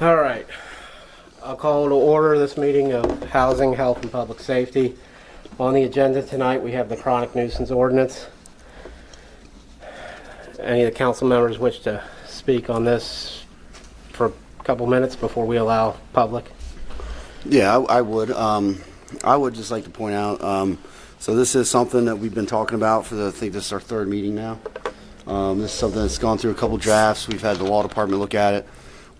All right. I'll call to order this meeting of Housing, Health, and Public Safety. On the agenda tonight, we have the chronic nuisance ordinance. Any of the council members wish to speak on this for a couple minutes before we allow public? Yeah, I would. I would just like to point out, so this is something that we've been talking about for I think this is our third meeting now. This is something that's gone through a couple drafts. We've had the law department look at it.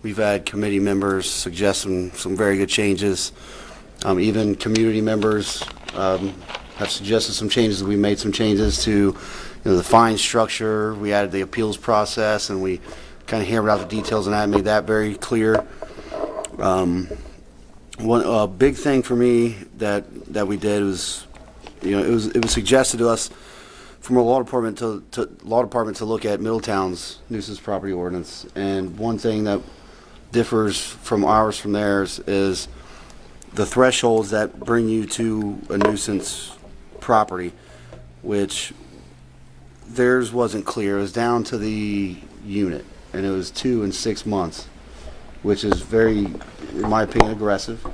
We've had committee members suggest some very good changes. Even community members have suggested some changes. We made some changes to the fine structure. We added the appeals process, and we kind of hammered out the details on that and made that very clear. One big thing for me that we did was, it was suggested to us from our law department to look at Middletown's nuisance property ordinance. And one thing that differs from ours from theirs is the thresholds that bring you to a nuisance property, which theirs wasn't clear. It was down to the unit, and it was 2 and 6 months, which is very, in my opinion, aggressive.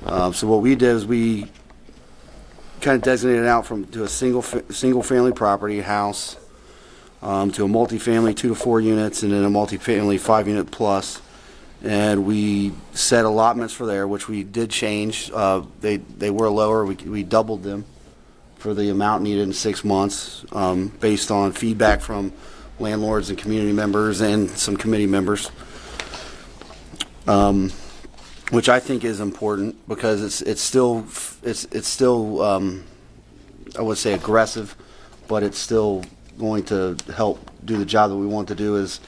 So what we did is we kind of designated out to a single family property house, to a multifamily 2 to 4 units, and then a multifamily 5 unit plus. And we set allotments for there, which we did change. They were lower. We doubled them for the amount needed in 6 months, based on feedback from landlords and community members and some committee members, which I think is important because it's still I would say aggressive, but it's still going to help do the job that we want to do, is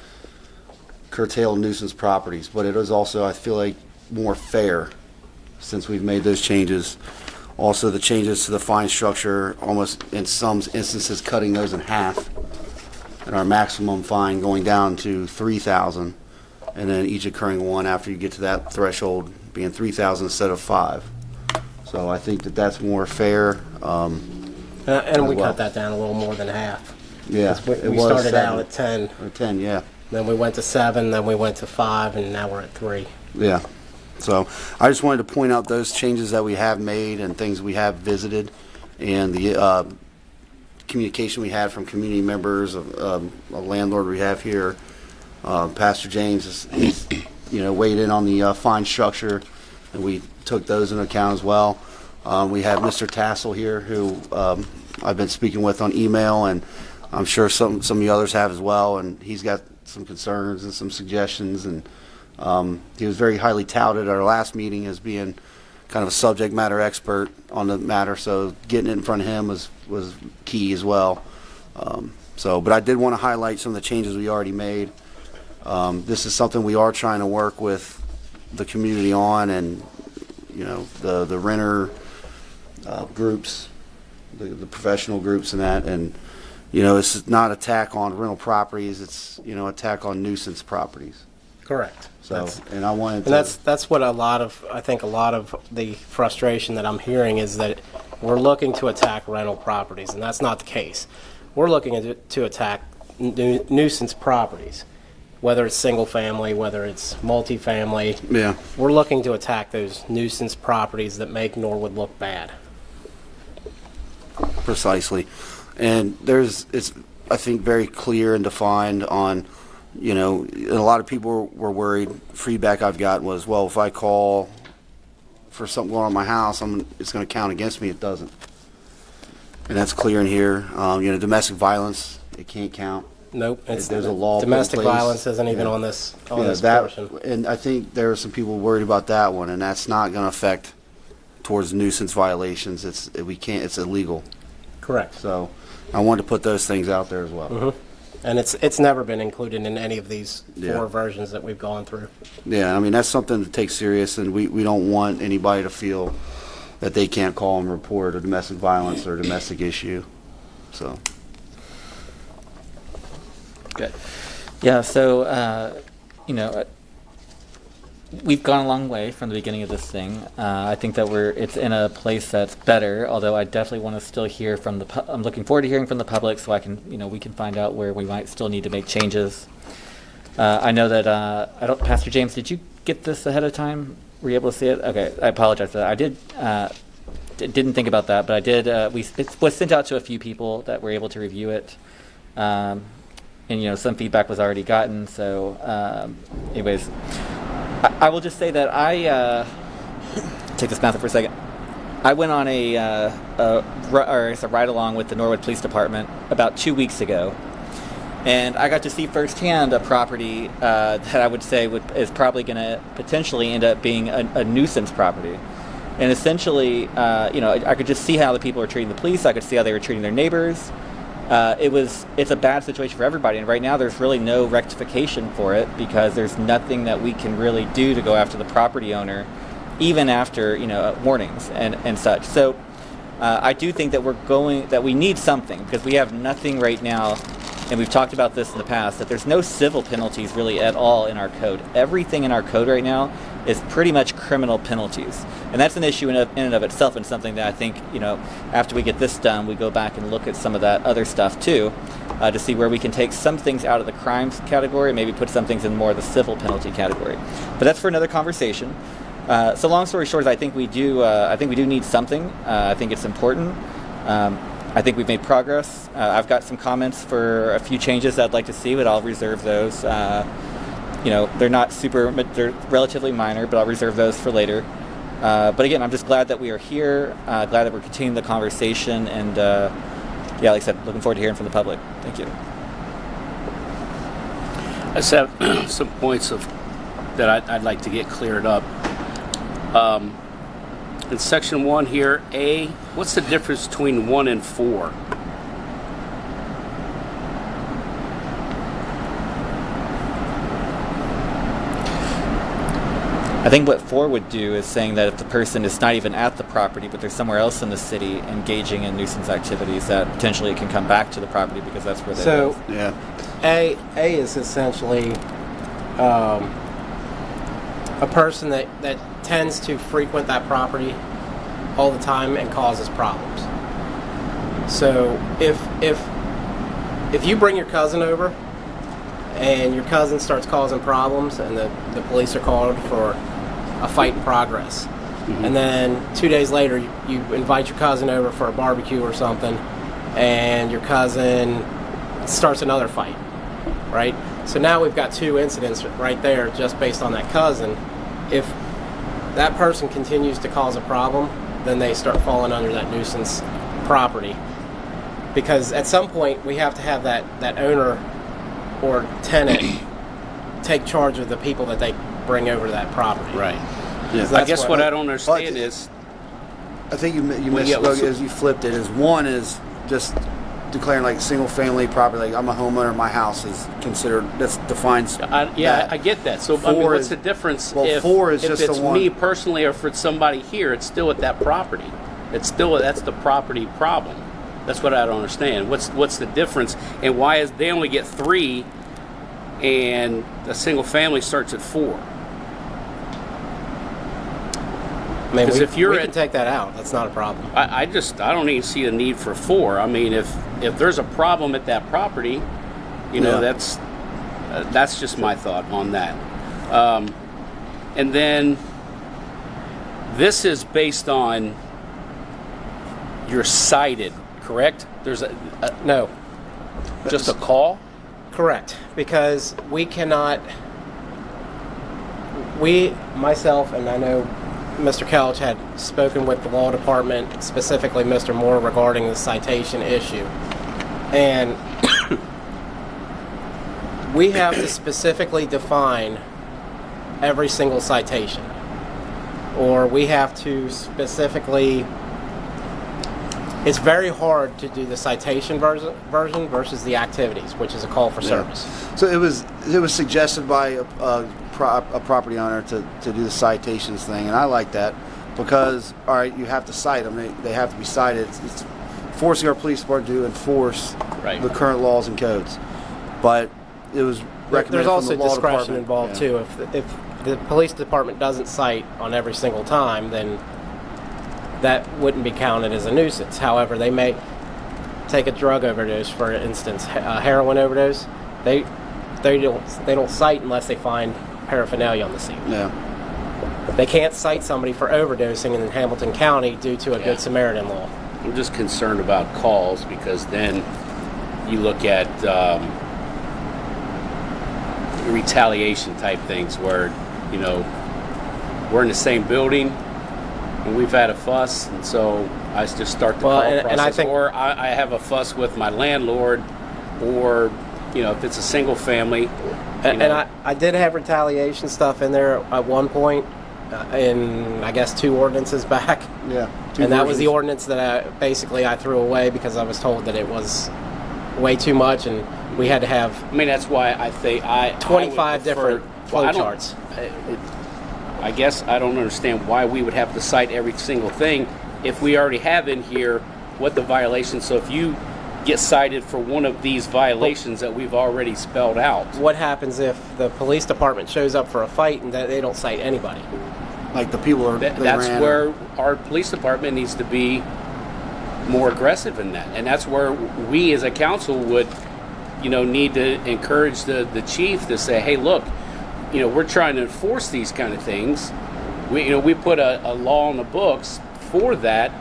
curtail nuisance properties. But it is also, I feel like, more fair since we've made those changes. Also, the changes to the fine structure, almost in some instances cutting those in half, and our maximum fine going down to $3,000, and then each occurring one after you get to that threshold being $3,000 instead of $5,000. So I think that that's more fair. And we cut that down a little more than half. Yeah, We started out at 10, or 10, yeah. then we went to 7, then we went to 5, and now we're at 3. Yeah. So I just wanted to point out those changes that we have made and things we have visited, and the communication we had from community members, a landlord we have here. Pastor James he's weighed in on the fine structure, and we took those into account as well. We have Mr. Tassel here, who I've been speaking with on email, and I'm sure some of the others have as well, and he's got some concerns and some suggestions, and he was very highly touted at our last meeting as being kind of a subject matter expert on the matter, so getting it in front of him was key as well. But I did want to highlight some of the changes we already made. This is something we are trying to work with the community on, and the renter groups, the professional groups and that, and it's not attack on rental properties, it's attack on nuisance properties. Correct. So and I wanted and to, that's what I think a lot of the frustration that I'm hearing is that we're looking to attack rental properties, and that's not the case. We're looking to attack nuisance properties, whether it's single family, whether it's multifamily. yeah. We're looking to attack those nuisance properties that make Norwood look bad. Precisely. And it's I think very clear and defined on, and a lot of people were worried. Feedback I've gotten was, well, if I call for something going on in my house, it's going to count against me. It doesn't. And that's clear in here. Domestic violence, it can't count. Nope. There's a law. Domestic violence isn't even on this portion. And I think there are some people worried about that one, and that's not going to affect towards nuisance violations. It's illegal. Correct. So I wanted to put those things out there as well. Mm-hmm. And it's never been included in any of these 4 versions that we've gone through. Yeah, I mean, that's something to take serious, and we don't want anybody to feel that they can't call and report a domestic violence or a domestic issue. So. Good. Yeah, so, we've gone a long way from the beginning of this thing. I think that it's in a place that's better, although I definitely want to still hear from I'm looking forward to hearing from the public so I can, we can find out where we might still need to make changes. I know that, Pastor James, did you get this ahead of time? Were you able to see it? Okay, I apologize for that. I didn't think about that, but I did. It was sent out to a few people that were able to review it, and some feedback was already gotten. So, anyways, I will just say that I take this matter for a second. I went on a ride along with the Norwood Police Department about 2 weeks ago, and I got to see firsthand a property that I would say is probably going to potentially end up being a nuisance property. And essentially, I could just see how the people are treating the police. I could see how they were treating their neighbors. It's a bad situation for everybody, and right now there's really no rectification for it because there's nothing that we can really do to go after the property owner, even after warnings and such. So I do think that we need something because we have nothing right now, and we've talked about this in the past, that there's no civil penalties really at all in our code. Everything in our code right now is pretty much criminal penalties. And that's an issue in and of itself, and something that I think, after we get this done, we go back and look at some of that other stuff too, to see where we can take some things out of the crimes category, maybe put some things in more of the civil penalty category. But that's for another conversation. So long story short is I think we do need something. I think it's important. I think we've made progress. I've got some comments for a few changes that I'd like to see, but I'll reserve those. They're not they're relatively minor, but I'll reserve those for later. But again, I'm just glad that we are here, glad that we're continuing the conversation, and like I said, looking forward to hearing from the public. Thank you. I just have some points that I'd like to get cleared up. In section 1 here, A, what's the difference between 1 and 4? I think what 4 would do is saying that if the person is not even at the property, but they're somewhere else in the city engaging in nuisance activities, that potentially it can come back to the property because that's where they live. So, Yeah. A is essentially a person that tends to frequent that property all the time and causes problems. So if you bring your cousin over and your cousin starts causing problems and the police are called for a fight in progress, and then 2 days later you invite your cousin over for a barbecue or something, and your cousin starts another fight, right? So now we've got 2 incidents right there just based on that cousin. If that person continues to cause a problem, then they start falling under that nuisance property. Because at some point we have to have that owner or tenant take charge of the people that they bring over to that property. Right. Yeah. I guess what I don't understand is, I think you Well, yeah, missed as you flipped it. Is one is just declaring like single family property. Like I'm a homeowner, my house is considered. That defines. I that. get that. So I mean, 4 what's is- the difference? well, if 4 is if just it's the one- me personally, or if it's somebody here, it's still at that property. That's the property problem. That's what I don't understand. What's the difference, and why is they only get 3, and a single family starts at 4? I mean, 'Cause if you're we at- can take that out. That's not a problem. I don't even see a need for 4. I mean, if there's a problem at that property, Yeah. that's just my thought on that. And then this is based on you're cited, correct? There's No, just a call. correct. Because we cannot. Myself, and I know Mr. Couch had spoken with the law department, specifically Mr. Moore, regarding the citation issue. And we have to specifically define every single citation. Or we have to specifically... It's very hard to do the citation version versus the activities, which is a call for service. So it was suggested by a property owner to do the citations thing, and I like that because all right, you have to cite them. They have to be cited. It's forcing our police department to enforce Right. the current laws and codes. But it was recommended There's also from the law discretion department. involved Yeah. too. If the police department doesn't cite on every single time, then that wouldn't be counted as a nuisance. However, they may take a drug overdose, for instance, a heroin overdose. They don't cite unless they find paraphernalia on the scene. Yeah. They can't cite somebody for overdosing in Hamilton County due to a Yeah. Good Samaritan law. I'm just concerned about calls because then you look at retaliation type things where, you know, we're in the same building and we've had a fuss, and so I just start the Well, call and process. I think- or I have a fuss with my landlord, or, you know, if it's a single family. And I did have retaliation stuff in there at one point in, I guess, 2 ordinances back. Yeah. And that was the ordinance that I threw away because I was told that it was way too much and we had to have I mean, that's why I think I 25 would prefer- different flow well, I don't- charts. I guess I don't understand why we would have to cite every single thing if we already have in here what the violation. So if you get cited for one of these violations that we've already spelled out, What happens if the police department shows up for a fight and they don't cite anybody? Like the people are. that's where our police department needs to be more aggressive in that. And that's where we as a council would, you know, need to encourage the chief to say, hey, look, you know, we're trying to enforce these kind of things. We put a law on the books for that.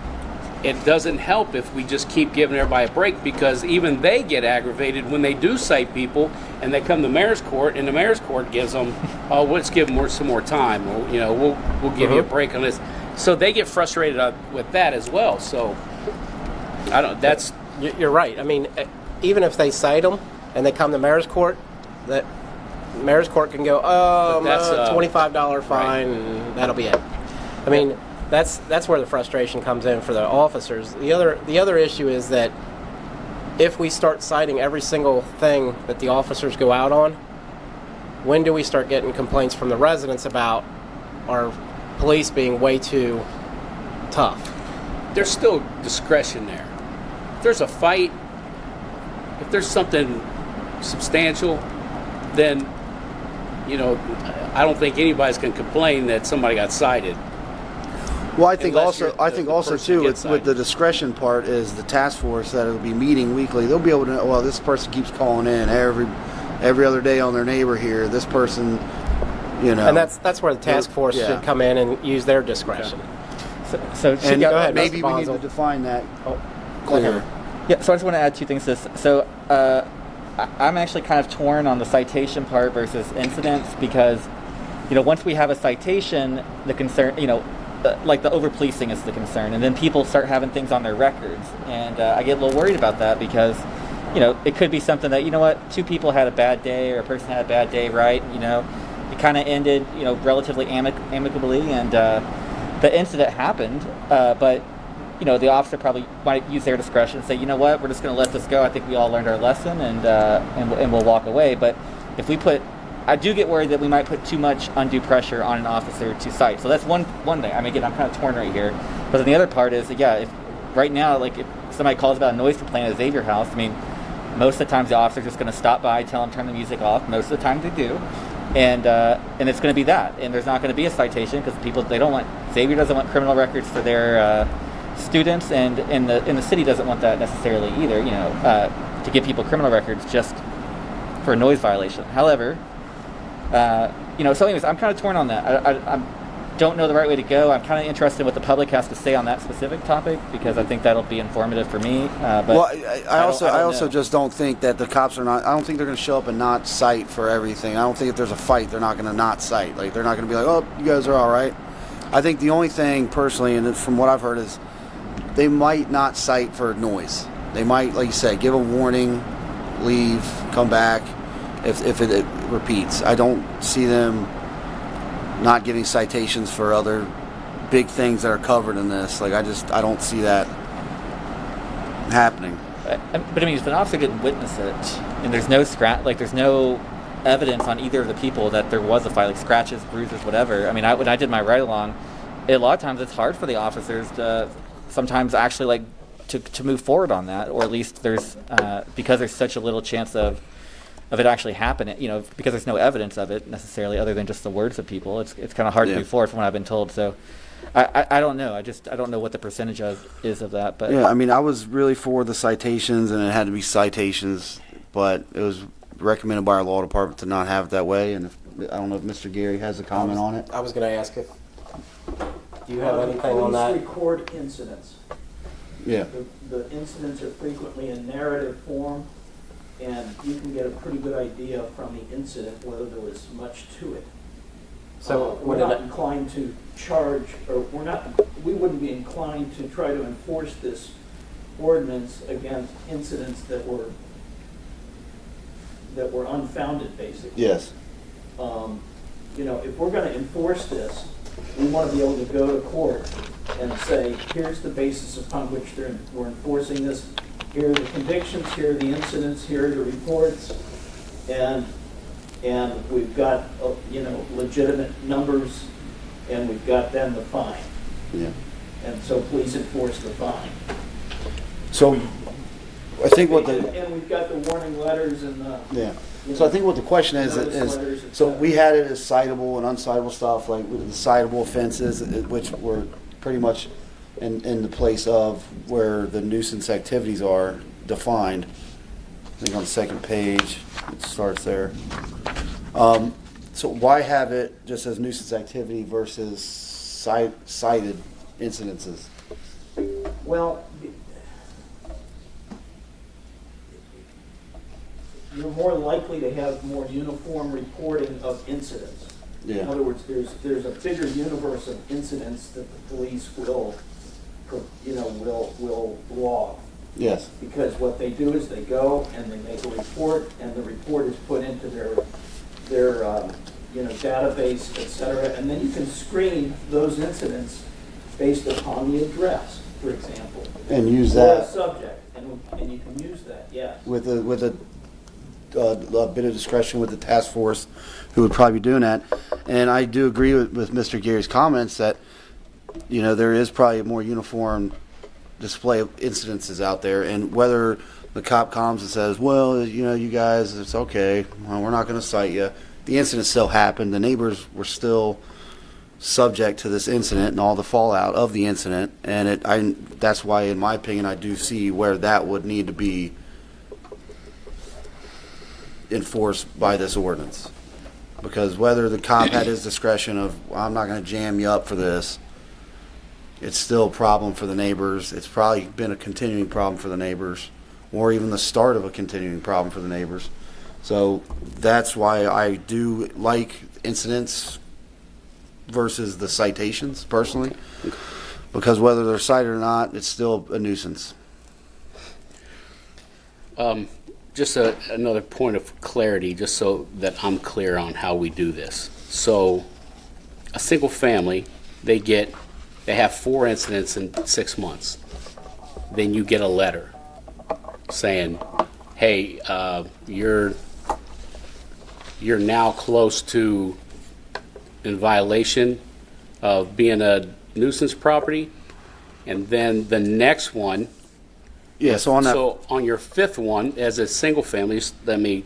It doesn't help if we just keep giving everybody a break, because even they get aggravated when they do cite people and they come to mayor's court, and the mayor's court gives them, oh, let's give them some more time. Or, you know, we'll give you a break on this. So they get frustrated with that as well. So I don't. That's You're right. I mean, even if they cite them and they come to mayor's court, that mayor's court can go, oh, But that's, $25 fine, and that'll be it. I mean, that's where the frustration comes in for the officers. The other issue is that if we start citing every single thing that the officers go out on, when do we start getting complaints from the residents about our police being way too tough? there's still discretion there. If there's a fight, if there's something substantial, then, you know, I don't think anybody's going to complain that somebody got cited. Well, I think Unless also, the person too, gets with the cited. discretion part is the task force that will be meeting weekly. They'll be able to know, well, this person keeps calling in every other day on their neighbor here. This person, you know. And that's where the task force Yeah. should come in and use their discretion. So and go ahead, maybe Mr. we need to Bonzo. define that Oh, clearer. Yeah, so I just want to add 2 things to this. So I'm actually kind of torn on the citation part versus incidents, because, you know, once we have a citation, the concern, you know, like the over policing is the concern, and then people start having things on their records, and I get a little worried about that, because, you know, it could be something that, you know what, 2 people had a bad day, or a person had a bad day, right? You know, it kind of ended, you know, relatively amicably, and the incident happened, but, you know, the officer probably might use their discretion and say, you know what, we're just going to let this go. I think we all learned our lesson, and we'll walk away. But if we put, I do get worried that we might put too much undue pressure on an officer to cite. So that's one thing. I mean, again, I'm kind of torn right here. But then the other part is, yeah, if right now, like, if somebody calls about a noise complaint at Xavier House, I mean, most of the times the officer's just going to stop by, tell them turn the music off. Most of the time they do. And it's going to be that. And there's not going to be a citation, because people, they don't want, Xavier doesn't want criminal records for their students, and the city doesn't want that necessarily either, you know, to give people criminal records just for a noise violation. However, you know, so anyways, I'm kind of torn on that. I don't know the right way to go. I'm kind of interested in what the public has to say on that specific topic, because I think that'll be informative for me. But Well, I don't also know. just don't think that the cops are not. I don't think they're going to show up and not cite for everything. I don't think if there's a fight, they're not going to not cite. Like, they're not going to be like, oh, you guys are all right. I think the only thing personally, and from what I've heard, is they might not cite for noise. They might, like you said, give a warning, leave, come back if it repeats. I don't see them not giving citations for other big things that are covered in this. Like, I don't see that happening. But I mean, if an officer didn't witness it, and there's no there's no evidence on either of the people that there was a fight, like scratches, bruises, whatever. I mean, when I did my ride along, a lot of times it's hard for the officers to sometimes actually like to move forward on that, or at least there's because there's such a little chance of it actually happening, you know, because there's no evidence of it necessarily other than just the words of people. It's kind of hard to move forward from what I've been told. So I don't know. I don't know what the percentage is of that. But Yeah, I mean, I was really for the citations, and it had to be citations, but it was recommended by our law department to not have it that way. And if I don't know if Mr. Gary has a comment on it. I was going to ask if, do you have anything on that? Police record incidents. Yeah. The incidents are frequently in narrative form, and you can get a pretty good idea from the incident whether there was much to it. So we're not inclined to charge, or we wouldn't be inclined to try to enforce this ordinance against incidents that were unfounded, basically. Yes. You know, if we're going to enforce this, we want to be able to go to court and say, here's the basis upon which we're enforcing this. Here are the convictions, here are the incidents, here are the reports, and we've got, you know, legitimate numbers, and we've got then the fine. Yeah. And so please enforce the fine. So I think what the And we've got the warning letters and the. yeah. So I think what the question is so we had it as citable and uncitable stuff, like with the citable offenses, which were pretty much in the place of where the nuisance activities are defined. I think on the second page it starts there. So why have it just as nuisance activity versus cited incidences? Well, you're more likely to have more uniform reporting of incidents. Yeah. In other words, there's a bigger universe of incidents that the police will log. Yes. Because what they do is they go and they make a report, and the report is put into their database, et cetera, and then you can screen those incidents based upon the address, for example. And use Or a that subject, and you can use that, yes. with a bit of discretion with the task force who would probably be doing that. And I do agree with Mr. Gary's comments that, you know, there is probably a more uniform display of incidences out there, and whether the cop comes and says, well, you know, you guys, it's okay, well, we're not going to cite you. The incident still happened. The neighbors were still subject to this incident and all the fallout of the incident, and that's why, in my opinion, I do see where that would need to be enforced by this ordinance. Because whether the cop had his discretion of, well, I'm not going to jam you up for this, it's still a problem for the neighbors. It's probably been a continuing problem for the neighbors, or even the start of a continuing problem for the neighbors. So that's why I do like incidents versus the citations, personally. Because whether they're cited or not, it's still a nuisance. Just another point of clarity, just so that I'm clear on how we do this. So, a single family, they have 4 incidents in 6 months. Then you get a letter saying, "Hey, you're now close to in violation of being a nuisance property," and then the next one. Yeah, so on that. So on your 5th one, as a single family, just let me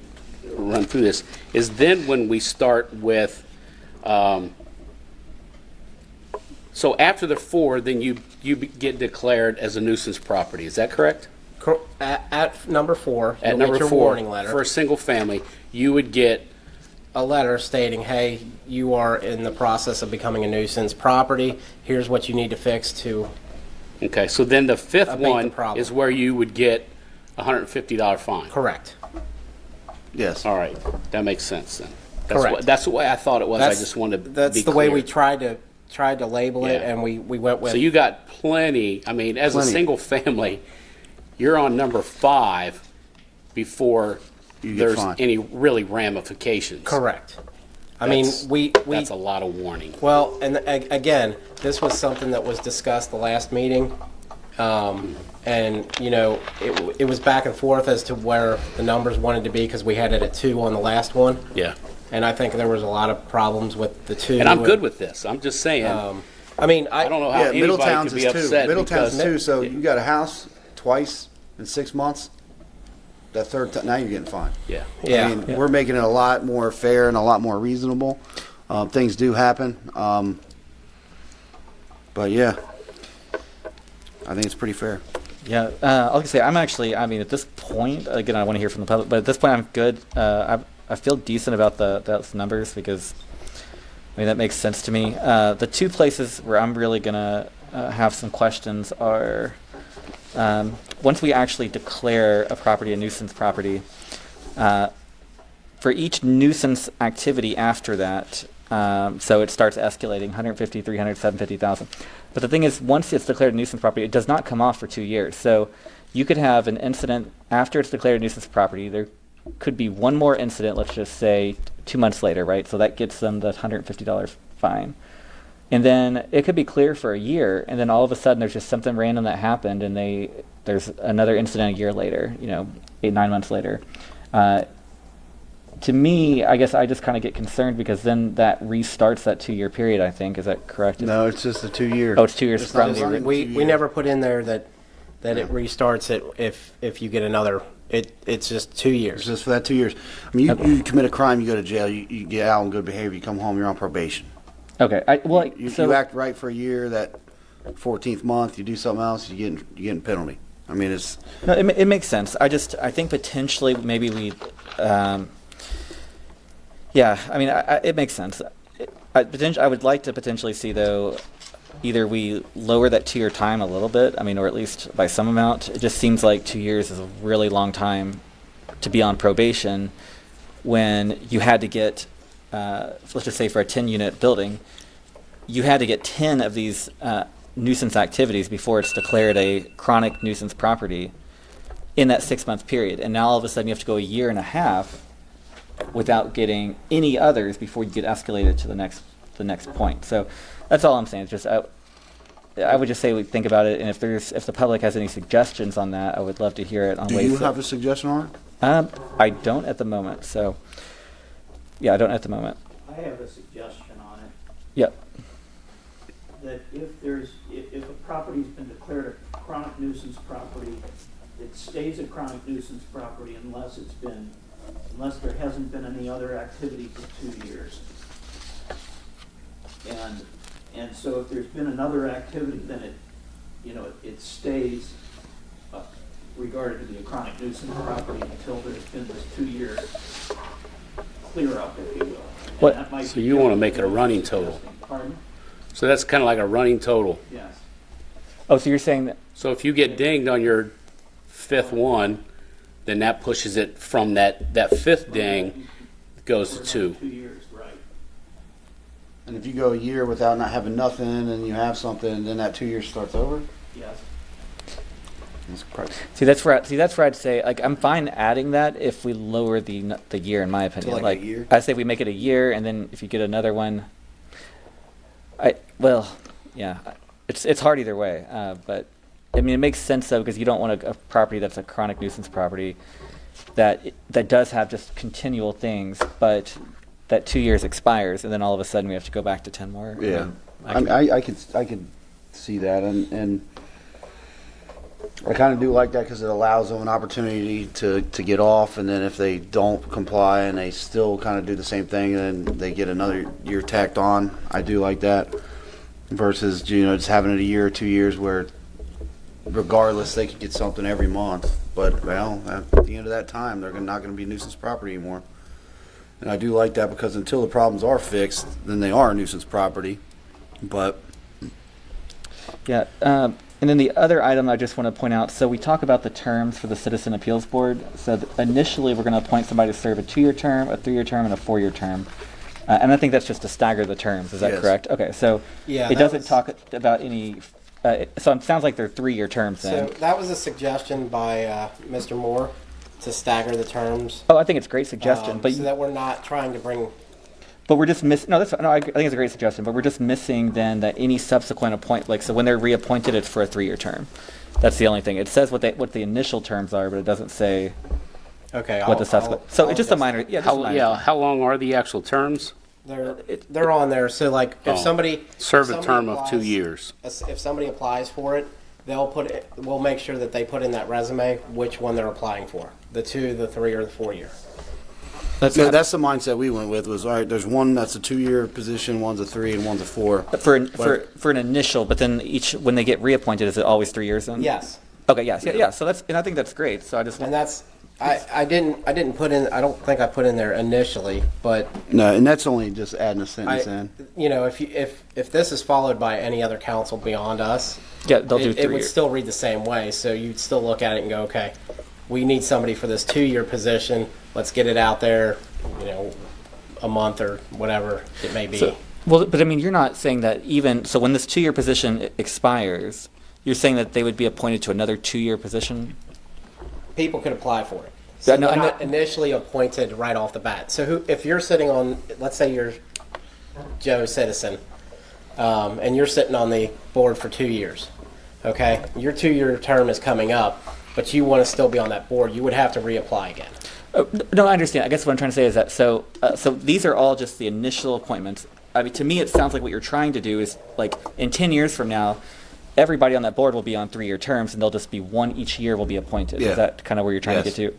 run through this, is then when we start with, so after the 4, then you get declared as a nuisance property. Is that correct? At number 4, At you'll number get your 4, warning letter. for a single family, you would get, A letter stating, hey, you are in the process of becoming a nuisance property. Here's what you need to fix to. okay, so then the 5th Abate the one problem. is where you would get a $150 fine. Correct. Yes. All right, that makes sense then. Correct. That's the way I thought it was. I That's- just wanted to be That's the way clear. we tried to label it, Yeah. and we went with. So you got plenty. I mean, as Plenty. a single family, you're on number 5 before You get there's fined. any really ramifications. Correct. I mean, That's- we That's a lot of warning. well, and again, this was something that was discussed the last meeting, and you know, it was back and forth as to where the numbers wanted to be because we had it at 2 on the last one, Yeah. and I think there was a lot of problems with the 2. And I'm good with this. I'm just saying. I mean, I don't know how Yeah, anybody Middletown's could be is 2. upset. Middletown's because- 2. So you got a house twice in 6 months. That third time, now you're getting fined. Yeah. Yeah. I mean, we're making it a lot more fair and a lot more reasonable. Things do happen. But yeah, I think it's pretty fair. Yeah, I was gonna say I mean, at this point, again, I want to hear from the public, but at this point, I'm good. I I feel decent about those numbers because, I mean, that makes sense to me. The two places where I'm really gonna have some questions are once we actually declare a property a nuisance property. For each nuisance activity after that, so it starts escalating 150, 300, 750,000. But the thing is, once it's declared a nuisance property, it does not come off for 2 years. So you could have an incident after it's declared a nuisance property. There could be one more incident, let's just say 2 months later, right? So that gets them the $150 fine. And then it could be clear for a year, and then all of a sudden there's just something random that happened, and there's another incident a year later, 8, 9 months later. To me, I guess I just kind of get concerned because then that restarts that 2-year period, I think. Is that correct? No, it's just a 2 year. Oh, it's 2 years It's from not- the... it's We never put in there that it restarts it if you get another. It's just 2 years. It's just for that 2 years. I mean, you commit a crime, you go to jail, you get out on good behavior, you come home, you're on probation. Okay. You act right for a year, that 14th month, you do something else, you're getting penalty. I mean, it's... No, it makes sense. I think potentially maybe we... yeah, I mean, it makes sense. I would like to potentially see, though, either we lower that 2-year time a little bit, I mean, or at least by some amount. It just seems like 2 years is a really long time to be on probation when you had to get, let's just say for a 10-unit building, you had to get 10 of these nuisance activities before it's declared a chronic nuisance property in that 6-month period. And now all of a sudden you have to go a year and a half without getting any others before you get escalated to the next point. So that's all I'm saying. It's just I would just say we think about it, and if the public has any suggestions on that, I would love to hear it. On Do ways you have a suggestion on it? I don't at the moment. So yeah, I don't at the moment. I have a suggestion on it, Yep. that if a property's been declared a chronic nuisance property, it stays a chronic nuisance property unless there hasn't been any other activity for 2 years. And so if there's been another activity, then it stays regarded to be a chronic nuisance property until there's been this 2-year clear up, if you will. And What- that might So be you wanna different make it a than what running you're total. suggesting. Pardon? So that's kind of like a running total. Yes. Oh, so you're saying that? So if you get dinged on your 5th one, then that pushes it from that 5th ding goes to 2. 2 years, right. And if you go a year without not having nothing and you have something, then that 2 years starts over? Yes. That's crazy. See, that's where I'd say, like, I'm fine adding that if we lower the year, in my opinion. like a year? I say we make it a year, and then if you get another one, yeah, it's hard either way. But I mean, it makes sense though, because you don't want a property that's a chronic nuisance property that does have just continual things, but that 2 years expires, and then all of a sudden we have to go back to 10 more. Yeah. I could see that, and I kind of do like that because it allows them an opportunity to get off, and then if they don't comply and they still kind of do the same thing, then they get another year tacked on. I do like that versus just having it a year or 2 years where regardless they could get something every month. But well, at the end of that time, they're not going to be nuisance property anymore. And I do like that because until the problems are fixed, then they are a nuisance property. But Yeah. And then the other item I just want to point out, so we talk about the terms for the Citizen Appeals Board. So initially we're going to appoint somebody to serve a 2-year term, a 3-year term, and a 4-year term. And I think that's just to stagger the terms. Is that Yes. correct? Okay, so Yeah, it that doesn't was- talk about any, so it sounds like they're 3-year terms then. So that was a suggestion by Mr. Moore to stagger the terms. Oh, I think it's a great suggestion, but so that we're not trying to bring. but we're just missing. No, I think it's a great suggestion, but we're just missing then that any subsequent so when they're reappointed, it's for a 3-year term. That's the only thing. It says what the initial terms are, but it doesn't say Okay. what the subsequent. So it's just a minor. Yeah, just a minor thing. How long are the actual terms? They're on there. So like if Oh. somebody Serve if a somebody term of 2 applies- years. If somebody applies for it, we'll make sure that they put in that resume which one they're applying for, the 2, the 3, or the 4-year. That's that's the mindset we went with was, all right, there's one that's a 2-year position, one's a 3, and one's a 4. for an initial, but then when they get reappointed, is it always 3 years then? Yes, Okay. Yes. Yeah. So and I think that's great. So I just and want. I didn't put in, I don't think I put in there initially, but No, and that's only just adding a sentence in. you know, if this is followed by any other council beyond us, Yeah, they'll do it 3 would years. still read the same way. So you'd still look at it and go, okay, we need somebody for this 2-year position. Let's get it out there, you know, a month or whatever it may be. So, well, but I mean, you're not saying that even so when this 2-year position expires, you're saying that they would be appointed to another 2-year position. People could apply for it. So Yeah, no, they're I'm not not- initially appointed right off the bat. So if you're sitting on, let's say you're Joe Citizen, and you're sitting on the board for 2 years, okay? Your 2-year term is coming up, but you want to still be on that board, you would have to reapply again. No, I understand. I guess what I'm trying to say is that so these are all just the initial appointments. I mean, to me, it sounds like what you're trying to do is like in 10 years from now, everybody on that board will be on 3-year terms, and they'll just be one each year will be appointed. Yeah. Is that kind of where you're trying Yes. to get to?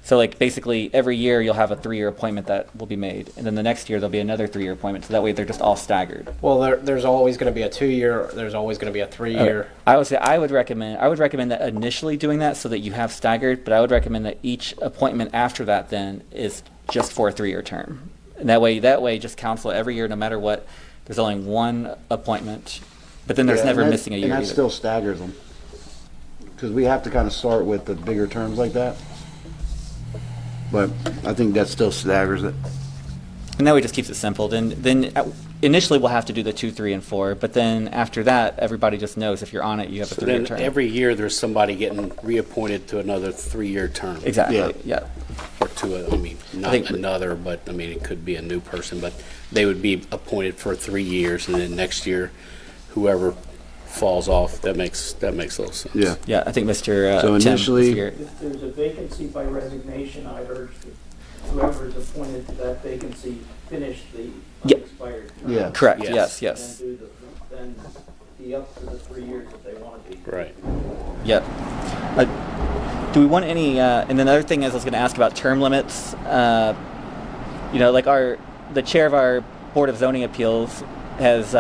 So like basically every year you'll have a 3-year appointment that will be made, and then the next year there'll be another 3-year appointment. So that way they're just all staggered. Well, there's always going to be a 2-year, there's always going to be a 3-year. I would say I would recommend that initially doing that so that you have staggered, but I would recommend that each appointment after that then is just for a 3-year term. And that way just council every year, no matter what, there's only one appointment, but then there's Yeah, never and that- missing a year And that either. still staggers them. Because we have to kind of start with the bigger terms like that. But I think that still staggers it. And that way it just keeps it simple. Then initially we'll have to do the 2, 3, and 4, but then after that, everybody just knows if you're on it, you have a So 3-year then term. every year there's somebody getting reappointed to another 3-year term. Exactly. Yeah. Yeah. Or to, I mean, not think- another, but I mean, it could be a new person, but they would be appointed for 3 years, and then next year, whoever falls off, that makes a little sense. Yeah. Yeah. I think Mr. So Tim initially- is here. If there's a vacancy by resignation, I urge that whoever is appointed to that vacancy finish the Yeah. unexpired term. Yeah. Correct. Yes. Yes. And then be up to the 3 years if they want to be. Right. Yep. Do we want any? And then the other thing is, I was going to ask about term limits. You know, like the chair of our Board of Zoning Appeals has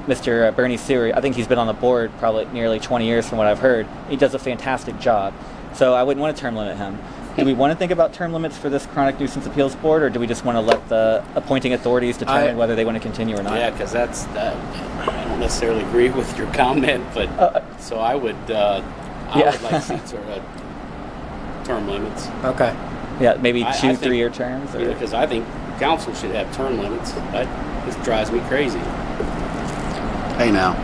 Mr. Bernie Sewer. I think he's been on the board probably nearly 20 years from what I've heard. He does a fantastic job. So I wouldn't want to term limit him. Do we want to think about term limits for this chronic nuisance appeals board, or do we just want to let the appointing authorities determine whether they want to continue or not? Yeah, because I don't necessarily agree with your comment, but so I would Yeah. like to see sort of term limits. Okay. Yeah, maybe I 2 think- 3-year terms. Or? Because I think council should have term limits. This drives me crazy. Hey now.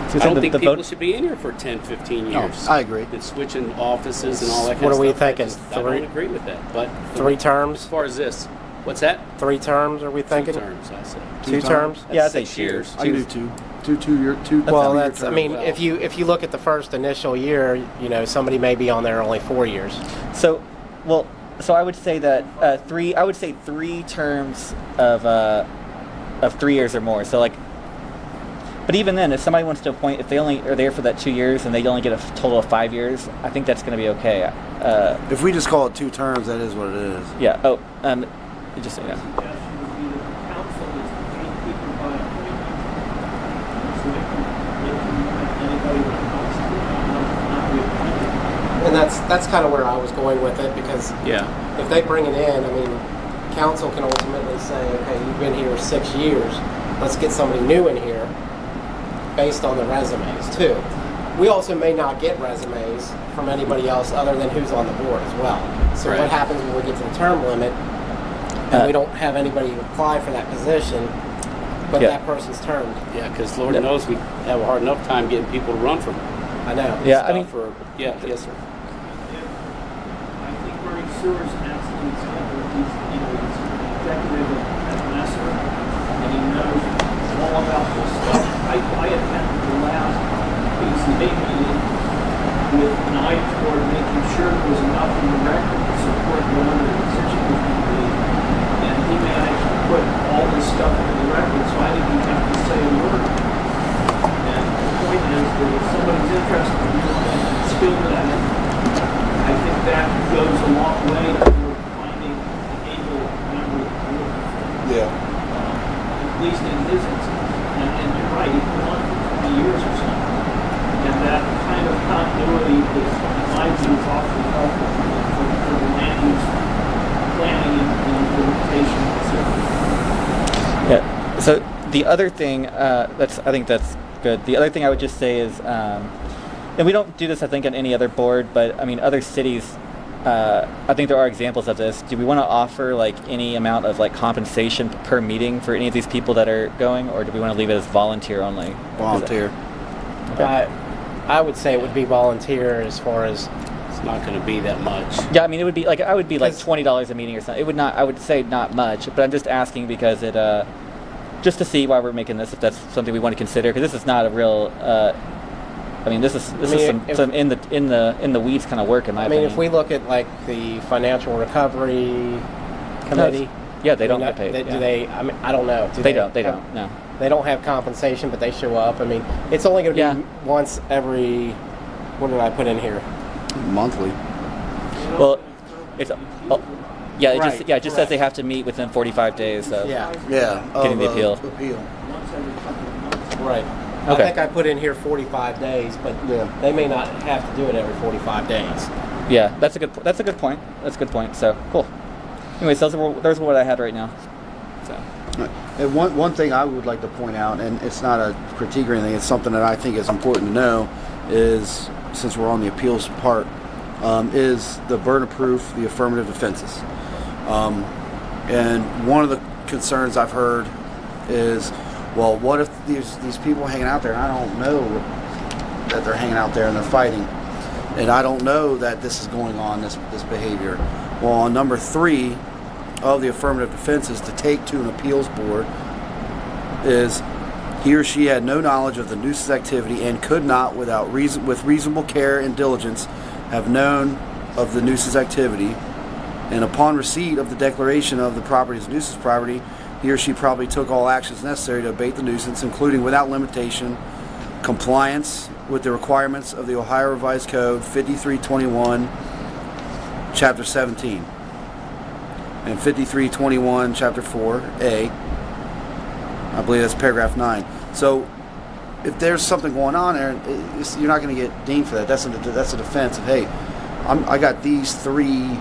So I don't the think vote- people should be in here for 10, 15 No, years. I agree. And switching offices and all that kind What of are we stuff. thinking? I don't 3? agree with that. But 3 as terms? far as this, what's that? 3 terms, are we 2 thinking? terms, I said. 2 terms? Yeah, I That's think 6 two. years. I can do two. Well, three-year that's, I terms. mean, if you look at the first initial year, you know, somebody may be on there only 4 years. So I would say that 3 terms of 3 years or more. So like, but even then, if somebody wants to appoint, if they only are there for that 2 years and they only get a total of 5 years, I think that's going to be okay. If we just call it 2 terms, that is what it is. Yeah. Oh, just so you know. Suggestion would be that the council is the gatekeeper by appointment. So they can appoint anybody that wants to, not reappointed. And that's kind of where I was going with it, because Yeah. if they bring it in, I mean, council can ultimately say, okay, you've been here 6 years, let's get somebody new in here based on the resumes too. We also may not get resumes from anybody else other than who's on the board as well. So Right. what happens when we get to the term limit and we don't have anybody apply for that position, but Yeah. that person's termed? Yeah, because Lord Yep. knows we have a hard enough time getting people to run for I know. Yeah, I mean, yes, sir. I think Bernie Sewer's an absolute example. He's executive at Messer, and he knows all about this stuff. I attended the last PCA meeting with an eye toward making sure there was enough in the record to support whatever the decision was going to be. And he managed to put all this stuff into the record, so I didn't even have to say a word. And the point is that if somebody's interested in doing it and skilled at it, I think that goes a long way toward finding an able member of the board, Yeah. at least in his instance. And you're right, he's been on for 20 years or something. And that kind of continuity is, in my view, awfully helpful for the land use planning and implementation. Yeah. So the other thing, I think that's good. The other thing I would just say is, and we don't do this, I think, on any other board, but I mean, other cities, I think there are examples of this. Do we want to offer like any amount of like compensation per meeting for any of these people that are going, or do we want to leave it as volunteer only? Volunteer. I would say it would be volunteer as far as, It's not going to be that much. Yeah, I mean, it would be like I would be like 'Cause- $20 a meeting or something. It would not. I would say not much, but I'm just asking because it, just to see why we're making this, if that's something we want to consider, because this is not a real. I mean, this is mean, if- some in the weeds kind of work in my I mean, opinion. if we look at like the financial recovery committee. Yeah, they I don't mean, get paid. Do yeah. they? I mean, I don't know. Do They don't. They have- don't. No. They don't have compensation, but they show up. I mean, it's only going to Yeah. be once every. What did I put in here? Monthly. Well, it's. Oh, yeah, it Right, just says correct. they have to meet within 45 days of. Yeah. Yeah. Getting the appeal. Appeal. Once every couple of months. Right. Okay. I think I put in here 45 days, but Yeah. they may not have to do it every 45 days. Yeah, that's a good point. That's a good point. So cool. Anyways, those are what I had right now. So. And one thing I would like to point out, and it's not a critique or anything, it's something that I think is important to know, is since we're on the appeals part, is the burden of proof, the affirmative defenses. And one of the concerns I've heard is, well, what if these people hanging out there, and I don't know that they're hanging out there and they're fighting, and I don't know that this is going on, this behavior. Well, on number 3 of the affirmative defenses to take to an appeals board is he or she had no knowledge of the nuisance activity and could not, with reasonable care and diligence, have known of the nuisance activity. And upon receipt of the declaration of the property as nuisance property, he or she probably took all actions necessary to abate the nuisance, including without limitation, compliance with the requirements of the Ohio Revised Code 5321, Chapter 17. And 5321, Chapter 4A. I believe that's paragraph 9. So, if there's something going on there, you're not going to get deemed for that. That's a defense of, hey, I got these 3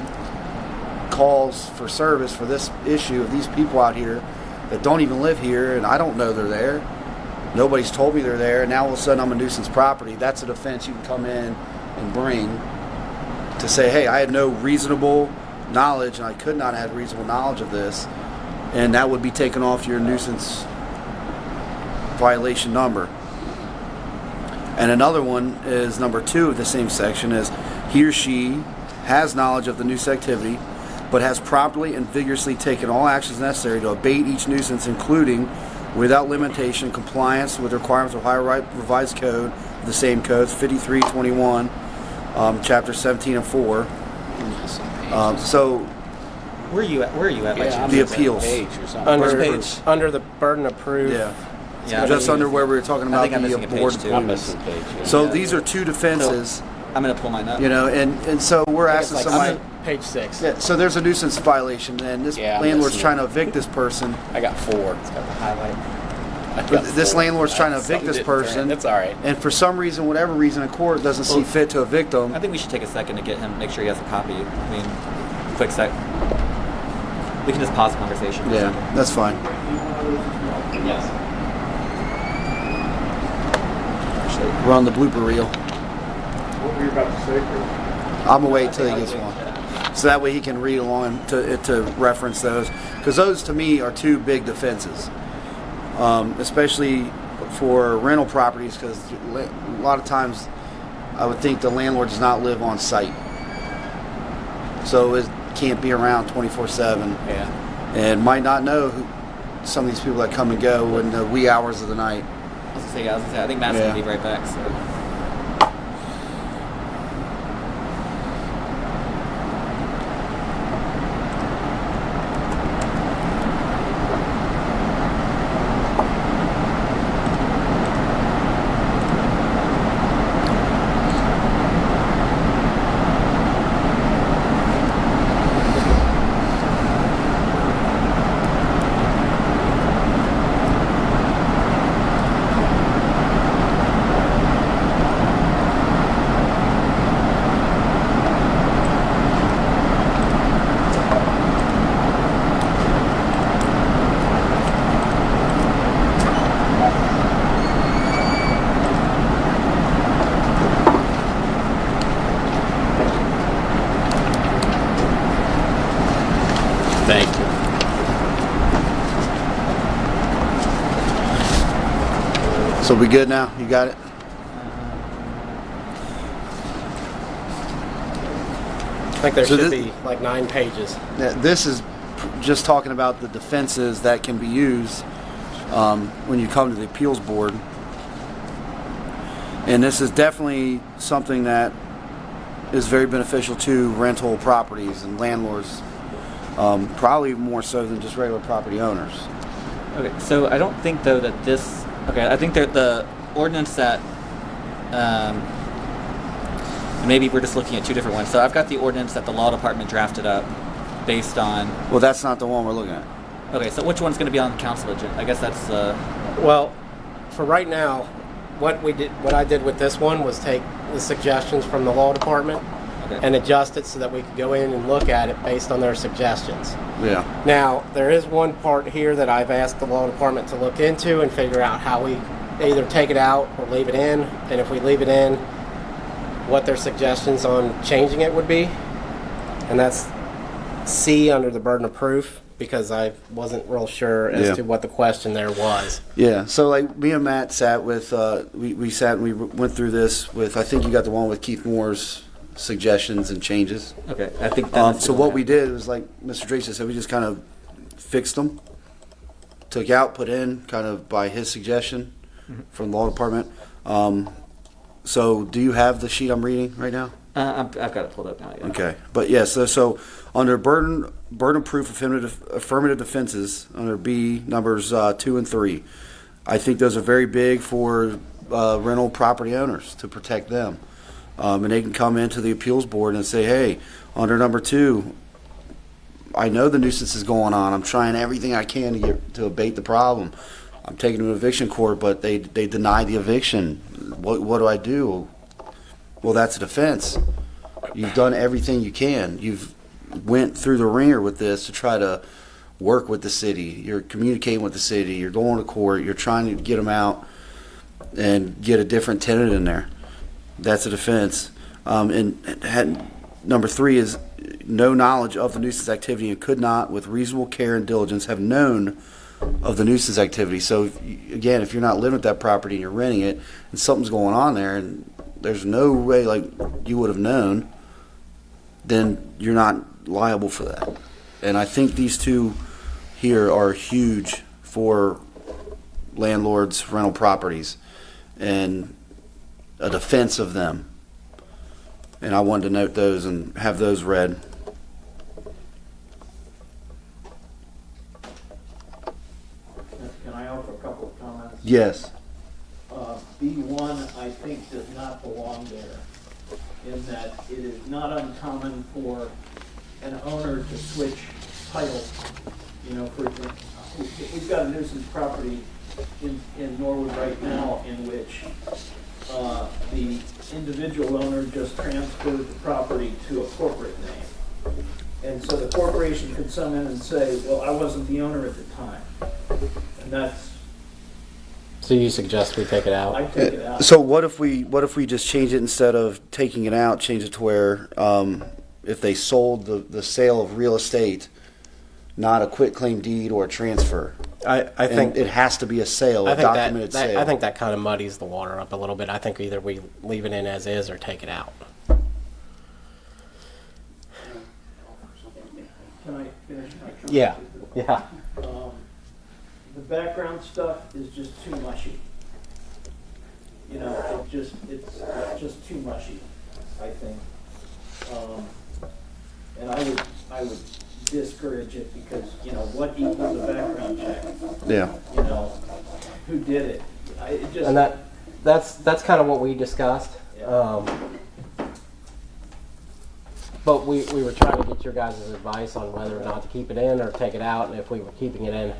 calls for service for this issue of these people out here that don't even live here, and I don't know they're there. Nobody's told me they're there, and now all of a sudden I'm a nuisance property. That's a defense you can come in and bring to say, hey, I had no reasonable knowledge, and I could not have reasonable knowledge of this, and that would be taken off your nuisance violation number. And another one is number 2 of the same section is he or she has knowledge of the nuisance activity, but has properly and vigorously taken all actions necessary to abate each nuisance, including without limitation compliance with the requirements of Ohio Revised Code, the same codes 5321, chapter 17 and 4. So Where are you at? Like, Yeah, I'm The on that appeals. page or something. Under, page? under the burden of proof. yeah, Yeah, just under where we were talking I about think I'm the missing a board page, too. I'm appeals. missing page. Yeah. So these are 2 defenses, I'm gonna pull mine up. and so we're I think asking it's like somebody. page 6. Yeah, so there's a nuisance violation, and this Yeah, I'm landlord's missing trying to evict this person. I got 4. It's got the highlight. I got This 4. landlord's trying to evict this Something didn't person. turn. That's all right. And for some reason, whatever reason, a court doesn't see Well, fit to evict them. I think we should take a second to get him, make sure he has a copy. I mean, quick sec. We can just pause the conversation. for a Yeah, second. that's fine. Yes. We're on the blooper reel. What were you about to say, Chris? I'm gonna wait till he gets one, so that way he can read along to reference those, because those to me are 2 big defenses, especially for rental properties, because a lot of times I would think the landlord does not live on site, so it can't be around 24/7, Yeah. and might not know some of these people that come and go in the wee hours of the night. I was gonna say, I think Matt's Yeah. gonna be right back. So. Thank you. So we good now? You got it? I think there So should this- be like 9 pages. Yeah, this is just talking about the defenses that can be used when you come to the appeals board. And this is definitely something that is very beneficial to rental properties and landlords, probably more so than just regular property owners. Okay, so I don't think though that this. Okay, I think that the ordinance that. Maybe we're just looking at two different ones. So I've got the ordinance that the law department drafted up, based on. Well, that's not the one we're looking at. Okay, so which one's going to be on the council agenda? I guess that's. Well, for right now, what I did with this one was take the suggestions from the law department Okay. and adjust it so that we could go in and look at it based on their suggestions. Yeah. Now, there is one part here that I've asked the law department to look into and figure out how we either take it out or leave it in, and if we leave it in, what their suggestions on changing it would be. And that's C under the burden of proof, because I wasn't real sure as Yeah. to what the question there was. Yeah. So like me and Matt sat with, we sat and we went through this with, I think you got the one with Keith Moore's suggestions and changes. Okay, I think that's. So what we did was, like Mr. Drace said, we just kind of fixed them, took out, put in, kind of by his suggestion from the law department. So do you have the sheet I'm reading right now? I've got it pulled up now. Yeah. Okay, but yes, so under burden of proof affirmative defenses under B numbers 2 and 3, I think those are very big for rental property owners to protect them, and they can come into the appeals board and say, hey, under number 2, I know the nuisance is going on. I'm trying everything I can to abate the problem. I'm taking them to eviction court, but they deny the eviction. What do I do? Well, that's a defense. You've done everything you can. You've went through the ringer with this to try to work with the city. You're communicating with the city. You're going to court. You're trying to get them out and get a different tenant in there. That's a defense. Number 3 is no knowledge of the nuisance activity and could not, with reasonable care and diligence, have known of the nuisance activity. So again, if you're not living at that property and you're renting it and something's going on there and there's no way like you would have known, then you're not liable for that. And I think these two here are huge for landlords, rental properties, and a defense of them. And I wanted to note those and have those read. Can I offer a couple of comments? Yes. B1, I think, does not belong there, in that it is not uncommon for an owner to switch title. You know, for example, we've got a nuisance property in Norwood right now in which the individual owner just transferred the property to a corporate name. And so the corporation could come in and say, well, I wasn't the owner at the time. And that's, So you suggest we take it out? I take it out. So what if we just change it, instead of taking it out, change it to where if they sold the sale of real estate, not a quitclaim deed or a transfer. I think And it has to be a sale, I a think documented that sale. I think that kind of muddies the water up a little bit. I think either we leave it in as is or take it out. Can I finish my comment? Yeah. Yeah. The background stuff is just too mushy. You know, it's just too mushy, I think. And I would discourage it because, you know, what equals a background check? Yeah. You know, who did it? It just. And that's kind of what we discussed. Yeah. But we were trying to get your guys' advice on whether or not to keep it in or take it out, and if we were keeping it in,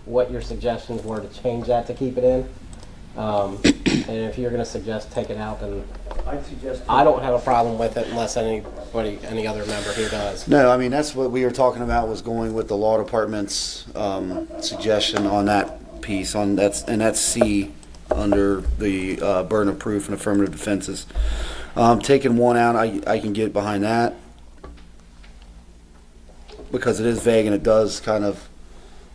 what your suggestions were to change that to keep it in. And if you're going to suggest take it out, then I'd suggest. I don't have a problem with it unless any other member here does. No, I mean, that's what we were talking about, was going with the law department's suggestion on that piece, and that's C under the burden of proof and affirmative defenses. Taking one out, I can get behind that. because it is vague and it does kind of,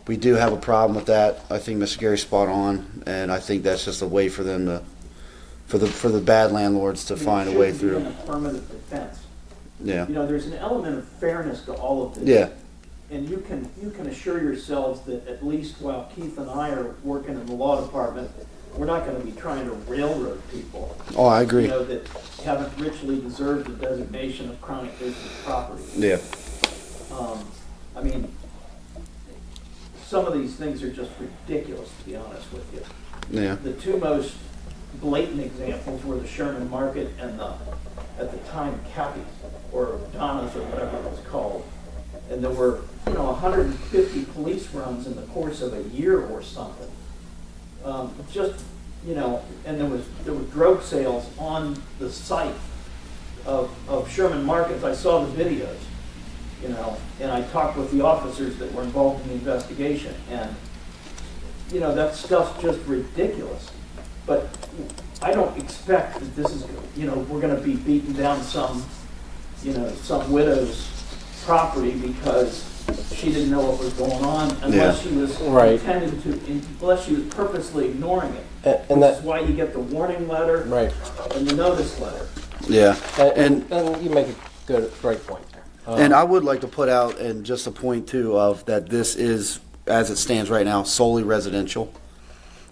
we do have a problem with that. I think Mr. Gary's spot on, and I think that's just a way for them to, for the bad landlords to find a way It shouldn't be through. an affirmative defense. Yeah, You know, there's an element of fairness to all of this. yeah, And you can assure yourselves that at least while Keith and I are working in the law department, we're not gonna be trying to railroad people, oh, I agree. you know, that haven't richly deserved the designation of chronic business property. Yeah, I mean, some of these things are just ridiculous, to be honest with you. yeah, The two most blatant examples were the Sherman Market and at the time, Cappy's, or Donna's, or whatever it was called. And there were, 150 police runs in the course of a year or something. And there were drug sales on the site of Sherman Markets. I saw the videos, and I talked with the officers that were involved in the investigation, and, that stuff's just ridiculous. But I don't expect that this is, we're gonna be beating down some widow's property because she didn't know what was going on, unless she was Right. unless she was purposely ignoring it. And That's that, why you get the warning letter right. and the notice letter. yeah. And you make a great point there. And I would like to put out, and just a point too, of that this is, as it stands right now, solely residential.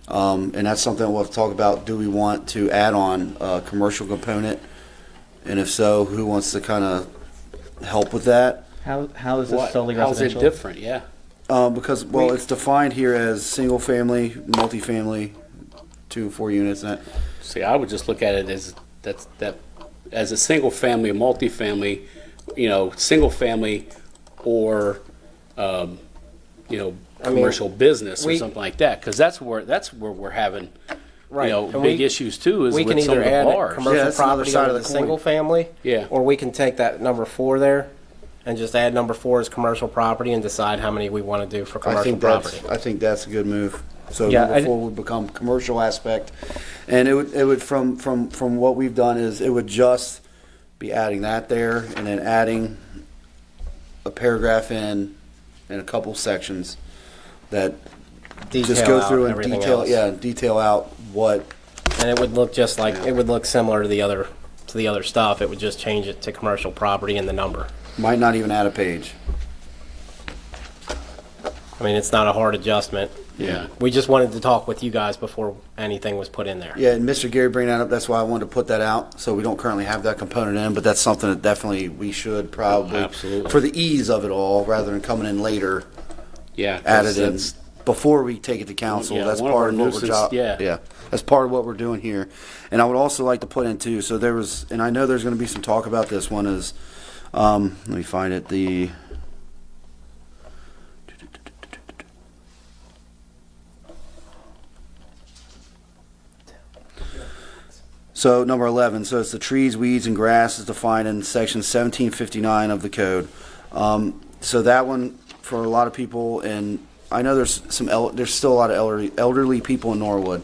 And that's something we'll have to talk about. Do we want to add on a commercial component? And if so, who wants to kind of help with that? How is this solely How's it residential? different? Yeah. Because, well, it's defined here as single family, multifamily, 2 and 4 units, and that. See, I would just look at it as that as a single family, a multifamily, single family, or commercial business or we- something like that, because that's where we're having Right. And big we- issues too. Is We with can some either of the add bars. Yeah, commercial that's another property side under of the the coin. single family. Yeah. Or we can take that number 4 there and just add number 4 as commercial property and decide how many we want to do for commercial property. I think that's a good move. So Yeah, number 4 would become commercial aspect, and it would from what we've done is it would just be adding that there, and then adding a paragraph in a couple sections that just go out through and everything detail, else. detail out what. And it would look just like, it would look similar to the other stuff. It would just change it to commercial property and the number. Might not even add a page. I mean, it's not a hard adjustment. Yeah. We just wanted to talk with you guys before anything was put in there. Yeah, and Mr. Gary bringing that up, that's why I wanted to put that out. So we don't currently have that component in, but that's something that definitely we should probably, Absolutely. for the ease of it all, rather than coming in later, Yeah. 'cause add it in that's- before we take it to council. Yeah, That's one of part our of what nuisance- yeah. That's part of what we're doing here. And I would also like to put in too, so there was, and I know there's going to be some talk about this one is, let me find it, so number 11, so it's the trees, weeds, and grass is defined in section 1759 of the code. So that one, for a lot of people, and I know there's there's still a lot of elderly people in Norwood,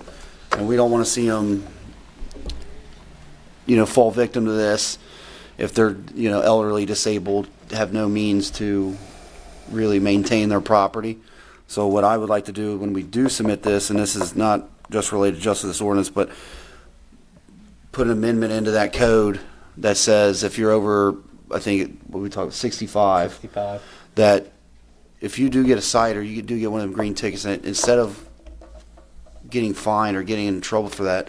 and we don't want to see them, fall victim to this if they're, elderly, disabled, have no means to really maintain their property. So what I would like to do when we do submit this, and this is not just related just to this ordinance, but put an amendment into that code that says if you're over, I think, what we talked, 65, 65. that if you do get a cite or you do get one of them green tickets, and instead of getting fined or getting in trouble for that,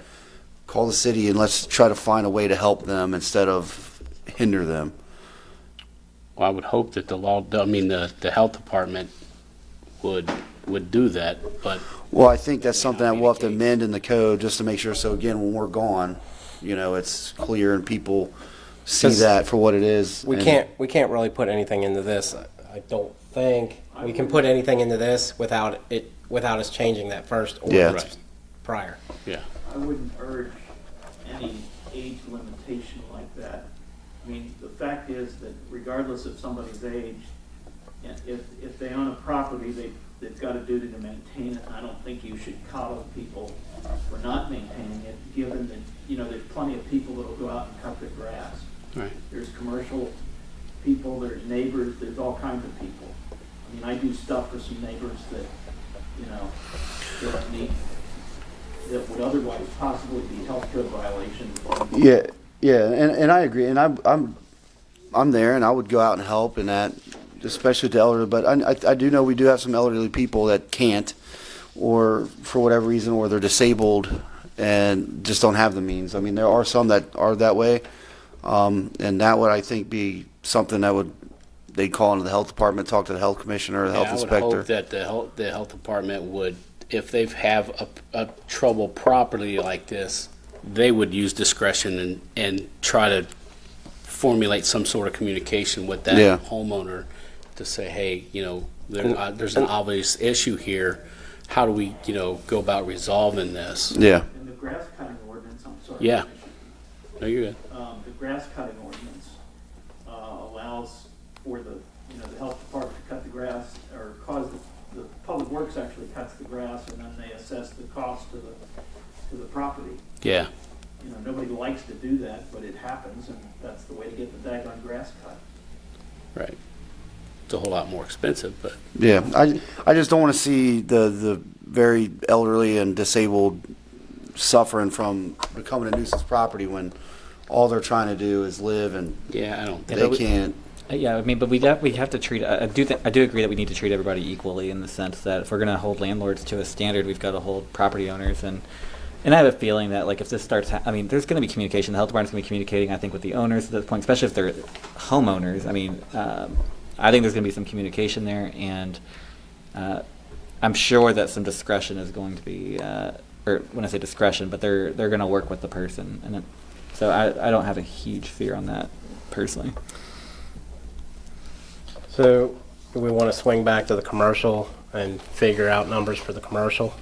call the city and let's try to find a way to help them instead of hinder them. Well, I would hope that the health department would do that, but Well, I think that's something that be we'll the have to case. amend in the code just to make sure. So again, when we're gone, it's clear and people see 'Cause that for what it is. We and- can't really put anything into this. I don't think we can put anything into this without us changing that first Yeah. ordinance Right. prior. yeah. I wouldn't urge any age limitation like that. I mean, the fact is that regardless of somebody's age, if they own a property, they've got a duty to maintain it. And I don't think you should coddle people for not maintaining it, given that, there's plenty of people that'll go out and cut their grass. Right. There's commercial people, there's neighbors, there's all kinds of people. I mean, I do stuff for some neighbors that, you know, that need, that would otherwise possibly be health code violations. Yeah, and I agree, and I'm there, and I would go out and help in that, especially to elderly. But I do know we do have some elderly people that can't, or for whatever reason, or they're disabled and just don't have the means. I mean, there are some that are that way, and that would, I think, be something that they'd call into the health department, talk to the health commissioner or the health I would inspector. hope that the health department would, if they have a trouble property like this, they would use discretion and try to formulate some sort of communication with that Yeah. homeowner to say, hey, you know, there's an obvious issue here. How do we, you know, go about resolving this? Yeah, And the grass cutting ordinance, I'm sorry. Yeah. No, you're good. The grass cutting ordinance allows for the, you know, the health department to cut the grass, or cause the public works actually cuts the grass, and then they assess the cost to the property. Yeah. You know, nobody likes to do that, but it happens, and that's the way to get the daggone grass cut. Right. It's a whole lot more expensive, but yeah. I just don't want to see the very elderly and disabled suffering from becoming a nuisance property when all they're trying to do is live and yeah, I don't think. they can't. Yeah, I mean, but we have to treat. I do agree that we need to treat everybody equally in the sense that if we're going to hold landlords to a standard, we've got to hold property owners. And I have a feeling that, like, if this starts, I mean, there's going to be communication. The health department's going to be communicating, I think, with the owners at this point, especially if they're homeowners. I mean, I think there's going to be some communication there, and I'm sure that some discretion is going to be, or when I say discretion, but they're going to work with the person, and so I don't have a huge fear on that personally. So do we want to swing back to the commercial and figure out numbers for the commercial?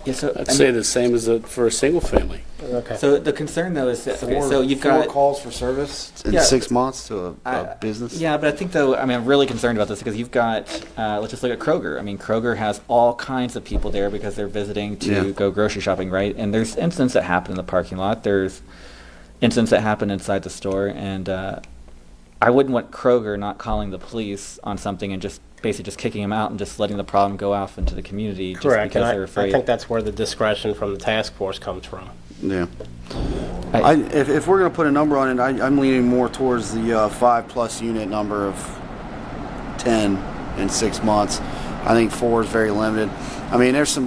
Yeah, so I'd say the same as for a single family. Okay. So the concern though is that, okay, so you've four got calls for service in Yeah. 6 months to a business. Yeah, but I think though, I mean, I'm really concerned about this because you've got, let's just look at Kroger. I mean, Kroger has all kinds of people there because they're visiting to Yeah. go grocery shopping, right? And there's incidents that happen in the parking lot. There's incidents that happen inside the store, and I wouldn't want Kroger not calling the police on something and just basically just kicking them out and just letting the problem go off into the community just Correct. because And they're I afraid. think that's where the discretion from the task force comes from. Yeah. If we're going to put a number on it, I'm leaning more towards the 5+ unit number of 10 in 6 months. I think 4 is very limited. I mean, there's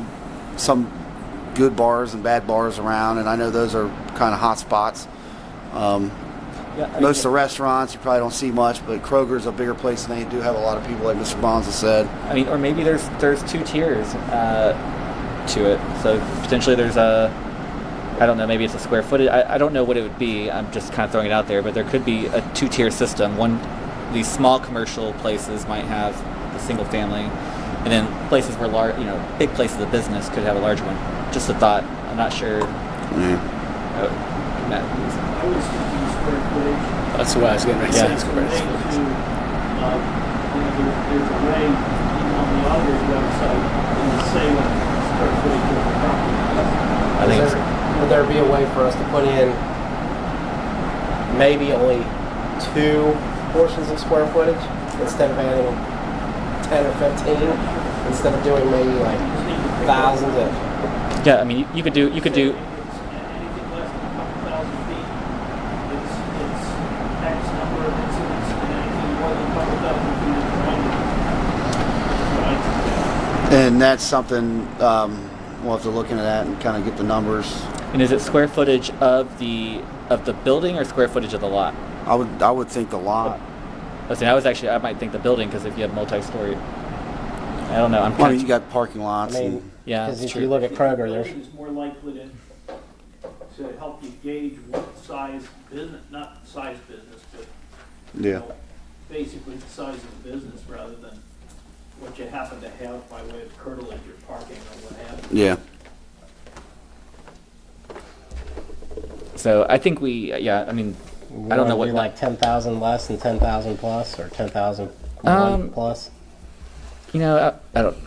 some good bars and bad bars around, and I know those are kind of hot spots. Yeah, I mean, Most of the restaurants, you probably don't see much, but Kroger's a bigger place, and they do have a lot of people, like Mr. Bonds has said. I mean, or maybe there's 2 tiers to it. So potentially there's I don't know, maybe it's a square footage. I don't know what it would be. I'm just kind of throwing it out there, but there could be a 2-tier system. These small commercial places might have the single family, and then places where big places of business could have a larger one. Just a thought. I'm not sure. Yeah. Matt, I was thinking square footage. That's why I was getting ready to say Yeah. There's a square way to, footage. there's a way, even on the auditor's website, to say what square footage of the property is. I think it's, Would there be a way for us to put in maybe only 2 portions of square footage instead of adding 10 or 15, instead of doing maybe like thousands of? yeah. I mean, you could do. Anything less than a couple thousand feet, it's X number of incidents, and anything more than a couple thousand feet is surrounded. That's what I'd suggest. And that's something we'll have to look into that and kind of get the numbers. And is it square footage of the building or square footage of the lot? I would think the lot. I might think the building because if you have multi-story, I don't know. I'm Well, I kind mean, of, you got parking I lots. mean, yeah, because that's if you true. look at Kroger, The there's building is more likely to help you gauge what size business, not size business, but you Yeah. know, basically the size of the business rather than what you happen to have by way of curtilage or parking or what have you. Yeah. So I think I mean, I don't know what like 10,000 less and 10,000 plus, or 10,000 plus. I don't.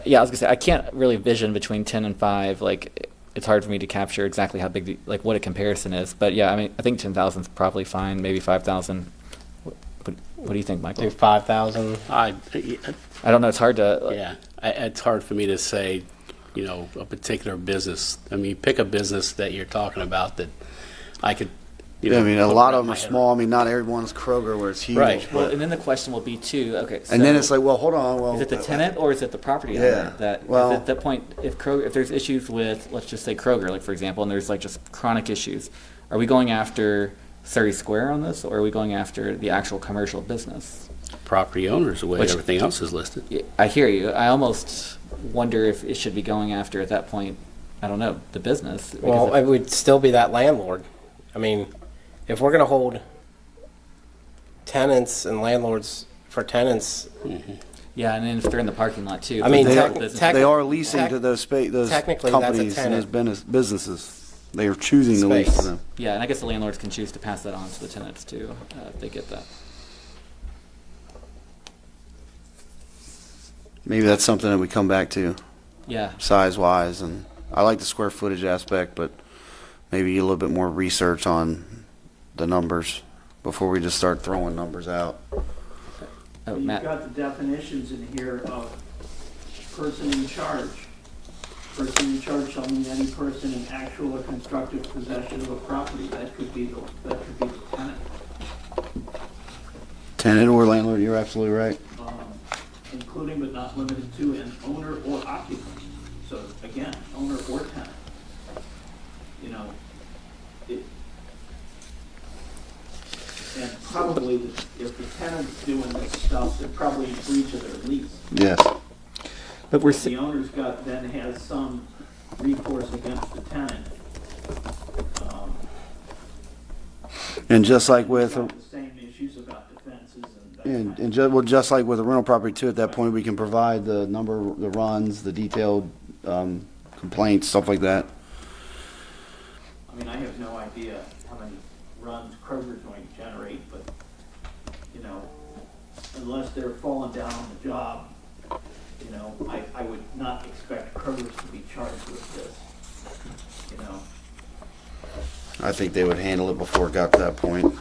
Yeah, I was gonna say I can't really vision between 10 and 5. Like, it's hard for me to capture exactly how big, like what a comparison is. But yeah, I mean, I think 10,000 is probably fine, maybe 5,000. What do you think, Michael? Do 5,000. I don't know. It's hard to. Yeah, it's hard for me to say, a particular business. I mean, pick a business that you're talking about that I could. Yeah, I mean, a put lot around of them my are head small. I mean, not everyone's Kroger where it's huge. Right. Well, but- and then the question will be too. Okay, so and then it's like, well, hold on. Well, is it the tenant or is it the property Yeah, owner? That well- 'cause at that point, if there's issues with, let's just say Kroger, like for example, and there's like just chronic issues, are we going after Surrey Square on this, or are we going after the actual commercial business? property owners the way Which- everything else is listed. I hear you. I almost wonder if it should be going after at that point. I don't know, the business. because Well, if- it would still be that landlord. I mean, if we're going to hold tenants and landlords for tenants, yeah, and then if they're in the parking lot too. I mean, if they're They, business- tech- they are leasing tech- to those technically, that's a companies and those tenant. businesses. They are choosing to lease to Space. them. yeah, and I guess the landlords can choose to pass that on to the tenants too, if they get that. Maybe that's something that we come back to Yeah, size-wise. And I like the square footage aspect, but maybe a little bit more research on the numbers before we just start throwing numbers out. oh, You've Matt. got the definitions in here of person in charge. Person in charge shall mean any person in actual or constructive possession of a property. That could be the tenant. Tenant or landlord, you're absolutely right. Including but not limited to an owner or occupant. So again, owner or tenant. And probably if the tenant's doing this stuff, they're probably in breach of their lease. Yes. But we're The owner's then has some recourse against the tenant. And just like with, Got the same issues about defenses and that kind and of. just like with a rental property too, at that point, we can provide the number, the runs, the detailed complaints, stuff like that. I mean, I have no idea how many runs Kroger's going to generate, but, unless they're falling down on the job, I would not expect Kroger's to be charged with this, I think they would handle it before it got to that point. I don't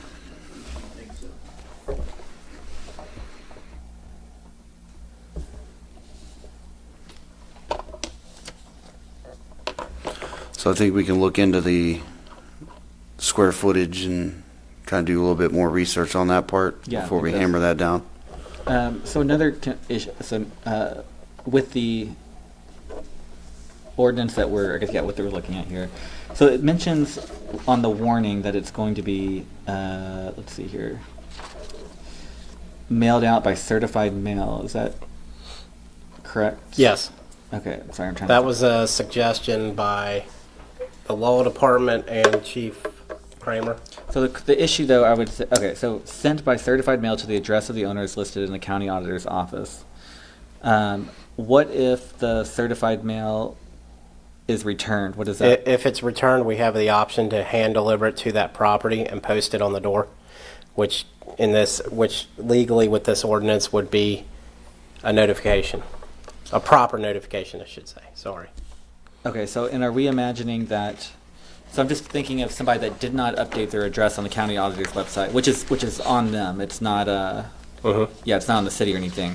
think so. So I think we can look into the square footage and kind of do a little bit more research on that part Yeah, I before we think that's- hammer that down. So another issue, with the ordinance that we're, I guess, yeah, what we're looking at here. So it mentions on the warning that it's going to be, let's see here, mailed out by certified mail. Is that correct? yes, Okay, sorry, I'm trying that to. was a suggestion by the law department and Chief Kramer. So the issue, though, I would say, okay, so sent by certified mail to the address of the owner is listed in the county auditor's office. What if the certified mail is returned? What is that? If it's returned, we have the option to hand deliver it to that property and post it on the door, which legally with this ordinance would be a notification, a proper notification, I should say. Sorry. Okay, so and are we imagining that? So I'm just thinking of somebody that did not update their address on the county auditor's website, which is on them. It's not yeah, it's not on the city or anything.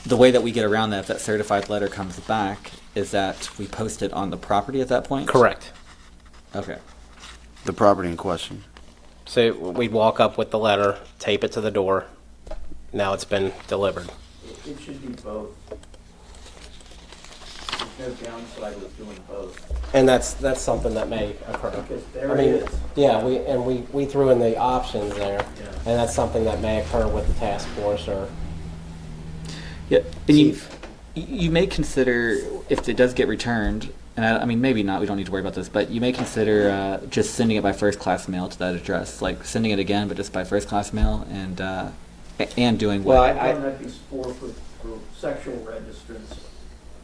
The way that we get around that, if that certified letter comes back, is that we post it on the property at that point? Correct. Okay. The property in question. So we'd walk up with the letter, tape it to the door. Now it's been delivered. It should be both. There's no downside with doing both. And that's something that may occur. Because there I mean, it is. yeah, we threw in the options there, Yeah. and that's something that may occur with the task force or Yeah, and Chief. you may consider, if it does get returned, and I mean maybe not, we don't need to worry about this, but you may consider just sending it by first class mail to that address, like sending it again, but just by first class mail, and doing what? Well, I've done that before for sexual registrants.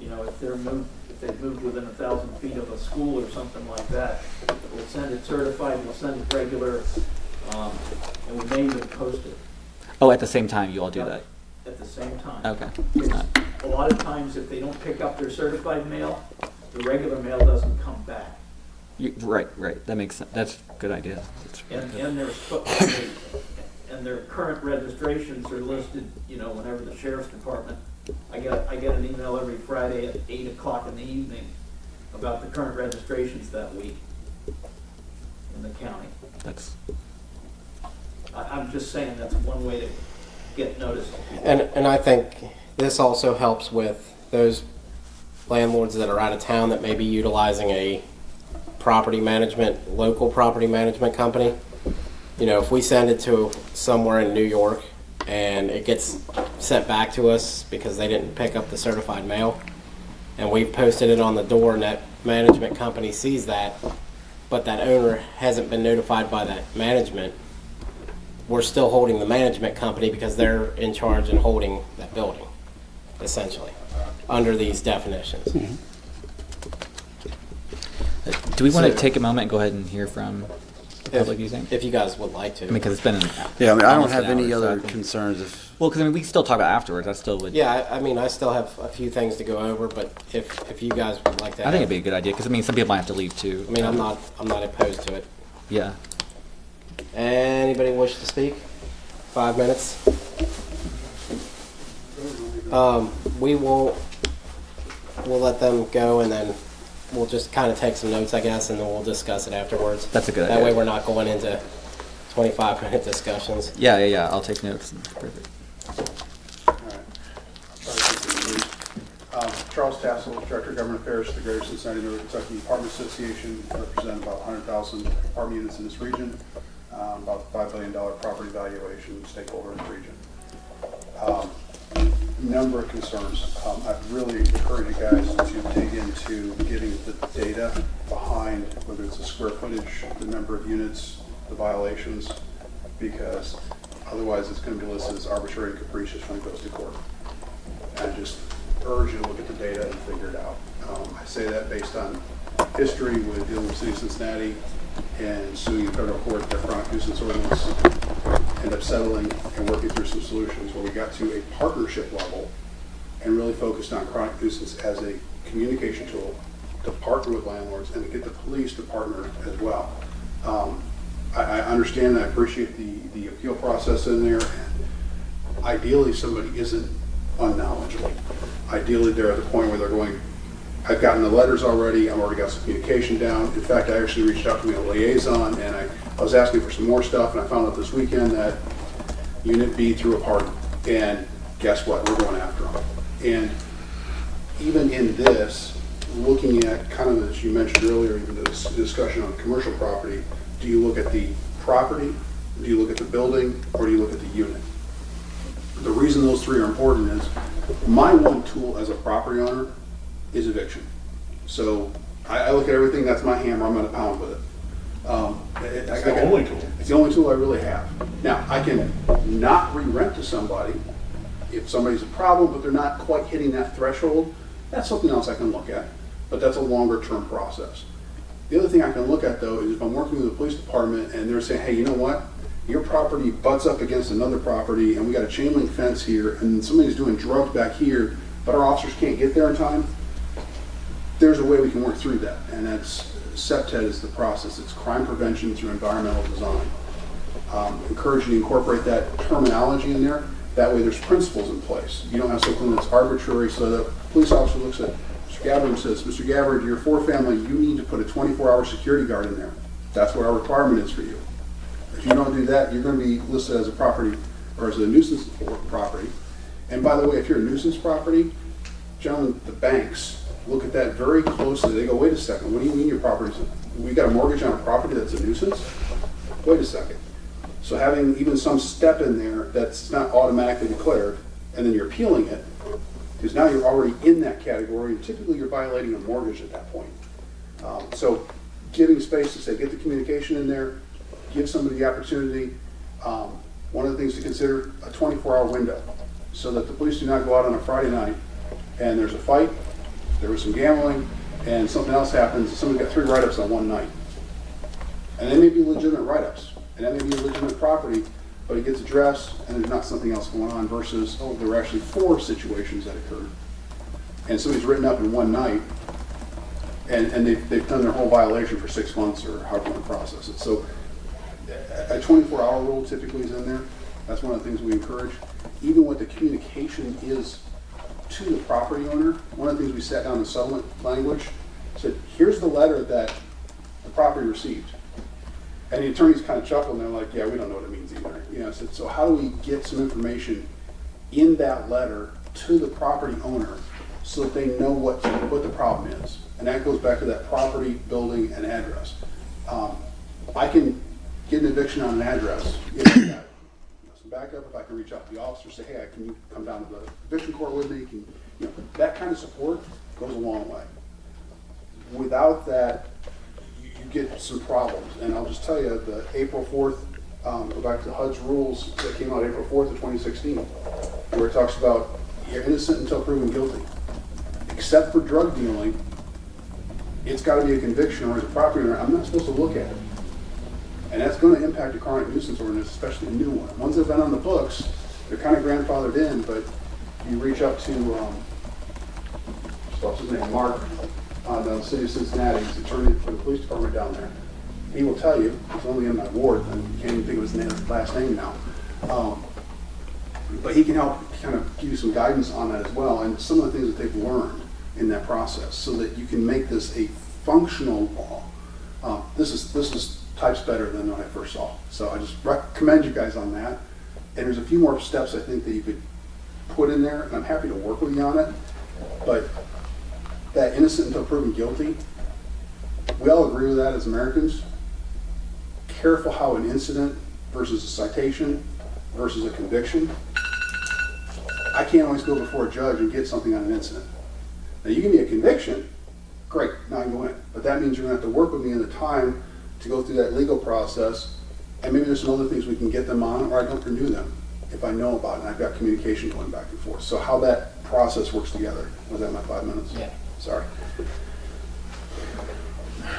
If they've moved within 1,000 feet of a school or something like that, we'll send it certified, we'll send it regular, and we may even post it Oh, at the same time you all do that. at the same time. Okay. Because a lot of times, if they don't pick up their certified mail, the regular mail doesn't come back. Right. That makes sense. That's a good idea. And their current registrations are listed, whenever the sheriff's department, I get an email every Friday at 8 o'clock in the evening about the current registrations that week in the county. I'm just saying that's one way to get noticed. And I think this also helps with those landlords that are out of town that may be utilizing a local property management company. If we send it to somewhere in New York and it gets sent back to us because they didn't pick up the certified mail, and we've posted it on the door and that management company sees that, but that owner hasn't been notified by that management, we're still holding the management company because they're in charge and holding that building, essentially, under these definitions. Do we want to take a moment and go ahead and hear from the public, you think? If you guys would like to. Because it's been an Yeah, I mean, I don't almost have an any hour, so I other think- concerns if, Well, because we can still talk about it afterwards. I still would. Yeah, I still have a few things to go over, but if you guys would like to, I think it'd be a good idea because some people might have to leave too. I'm not opposed to it. Yeah. Anybody wish to speak? 5 minutes. We'll let them go, and then we'll just kind of take some notes, I guess, and then we'll discuss it afterwards. That's a good That idea. way we're not going into 25-minute discussions. Yeah. I'll take notes. Perfect. Charles Tassel, Director of Government Affairs, the Greater Cincinnati Norwood Kentucky Apartment Association, represent about 100,000 apartment units in this region, about $5 billion property valuation stakeholder in the region. Number of concerns. I've really encouraged you guys to dig into getting the data behind whether it's the square footage, the number of units, the violations, because otherwise it's going to be listed as arbitrary and capricious when it goes to court. And I just urge you to look at the data and figure it out. I say that based on history with dealing with the City of Cincinnati and suing in federal court their chronic nuisance ordinance, end up settling and working through some solutions where we got to a partnership level and really focused on chronic nuisance as a communication tool to partner with landlords and to get the police to partner as well. I understand and I appreciate the appeal process in there. And ideally, somebody isn't unknowledgeable. Ideally, they're at the point where they're going, I've gotten the letters already, I've already got some communication down. In fact, I actually reached out to me a liaison, and I was asking for some more stuff, and I found out this weekend that Unit B threw a party. And guess what? We're going after them. And even in this, looking at kind of, as you mentioned earlier, in the discussion on commercial property, do you look at the property, do you look at the building, or do you look at the unit? The reason those three are important is my one tool as a property owner is eviction. So I look at everything, that's my hammer, I'm going to pound with it. It's the only tool. It's the only tool I really have. Now, I can not re-rent to somebody if somebody's a problem, but they're not quite hitting that threshold. That's something else I can look at, but that's a longer term process. The other thing I can look at, though, is if I'm working with the police department and they're saying, hey, you know what? Your property butts up against another property and we got a chain link fence here and somebody's doing drugs back here, but our officers can't get there in time, there's a way we can work through that. And that's, CPTED is the process. It's crime prevention through environmental design. Encourage you to incorporate that terminology in there. That way there's principles in place. You don't have something that's arbitrary, so the police officer looks at Mr. Gabbard and says, Mr. Gabbard, your 4-family, you need to put a 24-hour security guard in there. That's what our requirement is for you. If you don't do that, you're going to be listed as a property or as a nuisance property. And by the way, if you're a nuisance property, gentlemen, the banks look at that very closely. They go, wait a second, what do you mean your property's, we got a mortgage on a property that's a nuisance? Wait a second. So having even some step in there that's not automatically declared, and then you're appealing it, because now you're already in that category, and typically you're violating a mortgage at that point. So giving space to say, get the communication in there, give somebody the opportunity. One of the things to consider, a 24-hour window, so that the police do not go out on a Friday night and there's a fight, there was some gambling, and something else happens, somebody got 3 write-ups on one night. And they may be legitimate write-ups, and that may be a legitimate property, but it gets addressed and there's not something else going on versus, oh, there were actually 4 situations that occurred. And somebody's written up in one night, And they've done their whole violation for 6 months or however you process it. So a 24-hour rule typically is in there. That's one of the things we encourage. Even what the communication is to the property owner, one of the things we sat down in settlement language, said, here's the letter that the property received. And the attorneys kind of chuckled and they're like, yeah, we don't know what it means either. You know, I said, so how do we get some information in that letter to the property owner so that they know what the problem is? And that goes back to that property, building, and address. I can get an eviction on an address if I've got some backup, if I can reach out to the officer, say, hey, can you come down to the eviction court with me? That kind of support goes a long way. Without that, you get some problems. And I'll just tell you, the April 4th, go back to HUD's rules that came out April 4th of 2016, where it talks about you're innocent until proven guilty. Except for drug dealing, it's got to be a conviction, or as a property owner, I'm not supposed to look at it. And that's going to impact a chronic nuisance ordinance, especially a new one. Ones that have been on the books, they're kind of grandfathered in, but you reach up to, what's his name, Mark, on the city of Cincinnati, he's the attorney for the police department down there. He will tell you, it's only in my ward, and you can't even think of his last name now. But he can help kind of give you some guidance on that as well, and some of the things that they've learned in that process, so that you can make this a functional law. This is types better than when I first saw. So I just recommend you guys on that. And there's a few more steps I think that you could put in there, and I'm happy to work with you on it. But that innocent until proven guilty, we all agree with that as Americans. Careful how an incident versus a citation versus a conviction. I can't always go before a judge and get something on an incident. Now you give me a conviction, great, now I can go in. But that means you're gonna have to work with me in the time to go through that legal process, and maybe there's some other things we can get them on, or I don't renew them if I know about it and I've got communication going back and forth. So how that process works together. Was that my 5 minutes? Yeah. Sorry.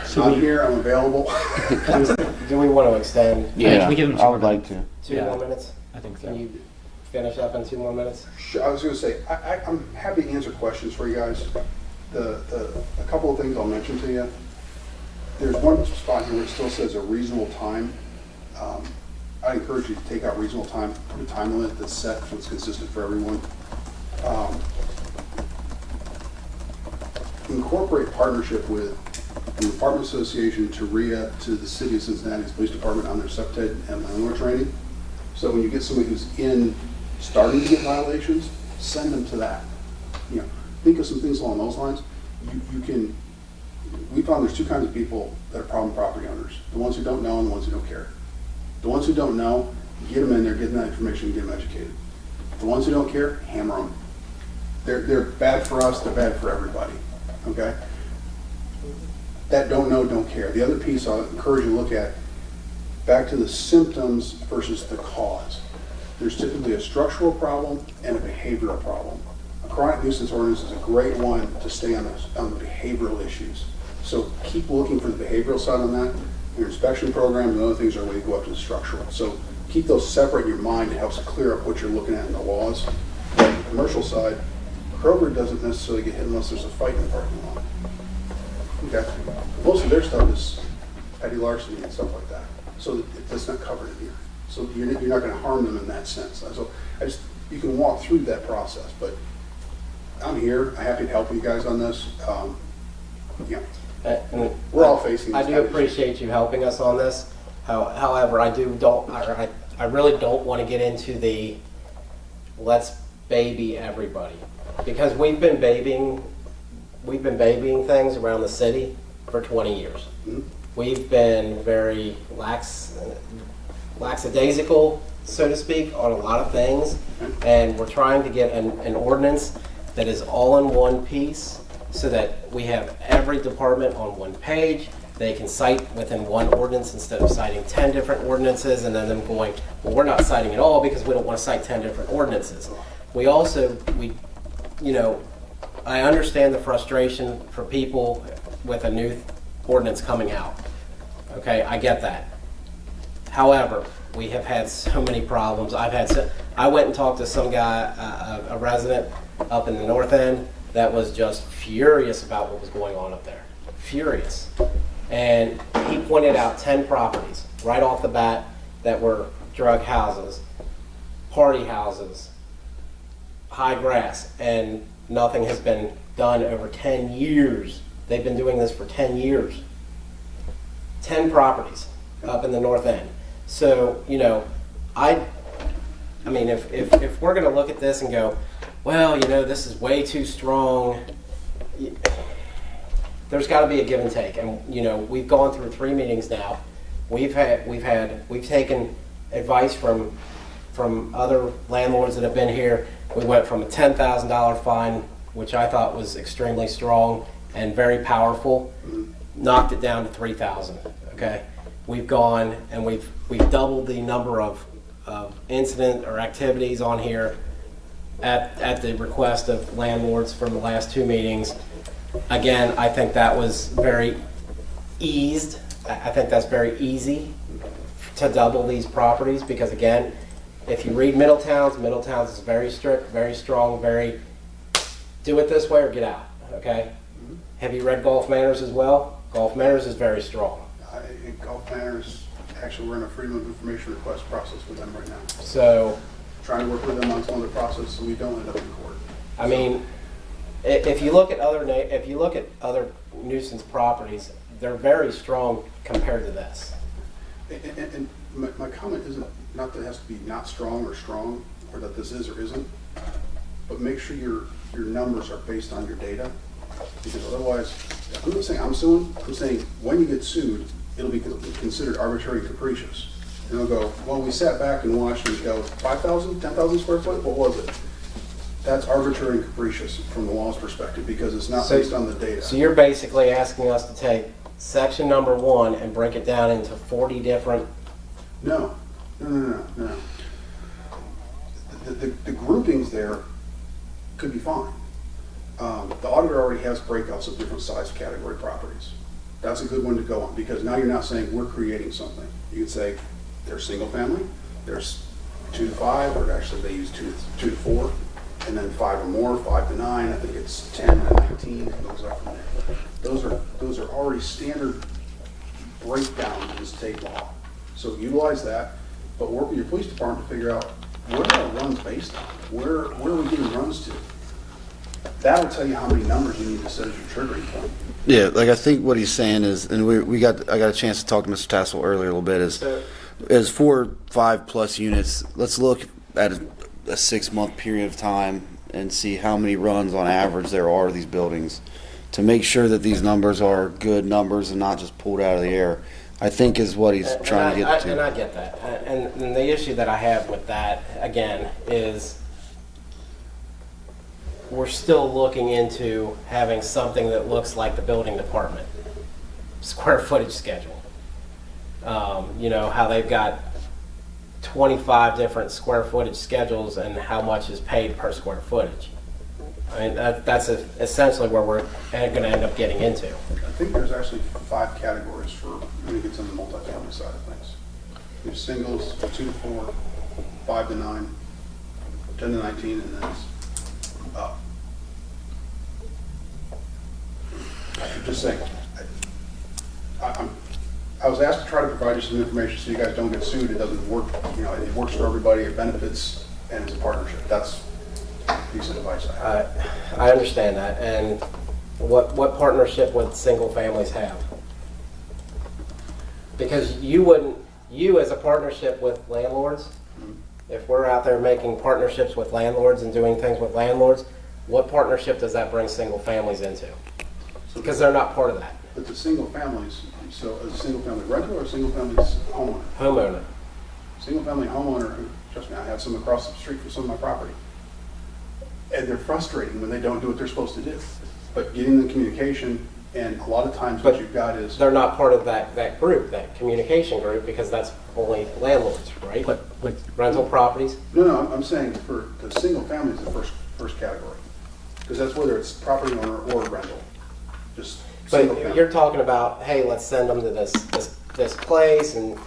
So I'm here, I'm available. Do we want to extend We give them I would like to. 2 Yeah. more minutes? I think so. Can you finish up in 2 more minutes? Sure, I was going to say, I'm happy to answer questions for you guys. A couple of things I'll mention to you. There's one spot here where it still says a reasonable time. I encourage you to take out reasonable time, put a time limit that's set so it's consistent for everyone. Incorporate partnership with the Apartment Association, to RIA, to the City of Cincinnati's Police Department on their subted and landlord training. So when you get somebody who's starting to get violations, send them to that. Think of some things along those lines. We found there's 2 kinds of people that are problem property owners. The ones who don't know and the ones who don't care. The ones who don't know, get them in there, get them that information, get them educated. The ones who don't care, hammer them. They're bad for us, they're bad for everybody, okay? That don't know, don't care. The other piece I'll encourage you to look at, back to the symptoms versus the cause. There's typically a structural problem and a behavioral problem. A chronic nuisance ordinance is a great one to stay on the behavioral issues. So keep looking for the behavioral side on that. Your inspection programs and other things are a way to go up to the structural. So keep those separate in your mind. It helps clear up what you're looking at in the laws. But on the commercial side, Kroger doesn't necessarily get hit unless there's a fight in the parking lot. Okay. Most of their stuff is petty larceny and stuff like that. So that's not covered in here. So you're not going to harm them in that sense. So you can walk through that process. But I'm here. I'm happy to help you guys on this. And We're all facing I this do kind of appreciate you helping us on this. However, I really don't want to get into the let's baby everybody, because we've been babying things around the city for 20 years. Mhm. We've been very lackadaisical, so to speak, on a lot of things, and we're trying to get an ordinance that is all in one piece, so that we have every department on one page. They can cite within one ordinance instead of citing 10 different ordinances, and then them going, well, we're not citing it all because we don't want to cite 10 different ordinances. I understand the frustration for people with a new ordinance coming out. Okay, I get that. However, we have had so many problems. I went and talked to some guy, a resident up in the north end, that was just furious about what was going on up there. furious. And he pointed out 10 properties right off the bat that were drug houses, party houses, high grass, and nothing has been done over 10 years. They've been doing this for 10 years. 10 properties up in the north end. So, you know, I mean, if we're going to look at this and go, well, you know, this is way too strong, there's got to be a give and take. And, you know, we've gone through 3 meetings now. We've taken advice from other landlords that have been here. We went from a $10,000 fine, which I thought was extremely strong and very powerful, knocked it down to $3,000. Okay, we've gone and we've doubled the number of incident or activities on here at the request of landlords from the last 2 meetings. Again, I think that was very eased. I think that's very easy to double these properties because, again, if you read Middletown's is very strict, very strong, very do it this way or get out. Okay. Have you read Gulf Manors as well? Gulf Manors is very strong. Gulf Manors, actually, we're in a freedom of information request process with them right now. So, Trying to work with them on some of the process so we don't end up in court. I mean, if you look at other nuisance properties, they're very strong compared to this. And my comment isn't not that it has to be not strong, or that this is or isn't, but make sure your numbers are based on your data, because otherwise, I'm not saying I'm suing, I'm saying when you get sued, it'll be considered arbitrary and capricious. And they'll go, well, we sat back and watched and go, 5,000, 10,000 square foot, what was it? That's arbitrary and capricious from the law's perspective because it's not based on the data. So you're basically asking us to take section number 1 and break it down into 40 different. No. The groupings there could be fine. The auditor already has breakouts of different size category properties. That's a good one to go on because now you're not saying we're creating something. You can say there's single family, there's 2 to 5, or actually they use 2 to 4, and then 5 or more, 5 to 9. I think it's 10 to 19. It goes up from there. Those are already standard breakdowns in state law. So utilize that, but work with your police department to figure out what are our runs based on? Where are we getting runs to? That'll tell you how many numbers you need to set as your triggering point. Yeah, like I think what he's saying is, and I got a chance to talk to Mr. Tassel earlier a little bit, is 4, 5 plus units. Let's look at a 6-month period of time and see how many runs on average there are of these buildings to make sure that these numbers are good numbers and not just pulled out of the air, I think is what he's trying to get to. And I get that. And the issue that I have with that, again, is we're still looking into having something that looks like the building department square footage schedule. You know, how they've got 25 different square footage schedules and how much is paid per square footage. I mean, that's essentially where we're going to end up getting into. I think there's actually 5 categories for when it gets on the multifamily side of things. There's singles, 2 to 4, 5 to 9, 10 to 19, and then it's up. I'm just saying, I was asked to try to provide you some information so you guys don't get sued. It doesn't work, you know, it works for everybody, it benefits, and it's a partnership. That's a piece of advice I have. I understand that. And what partnership would single families have? Because you as a partnership with landlords, if we're out there making partnerships with landlords and doing things with landlords, what partnership does that bring single families into? Because they're not part of that. But the single families, so a single family rental or a single family homeowner? Homeowner. Single family homeowner who, trust me, I have some across the street from some of my property. And they're frustrating when they don't do what they're supposed to do. But getting the communication, and a lot of times what you've got is... They're not part of that group, that communication group, because that's only landlords, right? What Rental properties? No, I'm saying for the single family is the first category. Because that's whether it's property owner or rental. Just single But family. you're talking about, hey, let's send them to this place and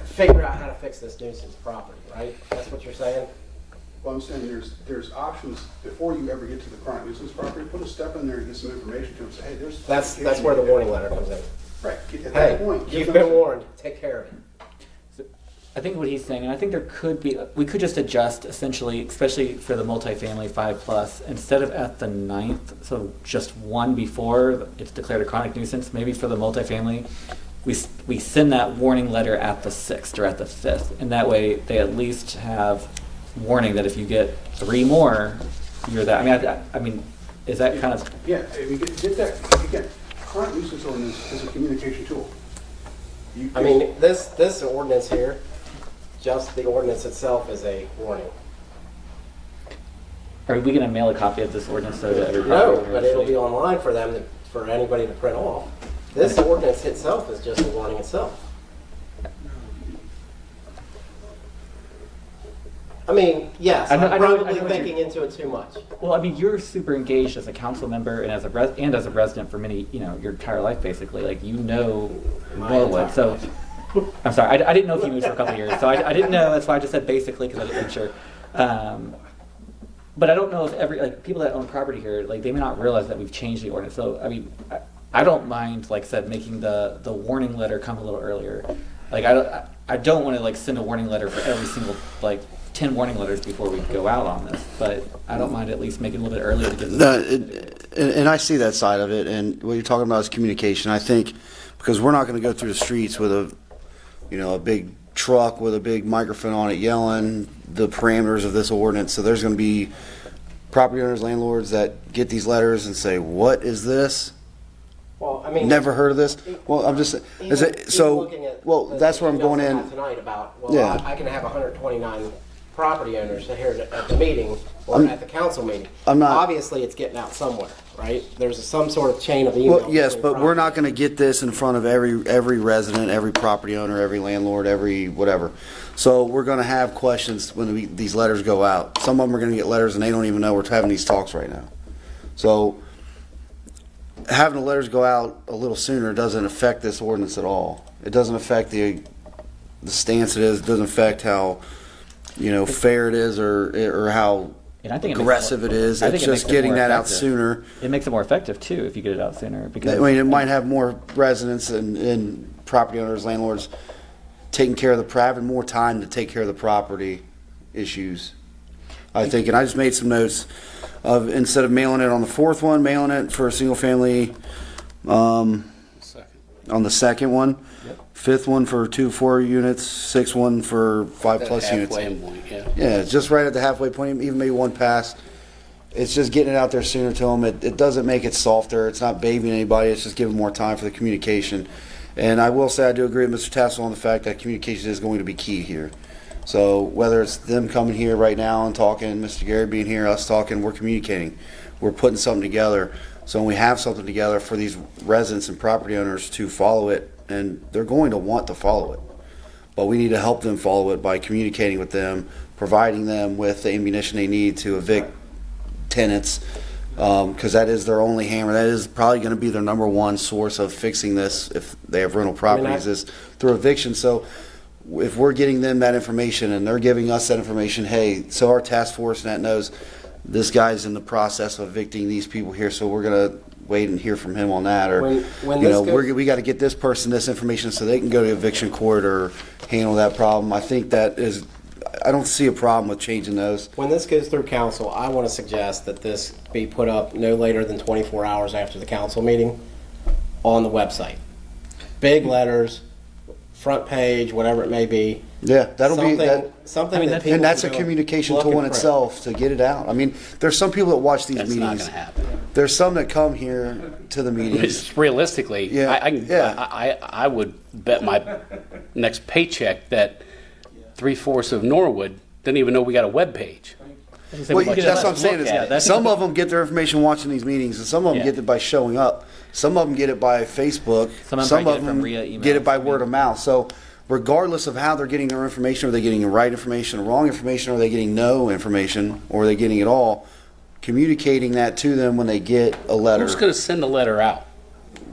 figure out how to fix this nuisance property, right? That's what you're saying? Well, I'm saying there's options before you ever get to the chronic nuisance property. Put a step in there and get some information to them. Say, hey, there's. That's where the warning letter comes in. Right. At Hey, that point, give you've them been some- warned. Take care of it. I think what he's saying, and I think there could be, we could just adjust essentially, especially for the multifamily 5+, instead of at the 9th, so just one before it's declared a chronic nuisance, maybe for the multifamily, we send that warning letter at the 6th or at the 5th, and that way they at least have warning that if you get 3 more, you're that. I mean, is that kind of? Yeah, I mean, get that, again, chronic nuisance ordinance is a communication tool. I mean, this ordinance here, just the ordinance itself is a warning. Are we going to mail a copy of this ordinance so that every No, property owner but it'll actually- be online for them, for anybody to print off. This ordinance itself is just a warning itself. I mean, yes, I know- I'm I know- I probably know what thinking into it too much. Well, I mean, you're super engaged as a council member and as a resident for many, your entire life basically. Like My Norwood. entire So, life. I'm sorry, I didn't know if you moved for a couple of years, so I didn't know. That's why I just said basically because I didn't make sure. But I don't know if people that own property here, they may not realize that we've changed the ordinance. So I mean, I don't mind, like I said, making the warning letter come a little earlier. I don't want to send a warning letter for every single 10 warning letters before we go out on this, but I don't mind at least making it a little bit earlier to get this. And I see that side of it, and what you're talking about is communication. I think because we're not going to go through the streets with a big truck with a big microphone on it yelling the parameters of this ordinance. So there's going to be property owners, landlords that get these letters and say, "What is this? Well, I mean, Never heard of this." Well, I'm just is it looking at well, the that's where I'm emails going I in. got tonight about. Well, Yeah. I can have 129 property owners here at the meeting or at the council meeting. I'm not- Obviously, it's getting out somewhere, right? There's some sort of chain of email. Well, yes, between but we're not properties. going to get this in front of every resident, every property owner, every landlord, every whatever. So we're going to have questions when these letters go out. Some of them are going to get letters and they don't even know we're having these talks right now. So having the letters go out a little sooner doesn't affect this ordinance at all. It doesn't affect the stance it is. It doesn't affect how fair it is or how And I think aggressive it is. I think It's it just makes it getting more that out effective. sooner. It makes it more effective too if you get it out sooner. Because I mean, it might have more residents and property owners, landlords taking care of having more time to take care of the property issues. I think, and I just made some notes of instead of mailing it on the 4th one, mailing it for a single family on the 2nd one, 5th one for 2 to 4 units, 6th one for 5+ units. Halfway point, yeah. Yeah, it's just right at the halfway point, even maybe one pass. It's just getting it out there sooner to them. It doesn't make it softer. It's not babying anybody. It's just giving more time for the communication. And I will say I do agree with Mr. Tassel on the fact that communication is going to be key here. So whether it's them coming here right now and talking, Mr. Gary being here, us talking, we're communicating. We're putting something together. So when we have something together for these residents and property owners to follow it, and they're going to want to follow it. But we need to help them follow it by communicating with them, providing them with the ammunition they need to evict tenants, because that is their only hammer. That is probably going to be their number one source of fixing this if they have rental properties is through eviction. So if we're getting them that information and they're giving us that information, hey, so our task force net knows this guy's in the process of evicting these people here, so we're going to wait and hear from him on that, or When this goes- we got to get this person this information so they can go to eviction court or handle that problem. I think that is, I don't see a problem with changing those. When this goes through council, I want to suggest that this be put up no later than 24 hours after the council meeting on the website. Big letters, front page, whatever it may be. Yeah, that'll be that. Something I mean, that people And that's a can go communication look tool and in print. itself to get it out. I mean, there's some people that watch these That's not meetings. going to happen. There's some that come here to the meetings. It's realistically, Yeah, yeah. I would bet my next paycheck that 3/4 of Norwood didn't even know we got a web page. Well, we could that's just what I'm saying. look at it. Is some of them get their information watching these meetings, and some of them Yeah. get it by showing up. Some of them get it by Facebook. Some of them Some probably of get it from them Rhea get it by emails. word of mouth. So regardless of how they're getting their information, are they getting the right information, wrong information, or are they getting no information, or are they getting it all, communicating that to them when they get a letter. Who's going to send a letter out?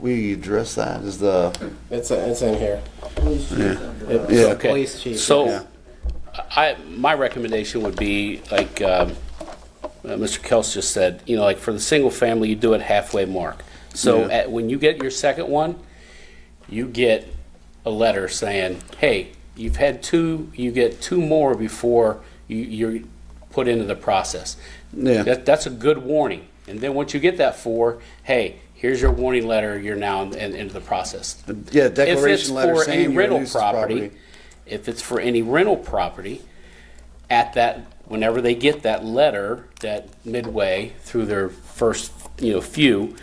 We address that as the It's in here. Police chief Yeah. under us. Yeah. The police chief. So, Yeah. my recommendation would be like Mr. Kels just said, like for the single family, you do it halfway mark. So Yeah. when you get your second one, you get a letter saying, hey, you've had two, you get two more before you're put into the process. Yeah. That's a good warning. And then once you get that 4, hey, here's your warning letter, you're now into the process. Yeah, If it's declaration letter for saying any you're a rental nuisance property, if it's for any rental property, whenever they get that letter, that midway through their first, few,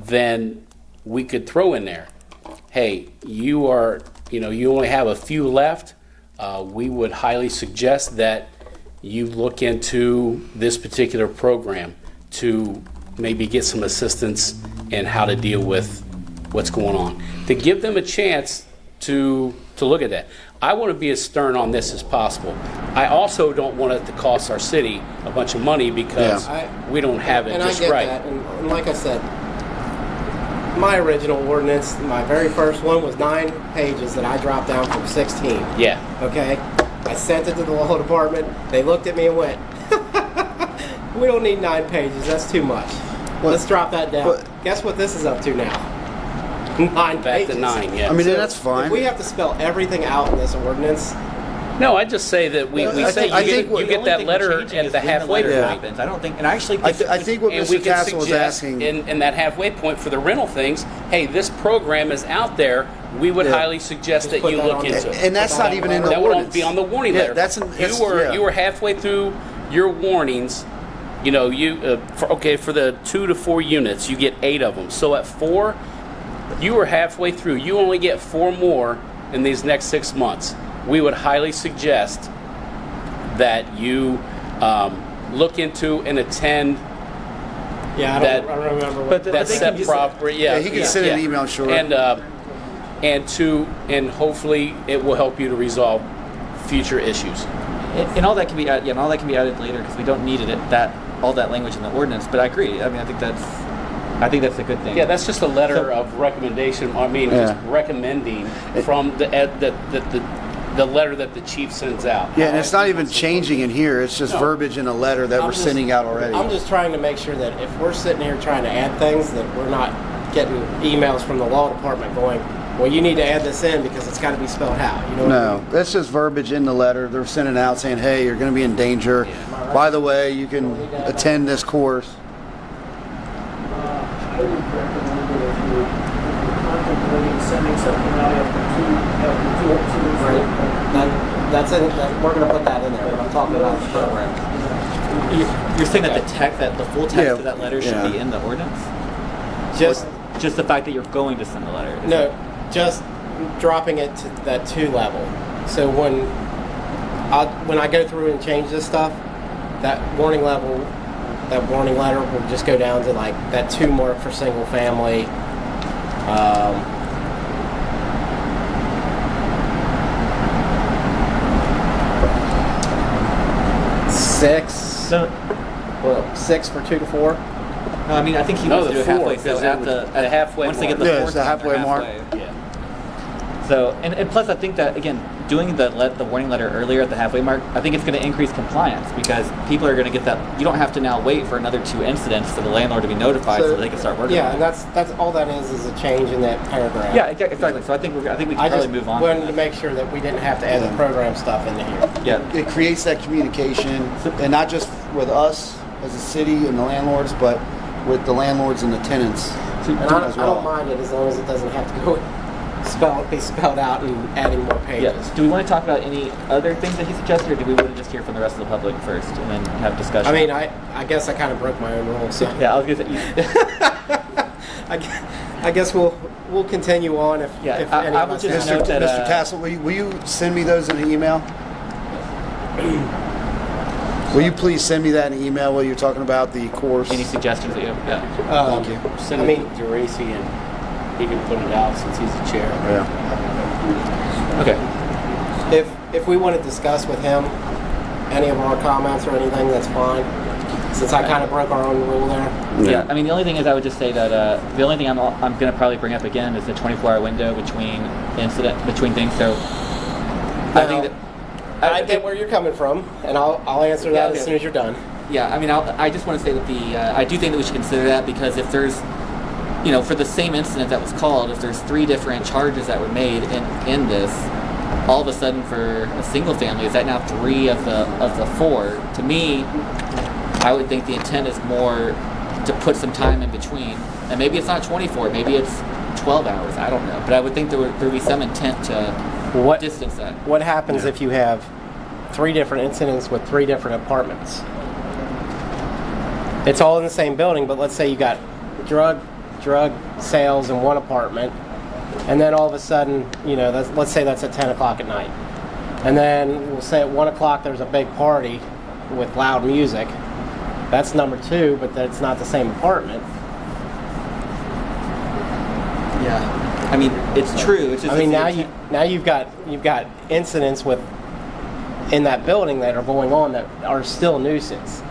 then we could throw in there, hey, you only have a few left. We would highly suggest that you look into this particular program to maybe get some assistance in how to deal with what's going on. To give them a chance to look at that. I want to be as stern on this as possible. I also don't want it to cost our city a bunch of money because we don't have it and just I get right. that. And like I said, my original ordinance, my very first one was 9 pages that I dropped down from 16. Yeah. Okay? I sent it to the law department. They looked at me and went, we don't need 9 pages. That's too much. Let's drop that down. Guess what this is up to now? 9 Back pages. to 9, yeah. I mean, So that's fine. If we have to spell everything out in this ordinance, No, I just say that we I say think- I you think what- get The only that thing letter we're changing at is the when halfway letter point. happens. I don't think, and I actually I think, think what And we Mr. can Castle was suggest asking. in that halfway point for the rental things, hey, this program is out there. We would Yeah. highly suggest that put you that look on into there. it. And that's Put that not on even in letter. the That would ordinance. be on the warning Yeah, letter. that's You were halfway through your warnings. For the 2 to 4 units, you get 8 of them. So at 4, you were halfway through. You only get 4 more in these next 6 months. We would highly suggest that you look into and attend yeah, I That- don't remember what but the- that they can set use property. Yeah, he can send an email, sure. And hopefully it will help you to resolve future issues. and all that can be added, and all that can be added later because we don't need all that language in the ordinance. But I agree. I mean, I think that's a good thing. Yeah, that's just a letter So- of recommendation. I mean, Yeah. just recommending from the letter that the chief sends out. Yeah, and it's not even changing in here. It's just verbiage in a letter that we're sending out already. I'm just trying to make sure that if we're sitting here trying to add things, that we're not getting emails from the law department going, well, you need to add this in because it's got to be spelled out. You know what I No, mean? that's just verbiage in the letter. They're sending out saying, hey, you're going to be in danger. By the way, you can attend this course. I would recommend that if you're contemplating sending something out after two. That's it. We're going to put that in there, but I'm talking about the program. You're saying that the full text Yeah. of that letter should be in the ordinance? Just the fact that you're going to send the letter. Is no, just dropping it to that 2 level. So when I go through and change this stuff, that warning letter will just go down to like that 2 mark for single family. Six. No, Well, 6 for 2 to 4. no, I mean, I think he No, wants to the do it halfway. 4, So because at the halfway once they mark. get the Yeah, 4th, it's the halfway mark. Yeah. So, and plus, I think that again, doing the warning letter earlier at the halfway mark, I think it's going to increase compliance because people are going to get that. You don't have to now wait for another 2 incidents for the landlord to be notified so they can start working. Yeah, on and it. that's all that is a change in that paragraph. Yeah, exactly. So I think we can I probably just move on. wanted to make sure that we didn't have to add the program stuff into here. Yeah. It creates that communication, and not just with us as a city and the landlords, but with the landlords and the tenants And as I don't well. mind it as long as it doesn't have to go be spelled out and adding more pages. Yeah. Do we want to talk about any other things that he suggested, or do we want to just hear from the rest of the public first and then have discussion? I mean, I guess I kind of broke my own rules. So. yeah, I was going to say. I guess we'll continue on if Yeah, if I any of would us just have- note that, Mr. Castle, will you send me those in an email? Will you please send me that in an email while you're talking about the course? Any suggestions that you have? Yeah. Thank you. Send I it mean- to Geraci and he can put it out since he's the chair. Yeah. Okay. If we want to discuss with him any of our comments or anything, that's fine. Since I kind of broke our own rule there. Yeah. I mean, the only thing is, I would just say that the only thing I'm going to probably bring up again is the 24-hour window between things. So I think that I get where you're coming from, and I'll answer that Yeah, as soon as you're done. Yeah, I mean, I just want to say that I do think that we should consider that, because if there's, for the same incident that was called, if there's 3 different charges that were made in this, all of a sudden for a single family, is that now 3 of the 4? To me, I would think the intent is more to put some time in between, and maybe it's not 24, maybe it's 12 hours. I don't know, but I would think there would be some intent to distance that. What happens if you have 3 different incidents with 3 different apartments? It's all in the same building, but let's say you got drug sales in one apartment, and then all of a sudden, let's say that's at 10 o'clock at night. And then we'll say at 1 o'clock there's a big party with loud music. That's number 2, but that's not the same apartment. Yeah, I mean, it's true. It's just now you've got incidents in that building that are going on that are still a nuisance.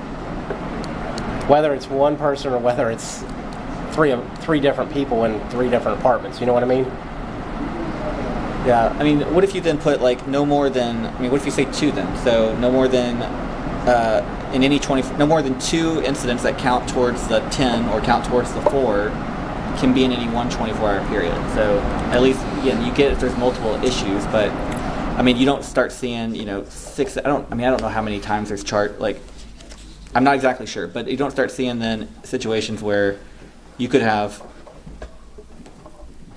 Whether it's one person or whether it's three different people in 3 different apartments. You know what I mean? Yeah, I mean, what if you then put no more than? I mean, what if you say 2 then? So no more than in any 20, no more than 2 incidents that count towards the 10 or count towards the 4 can be in any one 24-hour period. So at least, again, you get if there's multiple issues, but I mean, you don't start seeing 6. I don't know how many times there's I'm not exactly sure, but you don't start seeing then situations where you could have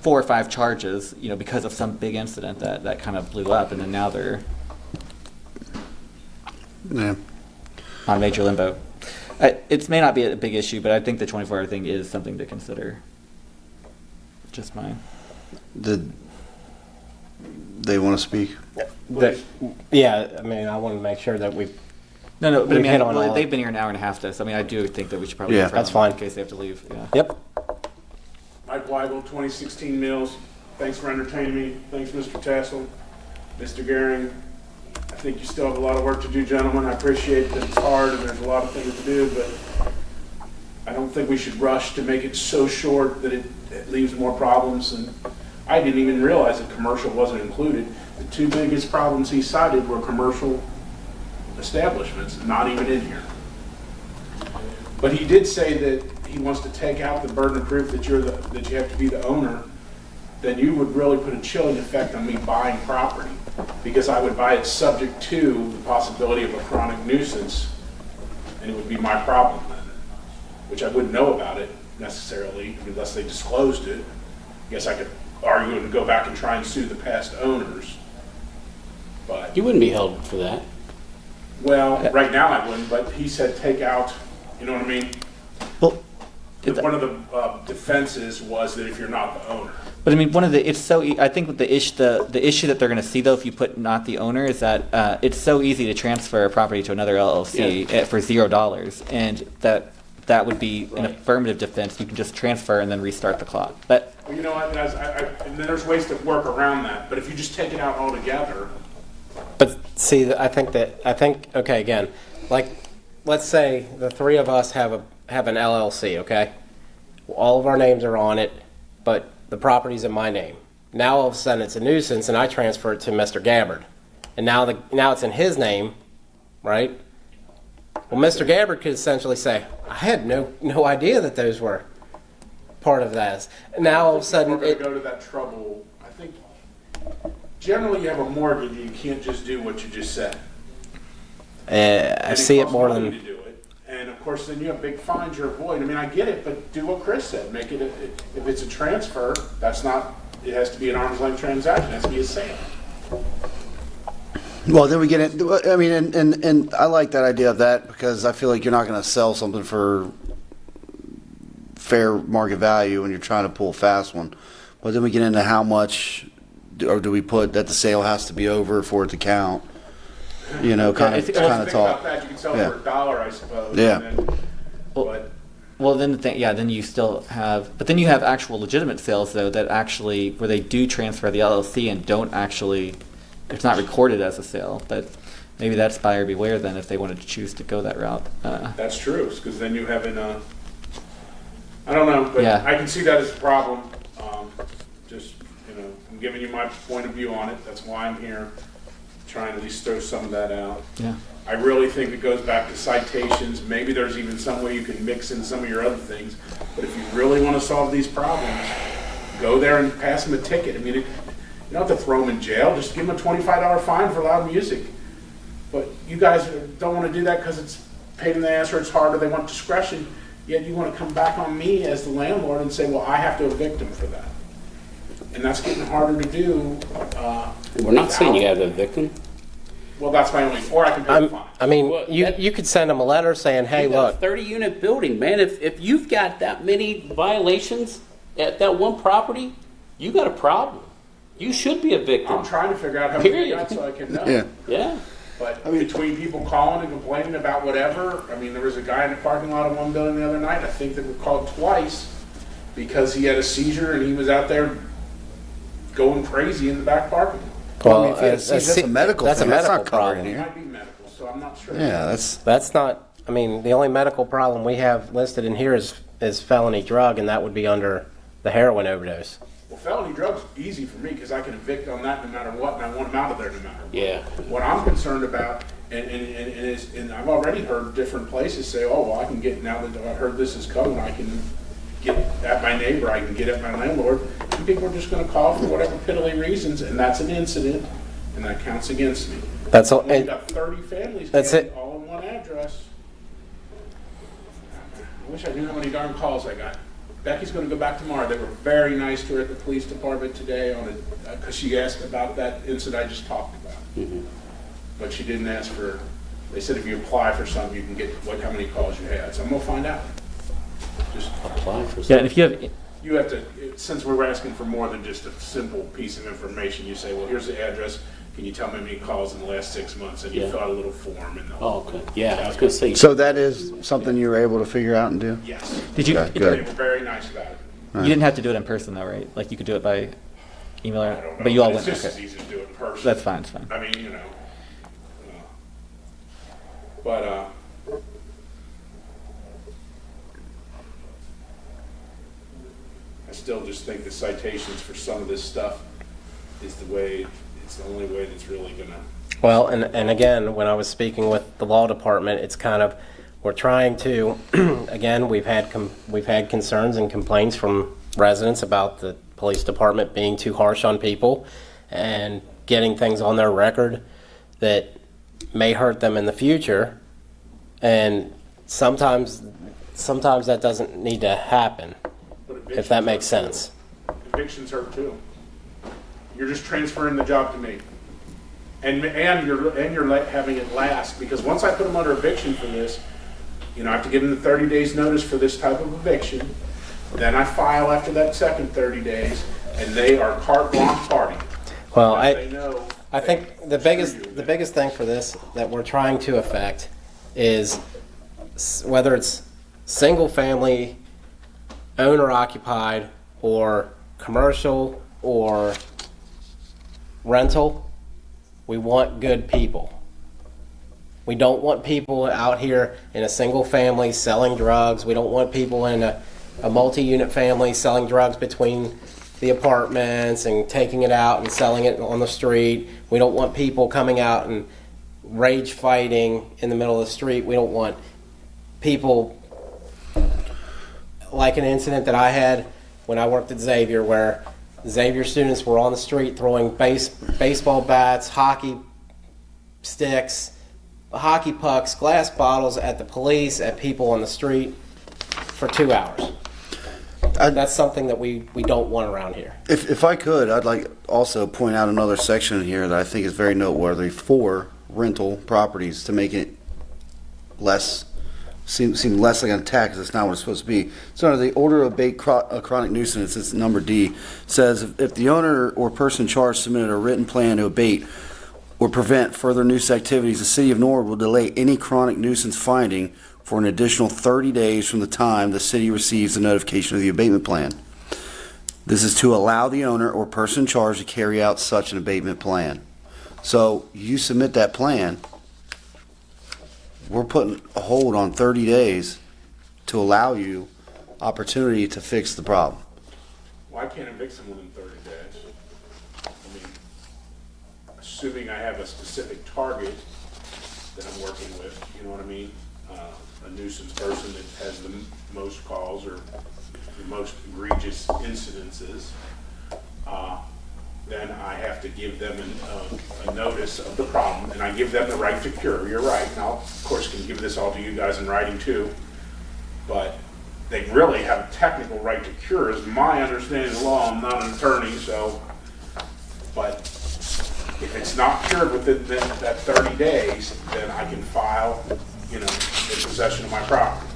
4 or 5 charges, because of some big incident that kind of blew up, and then now they're on major limbo. It may not be a big issue, but I think the 24-hour thing is something to consider. Just mine. Did they want to speak? Yeah, I mean, I want to make sure that we. No, but I mean, hit on all they've been here an hour and a half, though, so I mean, I do think that we should probably. Yeah, go that's in fine. In case they have to leave. Yeah. Yep. Mike Weigel, 2016 Mills. Thanks for entertaining me. Thanks, Mr. Tassel. Mr. Gehring, I think you still have a lot of work to do, gentlemen. I appreciate that it's hard and there's a lot of things to do, but I don't think we should rush to make it so short that it leaves more problems. And I didn't even realize that commercial wasn't included. The 2 biggest problems he cited were commercial establishments, not even in here. But he did say that he wants to take out the burden of proof that that you have to be the owner. Then you would really put a chilling effect on me buying property, because I would buy it subject to the possibility of a chronic nuisance, and it would be my problem then, which I wouldn't know about it necessarily unless they disclosed it. I guess I could argue and go back and try and sue the past owners, but You wouldn't be held for that. well, right now I wouldn't, but he said take out, you know what I mean? Well, One of the defenses was that if you're not the owner. but I mean, I think with the issue that they're going to see, though, if you put not the owner, is that it's so easy to transfer a property to another LLC for $0, and that would be an affirmative defense. You can just transfer and then restart the clock. But Well, you know what, and there's ways to work around that, but if you just take it out altogether. But see, I think okay, again, let's say the 3 of us have an LLC, okay? All of our names are on it, but the property's in my name. Now all of a sudden it's a nuisance, and I transfer it to Mr. Gabbard, and now it's in his name, right? Well, Mr. Gabbard could essentially say, "I had no idea that those were part of that." Now all of a sudden, We're going to go to that trouble. I think generally you have a mortgage, you can't just do what you just said. I see it costs more money than. to do it. And of course, then you have big fines you're avoiding. I mean, I get it, but do what Chris said. Make it, if it's a transfer, that's not, it has to be an arm's length transaction. It has to be a sale. Well, then we get it. I mean, and I like that idea of that, because I feel like you're not going to sell something for fair market value when you're trying to pull a fast one. But then we get into how much, or do we put that the sale has to be over for it to count? Kind of Think talk. about that. You can sell it for $1, I suppose. Yeah. And then, but well, then then you still have, but then you have actual legitimate sales, though, that actually where they do transfer the LLC and don't actually, it's not recorded as a sale. But maybe that's buyer beware then, if they wanted to choose to go that route. that's true, because then you have I don't know, but Yeah. I can see that as a problem. Just, I'm giving you my point of view on it. That's why I'm here. try and at least throw some of that out. Yeah. I really think it goes back to citations. Maybe there's even some way you can mix in some of your other things. But if you really want to solve these problems, go there and pass them a ticket. I mean, you don't have to throw them in jail. Just give them a $25 fine for loud music. But you guys don't want to do that because it's pain in the ass or it's hard or they want discretion. Yet you want to come back on me as the landlord and say, well, I have to evict them for that. And that's getting harder to do. We're not saying you have to evict them. Well, that's my only, or I can pay the fine. I mean, Well, you could send them a letter saying, hey, You got look, a 30-unit building, man. If you've got that many violations at that one property, you got a problem. You should be a victim. I'm trying to figure out how many Period. they got so I can know. Yeah. Yeah. But between people calling and complaining about whatever, I mean, there was a guy in the parking lot of one building the other night, I think that we called twice because he had a seizure and he was out there going crazy in the back parking lot. Well, I mean, if he had a seizure, that's a medical that's thing. a That's medical not covered problem. in It here. might be medical, so I'm not sure. Yeah, That's not, I mean, the only medical problem we have listed in here is felony drug, and that would be under the heroin overdose. Well, felony drugs easy for me because I can evict on that no matter what, and I want them out of there no matter what. Yeah. What I'm concerned about, and I've already heard different places say, oh, well, I can get, now that I heard this is coming, I can get at my neighbor, I can get at my landlord. And people are just going to call for whatever piddly reasons, and that's an incident, and that counts against me. That's all. We've got 30 families That's getting it. all in one address. I wish I knew how many darn calls I got. Becky's going to go back tomorrow. They were very nice to her at the police department today on it because she asked about that incident I just talked about. Mm-hmm. But she didn't ask for. They said if you apply for something, you can get how many calls you had. So I'm gonna find out. Just Apply for Yeah, something. and if you have, you have to, since we're asking for more than just a simple piece of information. You say, well, here's the address. Can you tell me how many calls in the last 6 months? And you Yeah. fill out a little form and. Oh, okay. Yeah, I was going to say. So that is something you were able to figure out and do? Yes. did you, Okay, They good. were very nice about it. you didn't have to do it in person though, right? Like you could do it by email, I don't know. but you all It's went, just as okay. easy to do it in person. That's fine, it's fine. I mean, you know. But, I still just think the citations for some of this stuff is it's the only way that's really gonna. Well, and again, when I was speaking with the law department, it's kind of, we're trying to, again, we've had concerns and complaints from residents about the police department being too harsh on people and getting things on their record that may hurt them in the future. And sometimes that doesn't need to happen, But if that evictions makes hurt too. sense. Evictions hurt too. You're just transferring the job to me. And you're having it last, because once I put them under eviction for this, I have to give them the 30 days notice for this type of eviction. Then I file after that second 30 days, and they are carte blanche party. Well, Because they know I think the Screw you. biggest thing for this that we're trying to affect is whether it's single family, owner occupied, or commercial or rental, we want good people. We don't want people out here in a single family selling drugs. We don't want people in a multi-unit family selling drugs between the apartments and taking it out and selling it on the street. We don't want people coming out and rage fighting in the middle of the street. We don't want people like an incident that I had when I worked at Xavier, where Xavier students were on the street throwing baseball bats, hockey sticks, hockey pucks, glass bottles at the police, at people on the street for 2 hours. That's something that we don't want around here. If I could, I'd like also point out another section in here that I think is very noteworthy for rental properties to make it seem less like an attack, because it's not what it's supposed to be. So under the order of abate a chronic nuisance, it's number D, says if the owner or person charged submitted a written plan to abate or prevent further nuisance activities, the city of Norwood will delay any chronic nuisance finding for an additional 30 days from the time the city receives the notification of the abatement plan. This is to allow the owner or person charged to carry out such an abatement plan. So you submit that plan, we're putting a hold on 30 days to allow you opportunity to fix the problem. Well, I can't evict someone in 30 days. I mean, assuming I have a specific target that I'm working with, you know what I mean? A nuisance person that has the most calls or the most egregious incidences, then I have to give them a notice of the problem, and I give them the right to cure. You're right. And I'll, of course, can give this all to you guys in writing too, but they really have a technical right to cure, is my understanding of the law. I'm not an attorney, so, but if it's not cured within that 30 days, then I can file, in possession of my property.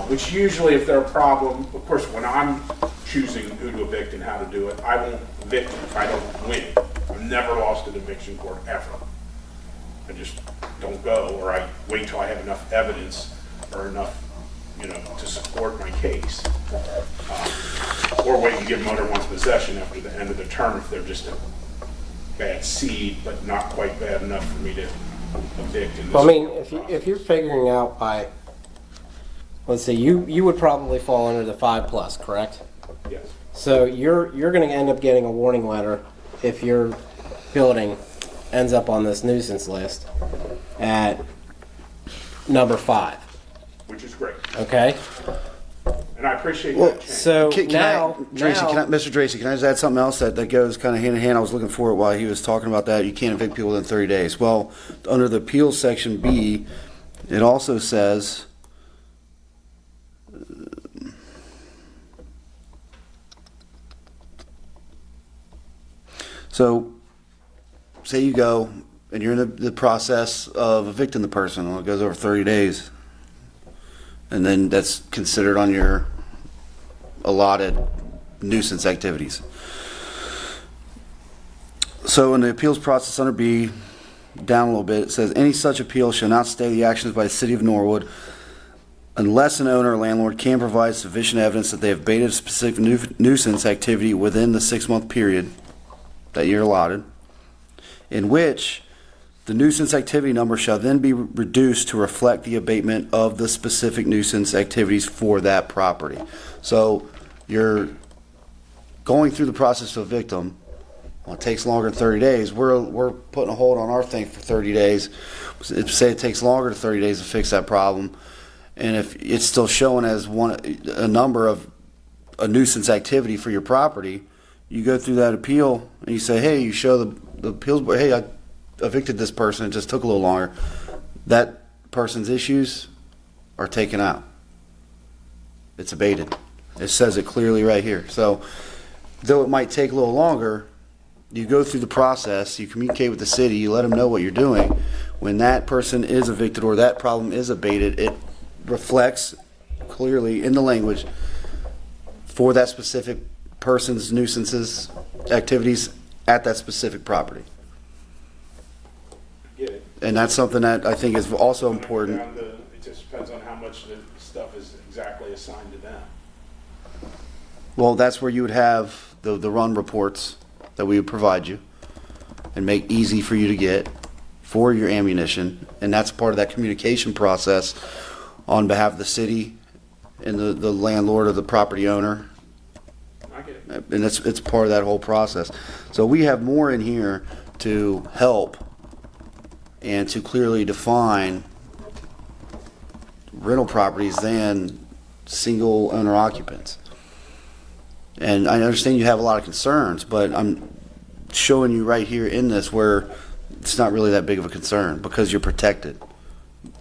Which usually, if they're a problem, of course, when I'm choosing who to evict and how to do it, I won't evict it if I don't win. I've never lost an eviction court ever. I just don't go, or I wait till I have enough evidence or enough, to support my case. Or wait and give them under one's possession after the end of the term if they're just a bad seed, but not quite bad enough for me to evict in this. Well, I mean, if you're figuring out by, let's see, you would probably fall under the 5+, correct? Yes. So you're going to end up getting a warning letter if your building ends up on this nuisance list at number 5. Which is great. Okay. And I appreciate that change. So Mr. Tracy, can I just add something else that goes kind of hand in hand? I was looking for it while he was talking about that. You can't evict people within 30 days. Well, under the appeals section B, it also says, so say you go and you're in the process of evicting the person, and it goes over 30 days. And then that's considered on your allotted nuisance activities. So in the appeals process under B, down a little bit, it says any such appeal shall not stay the actions by the city of Norwood unless an owner or landlord can provide sufficient evidence that they have abated a specific nuisance activity within the 6-month period that you're allotted, in which the nuisance activity number shall then be reduced to reflect the abatement of the specific nuisance activities for that property. So you're going through the process to evict them. Well, it takes longer than 30 days. We're putting a hold on our thing for 30 days. Say it takes longer than 30 days to fix that problem, and if it's still showing as a number of a nuisance activity for your property, you go through that appeal and you say, hey, you show the appeals board, hey, I evicted this person, it just took a little longer. That person's issues are taken out. It's abated. It says it clearly right here. So though it might take a little longer, you go through the process, you communicate with the city, you let them know what you're doing. When that person is evicted or that problem is abated, it reflects clearly in the language for that specific person's nuisances activities at that specific property. Get it. And that's something that I think is also important. It just depends on how much the stuff is exactly assigned to them. Well, that's where you would have the run reports that we would provide you and make easy for you to get for your ammunition. And that's part of that communication process on behalf of the city and the landlord or the property owner. I get it. And it's part of that whole process. So we have more in here to help and to clearly define rental properties than single owner occupants. And I understand you have a lot of concerns, but I'm showing you right here in this where it's not really that big of a concern because you're protected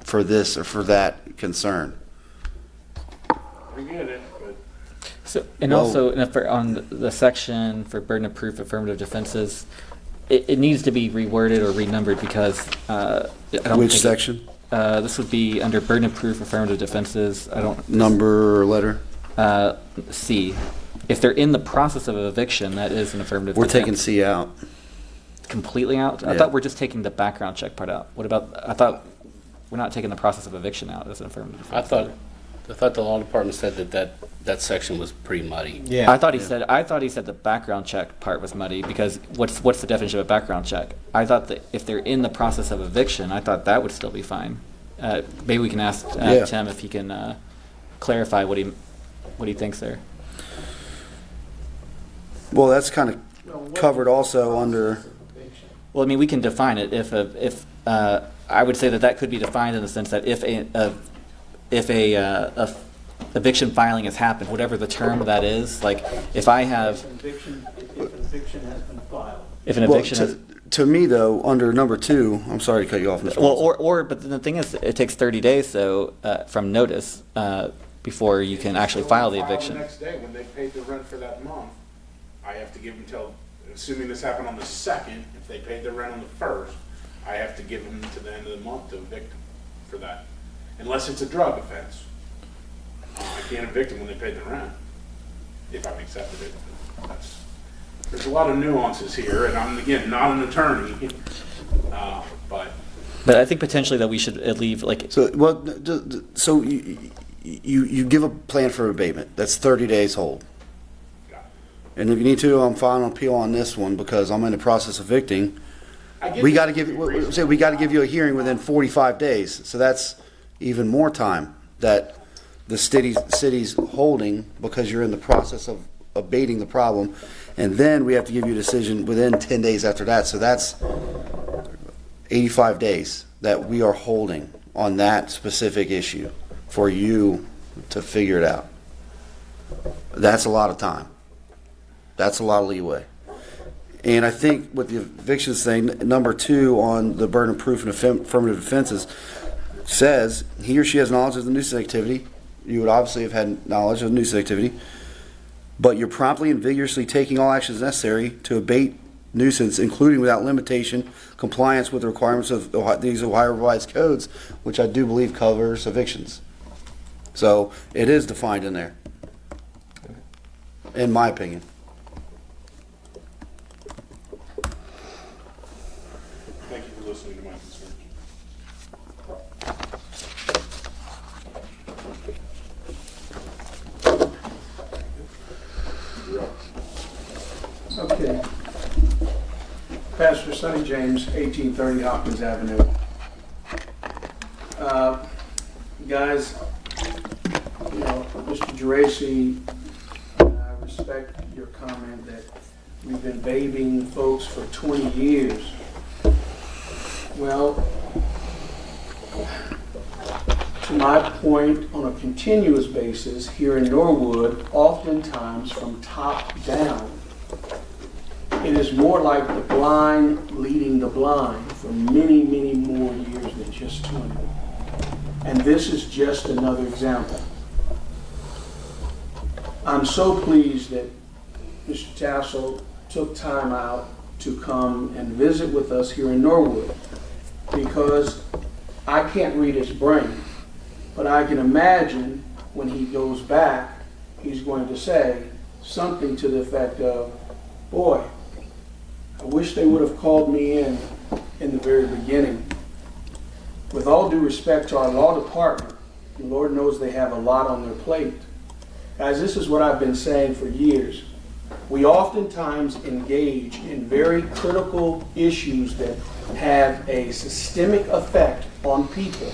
for this or for that concern. I get it, but So, and Well- also on the section for burden of proof affirmative defenses, it needs to be reworded or renumbered because I don't Which think section? This would be under burden of proof affirmative defenses. I don't Number or letter? C. If they're in the process of eviction, that is an affirmative We're defense. taking C out. Completely out? I Yeah. thought we're just taking the background check part out. What about, I thought we're not taking the process of eviction out as an affirmative defense. I thought the law department said that section was pretty muddy. Yeah. I thought he said the background check part was muddy because what's the definition of a background check? I thought that if they're in the process of eviction, I thought that would still be fine. Maybe we can ask Yeah. Tim if he can clarify what he thinks there. Well, that's kind of covered also under Well, I mean, we can define it if I would say that could be defined in the sense that if a eviction filing has happened, whatever the term that is, like if I have If an eviction has been filed. if an Well, eviction has, to me though, under number 2, I'm sorry to cut you off, Mr. well, Watson. but the thing is, it takes 30 days though from notice before you can actually file the eviction. The next day, when they paid the rent for that month, I have to give them till, assuming this happened on the 2nd, if they paid the rent on the 1st, I have to give them to the end of the month to evict them for that. Unless it's a drug offense. I can't evict them when they paid the rent, if I've accepted it. There's a lot of nuances here, and I'm, again, not an attorney, but But I think potentially that we should leave like So, well, so you give a plan for abatement. That's 30 days hold. And if you need to, I'm filing an appeal on this one because I'm in the process of evicting. We got to give you a hearing within 45 days. So that's even more time that the city's holding because you're in the process of abating the problem. And then we have to give you a decision within 10 days after that. So that's 85 days that we are holding on that specific issue for you to figure it out. That's a lot of time. That's a lot of leeway. And I think with the evictions thing, number 2 on the burden of proof and affirmative defenses says he or she has knowledge of the nuisance activity. You would obviously have had knowledge of the nuisance activity, but you're promptly and vigorously taking all actions necessary to abate nuisance, including without limitation, compliance with the requirements of these Ohio Revised Codes, which I do believe covers evictions. So it is defined in there, in my opinion. thank you for listening to my concerns. Okay. Pastor Sonny James, 1830 Hopkins Avenue. Guys, you know, Mr. Geraci, I respect your comment that we've been babying folks for 20 years. Well, to my point, on a continuous basis, here in Norwood, oftentimes from top down, it is more like the blind leading the blind for many, many more years than just 20. And this is just another example. I'm so pleased that Mr. Tassel took time out to come and visit with us here in Norwood, because I can't read his brain, but I can imagine when he goes back, he's going to say something to the effect of, boy, I wish they would have called me in the very beginning. With all due respect to our law department, the Lord knows they have a lot on their plate. Guys, this is what I've been saying for years. We oftentimes engage in very critical issues that have a systemic effect on people.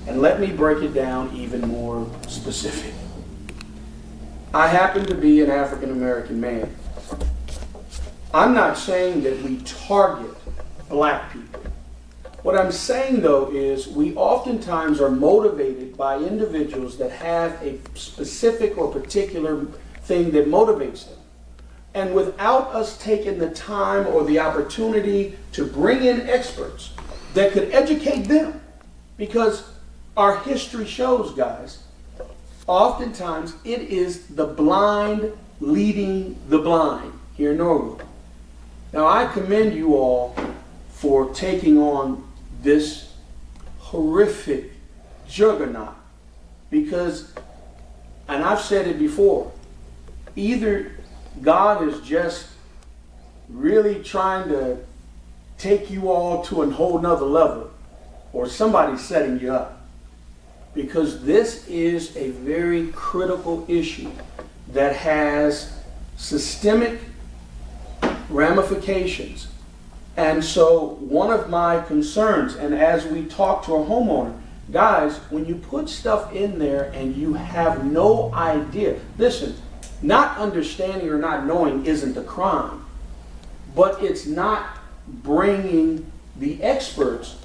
And let me break it down even more specific. I happen to be an African American man. I'm not saying that we target black people. What I'm saying, though, is we oftentimes are motivated by individuals that have a specific or particular thing that motivates them. And without us taking the time or the opportunity to bring in experts that could educate them, because our history shows, guys, oftentimes it is the blind leading the blind here in Norwood. Now, I commend you all for taking on this horrific juggernaut, because, and I've said it before, either God is just really trying to take you all to a whole nother level, or somebody's setting you up. Because this is a very critical issue that has systemic ramifications. And so one of my concerns, and as we talk to a homeowner, guys, when you put stuff in there and you have no idea, listen, not understanding or not knowing isn't a crime, but it's not bringing the experts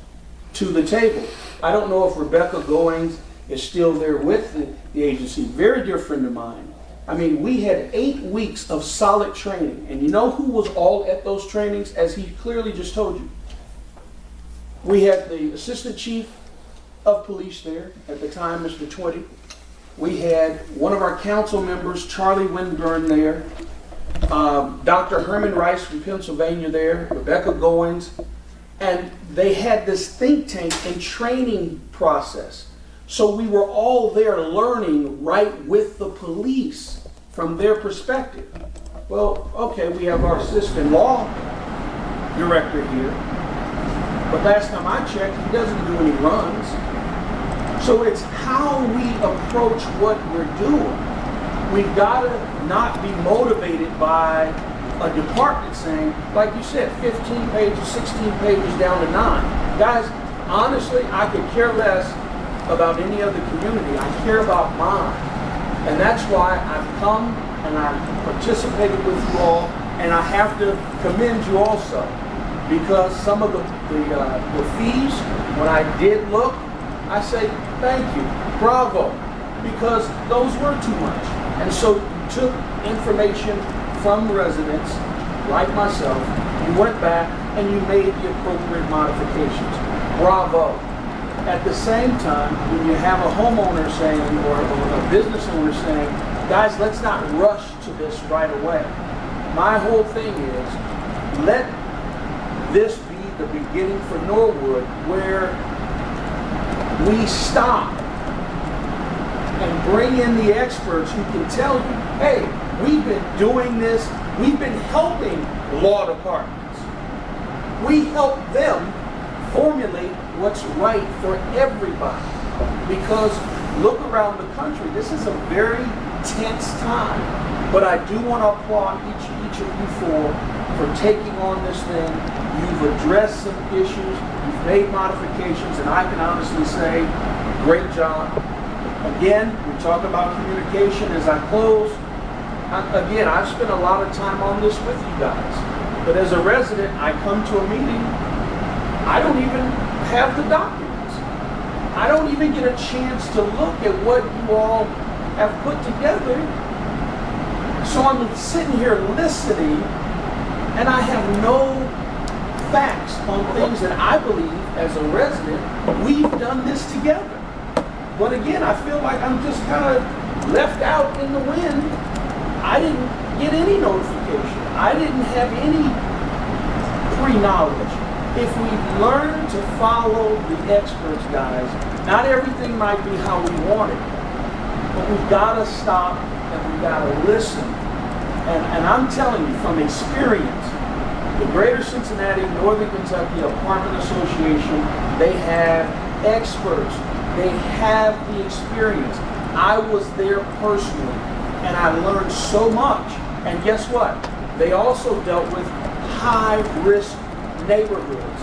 to the table. I don't know if Rebecca Goings is still there with the agency, very dear friend of mine. I mean, we had 8 weeks of solid training, and you know who was all at those trainings, as he clearly just told you? We had the Assistant Chief of Police there at the time, Mr. Twitty. We had one of our council members, Charlie Winburn, there. Dr. Herman Rice from Pennsylvania there, Rebecca Goins. And they had this think tank and training process. So we were all there learning right with the police from their perspective. Well, okay, we have our assistant law director here. But last time I checked, he doesn't do any runs. So it's how we approach what we're doing. We've got to not be motivated by a department saying, like you said, 15 pages, 16 pages down to 9. Guys, honestly, I could care less about any other community. I care about mine. And that's why I've come and I've participated with you all, and I have to commend you also. Because some of the fees, when I did look, I say, thank you, bravo, because those were too much. And so you took information from residents, like myself, you went back and you made the appropriate modifications. Bravo. At the same time, when you have a homeowner saying, or a business owner saying, guys, let's not rush to this right away. My whole thing is, let this be the beginning for Norwood, where we stop and bring in the experts who can tell you, hey, we've been doing this, we've been helping law departments. We help them formulate what's right for everybody. Because look around the country, this is a very tense time. But I do want to applaud each of you for taking on this thing. You've addressed some issues, you've made modifications, and I can honestly say, great job. Again, we talk about communication as I close. Again, I've spent a lot of time on this with you guys. But as a resident, I come to a meeting, I don't even have the documents. I don't even get a chance to look at what you all have put together. So I'm sitting here listening, and I have no facts on things that I believe, as a resident, we've done this together. But again, I feel like I'm just kind of left out in the wind. I didn't get any notification. I didn't have any pre-knowledge. If we learn to follow the experts, guys, not everything might be how we want it, but we've got to stop and we've got to listen. And I'm telling you from experience, the Greater Cincinnati, Northern Kentucky Apartment Association, they have experts. They have the experience. I was there personally, and I learned so much. And guess what? They also dealt with high-risk neighborhoods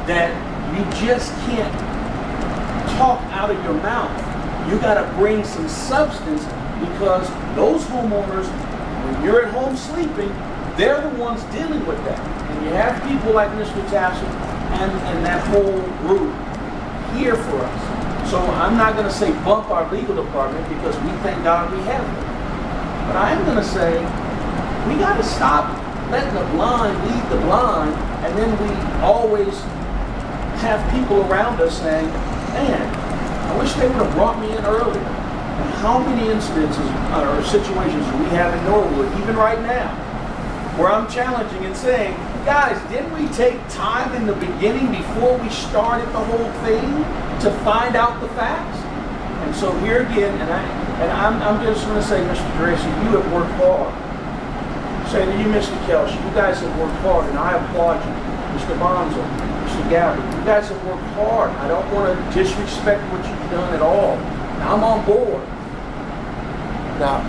that you just can't talk out of your mouth. You got to bring some substance, because those homeowners, when you're at home sleeping, they're the ones dealing with that. And you have people like Mr. Tassel and that whole group here for us. So I'm not going to say bump our legal department, because we thank God we have them. But I am going to say we got to stop letting the blind lead the blind, and then we always have people around us saying, man, I wish they would have brought me in earlier. And how many incidences or situations do we have in Norwood, even right now, where I'm challenging and saying, guys, didn't we take time in the beginning before we started the whole thing to find out the facts? And so here again, and I'm just going to say, Mr. Gracie, you have worked hard. Say to you, Mr. Kelsh, you guys have worked hard, and I applaud you. Mr. Bonzo, Mr. Gabby, you guys have worked hard. I don't want to disrespect what you've done at all. I'm on board. Now,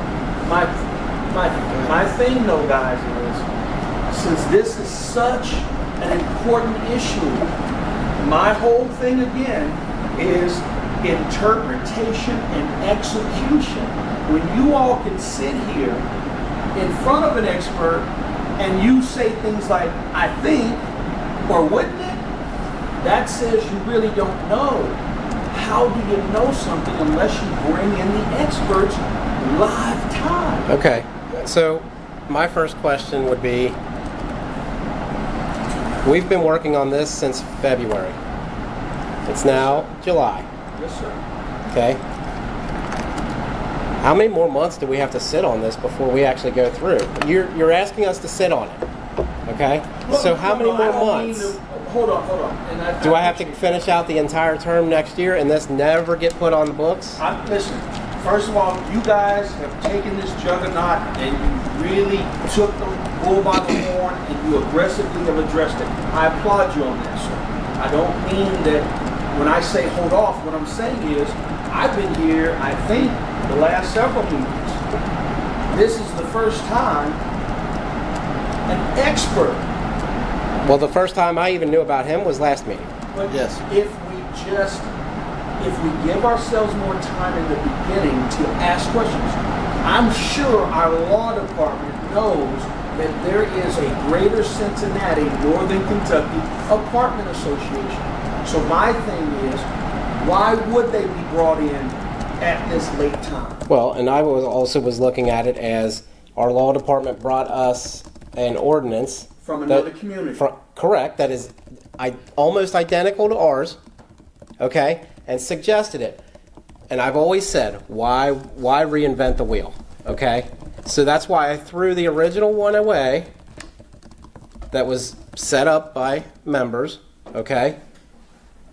my thing though, guys, is since this is such an important issue, my whole thing again is interpretation and execution. When you all can sit here in front of an expert and you say things like, I think, Or wouldn't it? That says you really don't know. How do you know something unless you bring in the experts live time? Okay, so my first question would be, we've been working on this since February. It's now July, Yes, sir. okay? How many more months do we have to sit on this before we actually go through? You're asking us to sit on it, okay? So how many more months? Hold on. And Do I have to finish out the entire term next year and this never get put on the books? Listen, first of all, you guys have taken this juggernaut and you really took the bull by the horn and you aggressively have addressed it. I applaud you on that, sir. I don't mean that when I say hold off, what I'm saying is I've been here, I think, the last several meetings. This is the first time an expert. Well, the first time I even knew about him was last meeting. But Yes. if we give ourselves more time in the beginning to ask questions, I'm sure our law department knows that there is a Greater Cincinnati, Northern Kentucky Apartment Association. So my thing is, why would they be brought in at this late time? Well, and I was looking at it as our law department brought us an ordinance From another community. Correct. That is almost identical to ours. Okay, and suggested it. And I've always said, why reinvent the wheel? Okay, so that's why I threw the original one away. That was set up by members. Okay,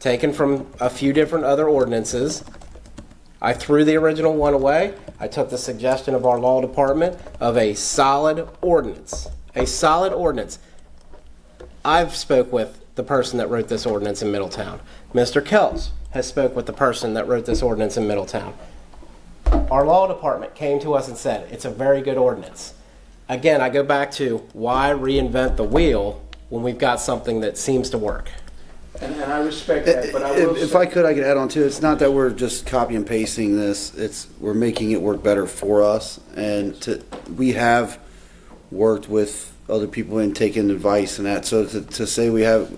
taken from a few different other ordinances. I threw the original one away. I took the suggestion of our law department of a solid ordinance. A solid ordinance. I've spoke with the person that wrote this ordinance in Middletown. Mr. Kells has spoke with the person that wrote this ordinance in Middletown. Our law department came to us and said, it's a very good ordinance. Again, I go back to why reinvent the wheel when we've got something that seems to work? And I respect that, but I will If say, I could add on to it. It's not that we're just copy and pasting this. We're making it work better for us. And we have worked with other people and taken advice and that. So to say we have,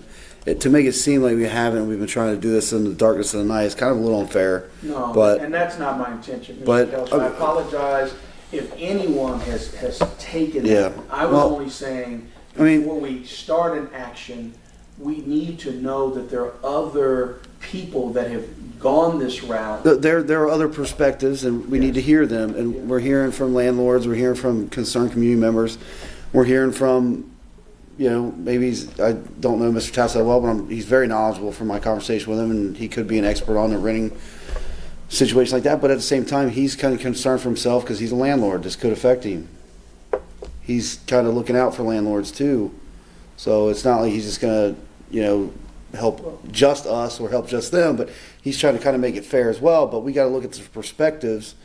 to make it seem like we haven't, we've been trying to do this in the darkness of the night, is kind of a little unfair. no, but and that's not my intention, Mr. but- Kelso. I apologize if anyone has taken Yeah. that. I was Well, only saying, I mean- before we start an action, we need to know that there are other people that have gone this route. There are other perspectives, and we need to hear them. And we're hearing from landlords, we're hearing from concerned community members, we're hearing from, maybe I don't know Mr. Tassel well, but he's very knowledgeable from my conversation with him, and he could be an expert on the renting situation like that. But at the same time, he's kind of concerned for himself because he's a landlord. This could affect him. He's kind of looking out for landlords too. So it's not like he's just going to, help just us or help just them, but he's trying to kind of make it fair as well. But we got to look at the perspectives.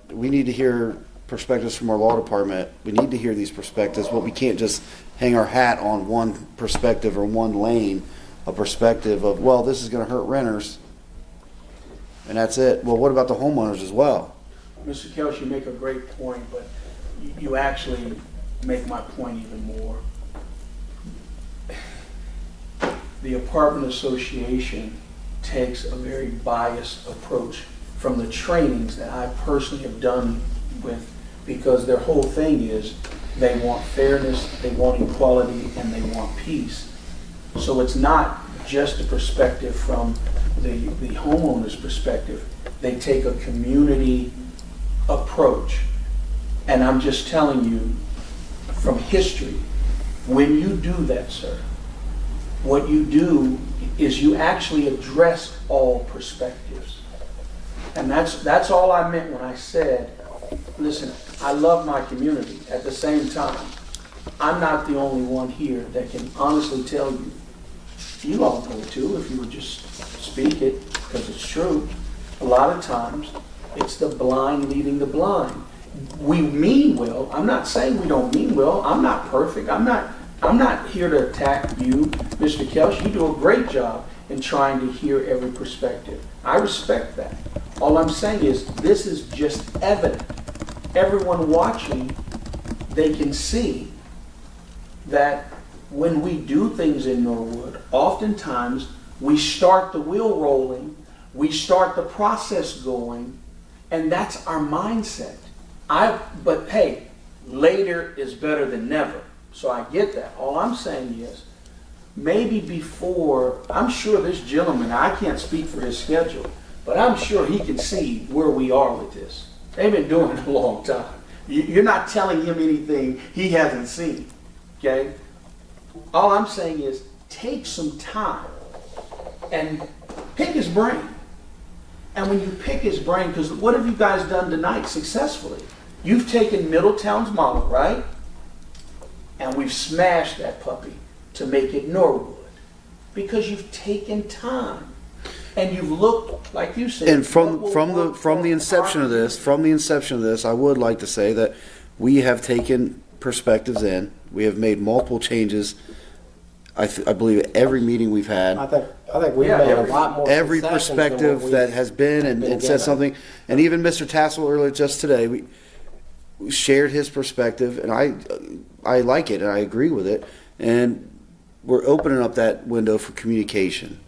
We need to hear perspectives from our law department. We need to hear these perspectives, but we can't just hang our hat on one perspective or one lane, a perspective of, well, this is going to hurt renters, and that's it. Well, what about the homeowners as well? Mr. Kelso, you make a great point, but you actually make my point even more. The apartment association takes a very biased approach from the trainings that I personally have done with, because their whole thing is they want fairness, they want equality, and they want peace. So it's not just a perspective from the homeowner's perspective. They take a community approach. And I'm just telling you from history, when you do that, sir, what you do is you actually address all perspectives. And that's all I meant when I said, listen, I love my community. At the same time, I'm not the only one here that can honestly tell you. You all know it too, if you would just speak it, because it's true. A lot of times, it's the blind leading the blind. We mean well. I'm not saying we don't mean well. I'm not perfect. I'm not here to attack you, Mr. Kelso. You do a great job in trying to hear every perspective. I respect that. All I'm saying is this is just evident. Everyone watching, they can see that when we do things in Norwood, oftentimes we start the wheel rolling, we start the process going, and that's our mindset. But hey, later is better than never. So I get that. All I'm saying is, maybe before, I'm sure this gentleman, I can't speak for his schedule, but I'm sure he can see where we are with this. They've been doing it a long time. You're not telling him anything he hasn't seen, okay? All I'm saying is take some time and pick his brain. And when you pick his brain, because what have you guys done tonight successfully? You've taken Middletown's model, right? And we've smashed that puppy to make it Norwood. Because you've taken time. And you've looked, like you said. And from what from will the work from the for inception our of this, I would like to say that we have taken perspectives in. We have made multiple changes. I believe every meeting we've had, I think we've Yeah, made a lot more every concessions than what perspective we've that has been and been said given. something, and even Mr. Tassel earlier just today, we shared his perspective, and I like it and I agree with it, and we're opening up that window for communication.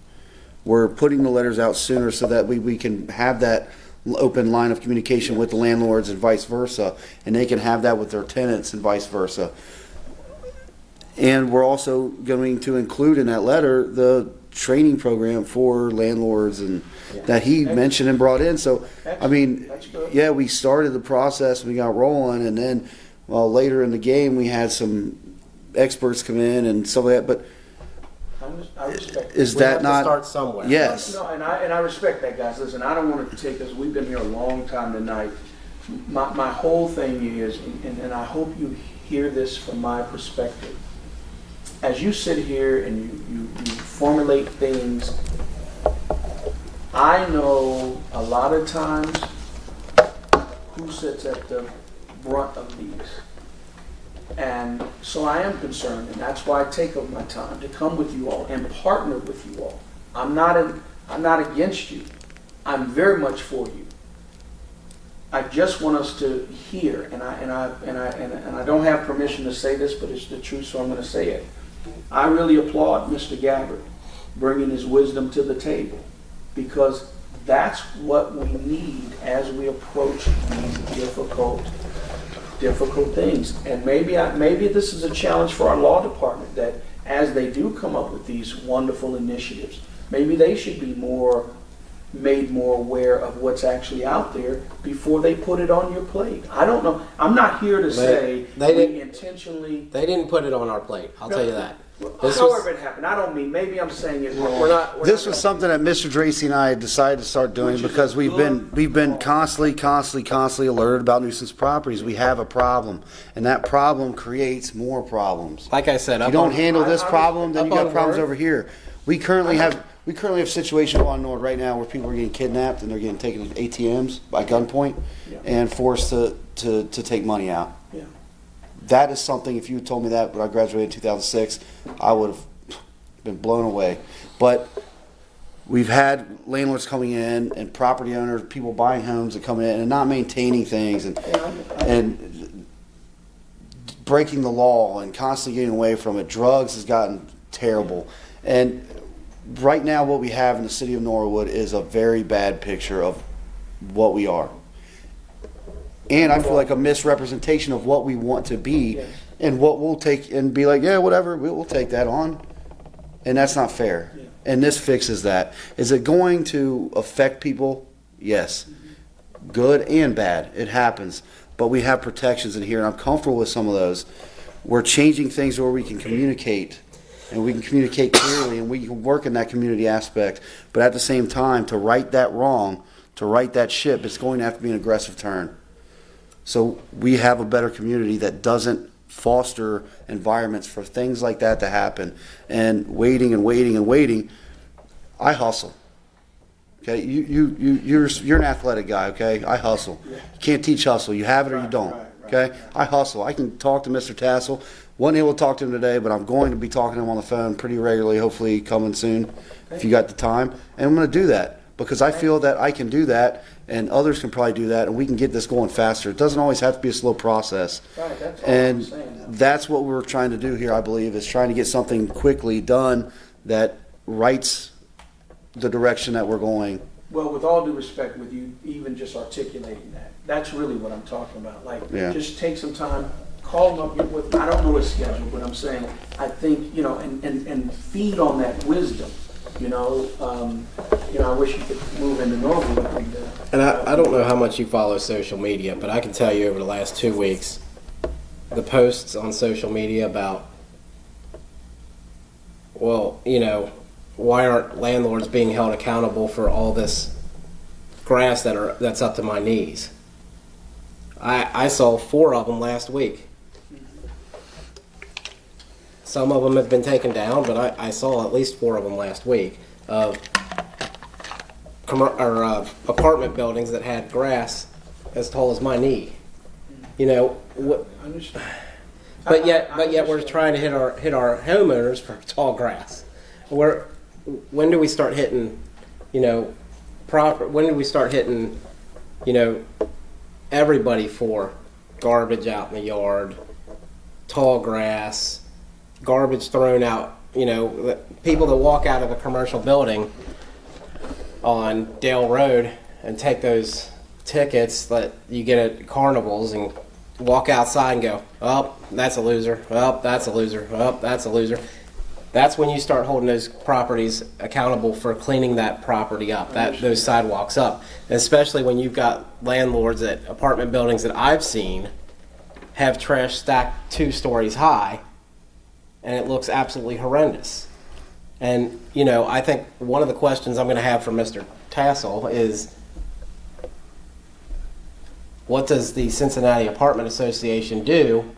We're putting the letters out sooner so that we can have that open line of communication with the landlords and vice versa, and they can have that with their tenants and vice versa. And we're also going to include in that letter the training program for landlords and that he mentioned and brought in. So, I mean, That's good. yeah, we started the process, we got rolling, and then, well, later in the game, we had some experts come in and stuff like that, but I respect is We that have to not? start somewhere. Yes. No, and I respect that, guys. Listen, I don't want to take us, we've been here a long time tonight. My whole thing is, and I hope you hear this from my perspective, as you sit here and you formulate things, I know a lot of times who sits at the brunt of these. And so I am concerned, and that's why I take up my time to come with you all and partner with you all. I'm not against you. I'm very much for you. I just want us to hear, and I don't have permission to say this, but it's the truth, so I'm going to say it. I really applaud Mr. Gabbard bringing his wisdom to the table, because that's what we need as we approach these difficult things. And maybe this is a challenge for our law department, that as they do come up with these wonderful initiatives, maybe they should be made more aware of what's actually out there before they put it on your plate. I don't know. I'm not here to say they we didn't- intentionally. They didn't put it on our plate. I'll tell you that. This However was, it happened, I don't mean. Maybe I'm saying it wrong. we're not This was something that Mr. Dracy and I decided to start doing Which is because we've good. been constantly alerted about nuisance properties. We have a problem, and that problem creates more problems. like I said, If you up don't on, handle this I- problem, then you up got on problems North. over here. We currently have a situation on Norwood right now where people are getting kidnapped and they're getting taken to ATMs by gunpoint Yeah. and forced to take money out. Yeah. That is something, if you had told me that when I graduated in 2006, I would have been blown away. But we've had landlords coming in and property owners, people buying homes and coming in and not maintaining things and breaking the law and constantly getting away from it. Drugs has gotten terrible. And right now what we have in the city of Norwood is a very bad picture of what we are. And I feel like a misrepresentation of what we want to be and what we'll take and be like, yeah, whatever, we'll take that on. And that's not fair. Yeah. And this fixes that. Is it going to affect people? Yes. Good and bad. It happens. But we have protections in here, and I'm comfortable with some of those. We're changing things where we can communicate, and we can communicate clearly, and we can work in that community aspect. But at the same time, to right that wrong, to right that ship, it's going to have to be an aggressive turn. So we have a better community that doesn't foster environments for things like that to happen. And waiting, I hustle. Okay, you're an athletic guy. Okay, I hustle. You can't teach hustle. You have it or you don't. Okay, I hustle. I can talk to Mr. Tassel. Wasn't able to talk to him today, but I'm going to be talking to him on the phone pretty regularly. Hopefully, coming soon if you got the time. And I'm going to do that. because I feel that I can do that and others can probably do that and we can get this going faster. It doesn't always have to be a slow process. Right, that's all I'm And saying. that's what we're trying to do here, I believe, is trying to get something quickly done that rights the direction that we're going. Well, with all due respect, with you even just articulating that, that's really what I'm talking about. Like, Yeah. just take some time, call them up, get with them. I don't know his schedule, but I'm saying, I think, and feed on that wisdom. I wish you could move into Norwood. And I don't know how much you follow social media, but I can tell you over the last 2 weeks, the posts on social media about, well, why aren't landlords being held accountable for all this grass that's up to my knees? I saw 4 of them last week. Some of them have been taken down, but I saw at least 4 of them last week of apartment buildings that had grass as tall as my knee. What? Understand. But yet I we're understand. trying to hit our homeowners for tall grass. When do we start hitting, when do we start hitting, everybody for garbage out in the yard, tall grass, garbage thrown out, people that walk out of a commercial building on Dale Road and take those tickets that you get at carnivals and walk outside and go, oh, that's a loser, oh, that's a loser, oh, that's a loser. That's when you start holding those properties accountable for cleaning that property up, those sidewalks up. And especially when you've got landlords at apartment buildings that I've seen have trash stacked 2 stories high, and it looks absolutely horrendous. And, I think one of the questions I'm going to have for Mr. Tassel is, what does the Cincinnati Apartment Association do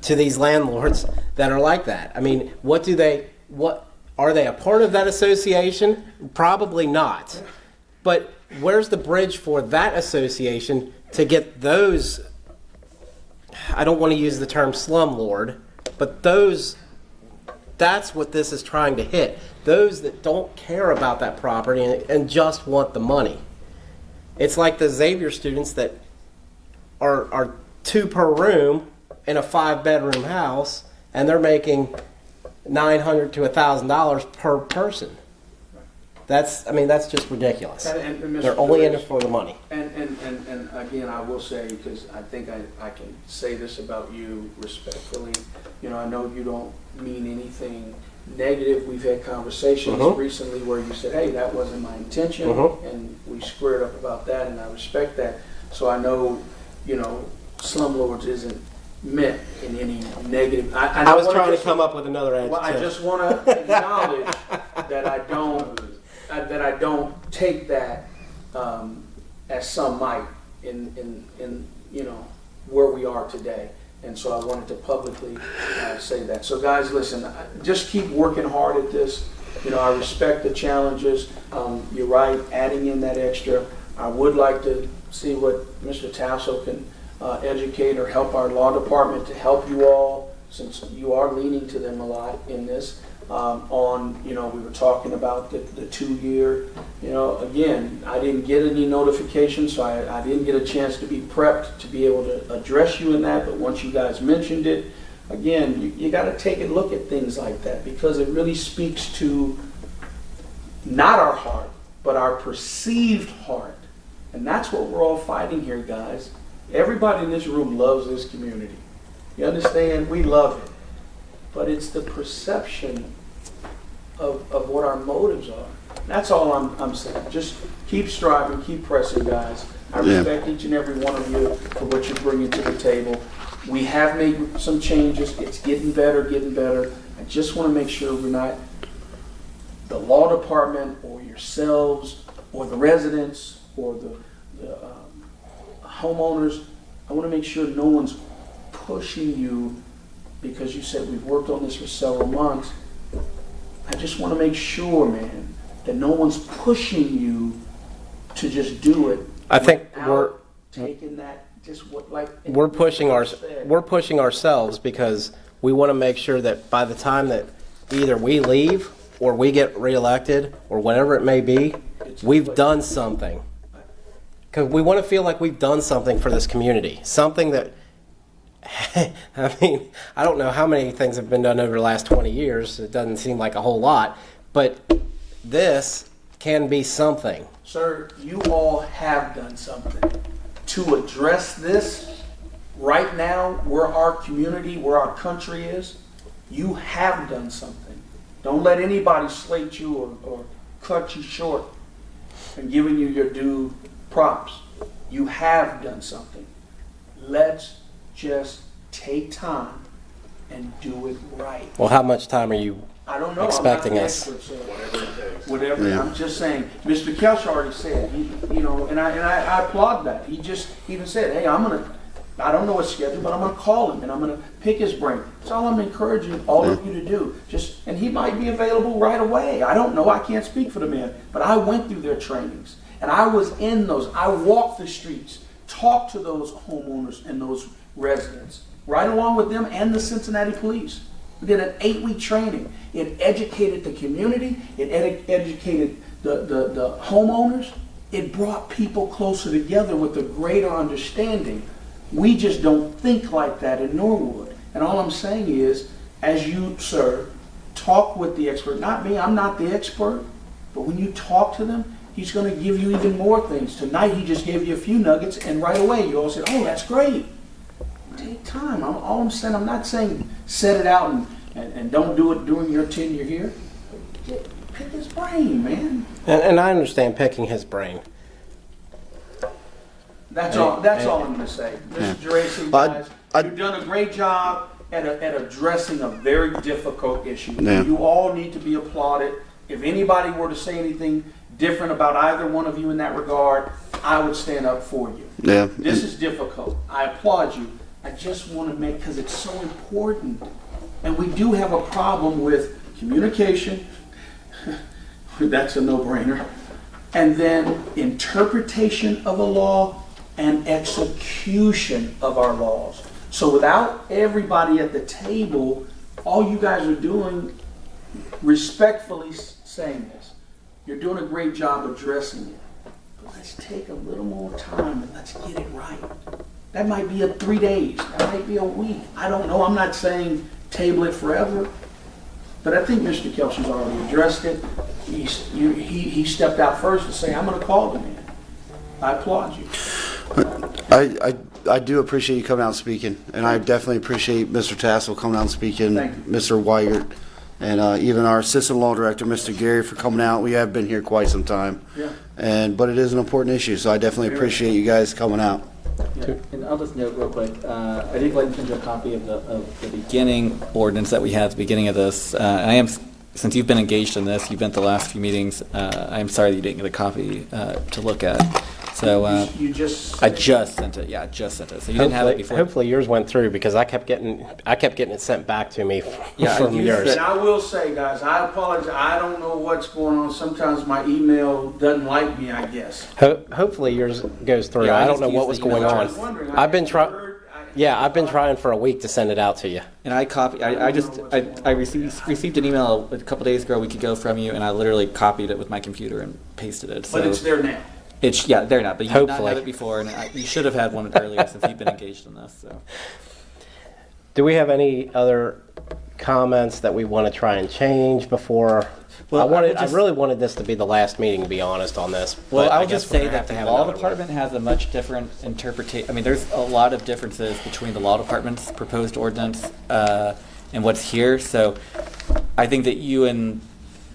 to these landlords that are like that? I mean, what are they a part of that association? Probably not. But where's the bridge for that association to get those, I don't want to use the term slumlord, but that's what this is trying to hit. Those that don't care about that property and just want the money. It's like the Xavier students that are 2 per room in a 5-bedroom house, and they're making $900 to $1,000 per person. That's just ridiculous. And Mr. They're only in it Lewis, for the money. And again, I will say, because I think I can say this about you respectfully, I know you don't mean anything negative. We've had conversations recently where you said, hey, that wasn't my intention, and we squared up about that, and I respect that. So I know, slumlords isn't meant in any negative. I was trying to come up with another adjective. Well, I just want to acknowledge that I don't take that as some might in where we are today. And so I wanted to publicly say that. So guys, listen, just keep working hard at this. I respect the challenges. You're right, adding in that extra. I would like to see what Mr. Tassel can educate or help our law department to help you all, since you are leaning to them a lot in this. We were talking about the 2-year, again, I didn't get any notifications, so I didn't get a chance to be prepped to be able to address you in that, but once you guys mentioned it, again, you got to take a look at things like that, because it really speaks to not our heart, but our perceived heart. And that's what we're all fighting here, guys. Everybody in this room loves this community. You understand? We love it. But it's the perception of what our motives are. That's all I'm saying. Just keep striving, keep pressing, guys. I respect each and every one of you for what you're bringing to the table. We have made some changes. It's getting better, getting better. I just want to make sure we're not, the law department or yourselves or the residents or the homeowners, I want to make sure no one's pushing you, because you said we've worked on this for several months. I just want to make sure, man, that no one's pushing you to just do it. I think without taking that, just what, like we're pushing ourselves, because we want to make sure that by the time that either we leave or we get reelected or whatever it may be, we've done something. Because we want to feel like we've done something for this community. Something that, I mean, I don't know how many things have been done over the last 20 years. It doesn't seem like a whole lot. But this can be something. Sir, you all have done something to address this right now, where our community, where our country is. You have done something. Don't let anybody slate you or cut you short and giving you your due props. You have done something. Let's just take time and do it right. Well, how much time are you I don't know. expecting I'm not us? the expert, so whatever. Yeah. I'm just saying. Mr. Kelch already said, and I applaud that. He just even said, "Hey, I don't know his schedule, but I'm gonna call him and I'm gonna pick his brain." That's all I'm encouraging all of you to do. And he might be available right away. I don't know. I can't speak for the man, but I went through their trainings and I was in those. I walked the streets, talked to those homeowners and those residents, right along with them and the Cincinnati police. We did an 8-week training. It educated the community. It educated the homeowners. It brought people closer together with a greater understanding. We just don't think like that in Norwood. And all I'm saying is, as you, sir, talk with the expert, not me, I'm not the expert, but when you talk to them, he's going to give you even more things. Tonight he just gave you a few nuggets, and right away you all said, "Oh, that's great." Take time. All I'm saying, I'm not saying set it out and don't do it during your tenure here. Pick his brain, man. And I understand picking his brain. That's all I'm going to say. Mr. Geraci, guys, you've done a great job at addressing a very difficult issue. Yeah. You all need to be applauded. If anybody were to say anything different about either one of you in that regard, I would stand up for you. Yeah. This is difficult. I applaud you. I just want to make, because it's so important. And we do have a problem with communication. That's a no-brainer. And then interpretation of a law and execution of our laws. So without everybody at the table, all you guys are doing, respectfully saying this, you're doing a great job addressing it. But let's take a little more time and let's get it right. That might be 3 days. That might be a week. I don't know. I'm not saying table it forever. But I think Mr. Kelce's already addressed it. He stepped out first to say, "I'm going to call the man." I applaud you. I do appreciate you coming out and speaking, and I definitely appreciate Mr. Tassel coming out and speaking, Thank you. Mr. Weigert, and even our assistant law director, Mr. Gary, for coming out. We have been here quite some time, but it is an important issue, so I definitely appreciate you guys coming out. Yeah. And I'll just note real quick, I did go ahead and send you a copy of the beginning ordinance that we had at the beginning of this. Since you've been engaged in this, you've been at the last few meetings, I am sorry that you didn't get a copy to look at. So You just I just sent it. Yeah, I just sent it. So you didn't have it before. Hopefully yours went through, because I kept getting it sent back to me Yeah, from you yours. And I will say, guys, I apologize. I don't know what's going on. Sometimes my email doesn't like me, I guess. Hopefully yours goes through. Yeah, I I don't just know used what the was going email on. address. I've been trying. Yeah, I've been trying for a week to send it out to you. And I received an email a couple days ago, a week ago from you, and I literally copied it with my computer and pasted it. So But it's there now. they're not. But you did not Hopefully. have it before, and you should have had one earlier since you've been engaged in this. So. Do we have any other comments that we want to try and change before? Well, I really wanted this to be the last meeting, to be honest, on this. Well, but I'll I guess just we're say gonna have that to the have law another one. department has a much different interpretation. I mean, there's a lot of differences between the law department's proposed ordinance and what's here. So I think that you and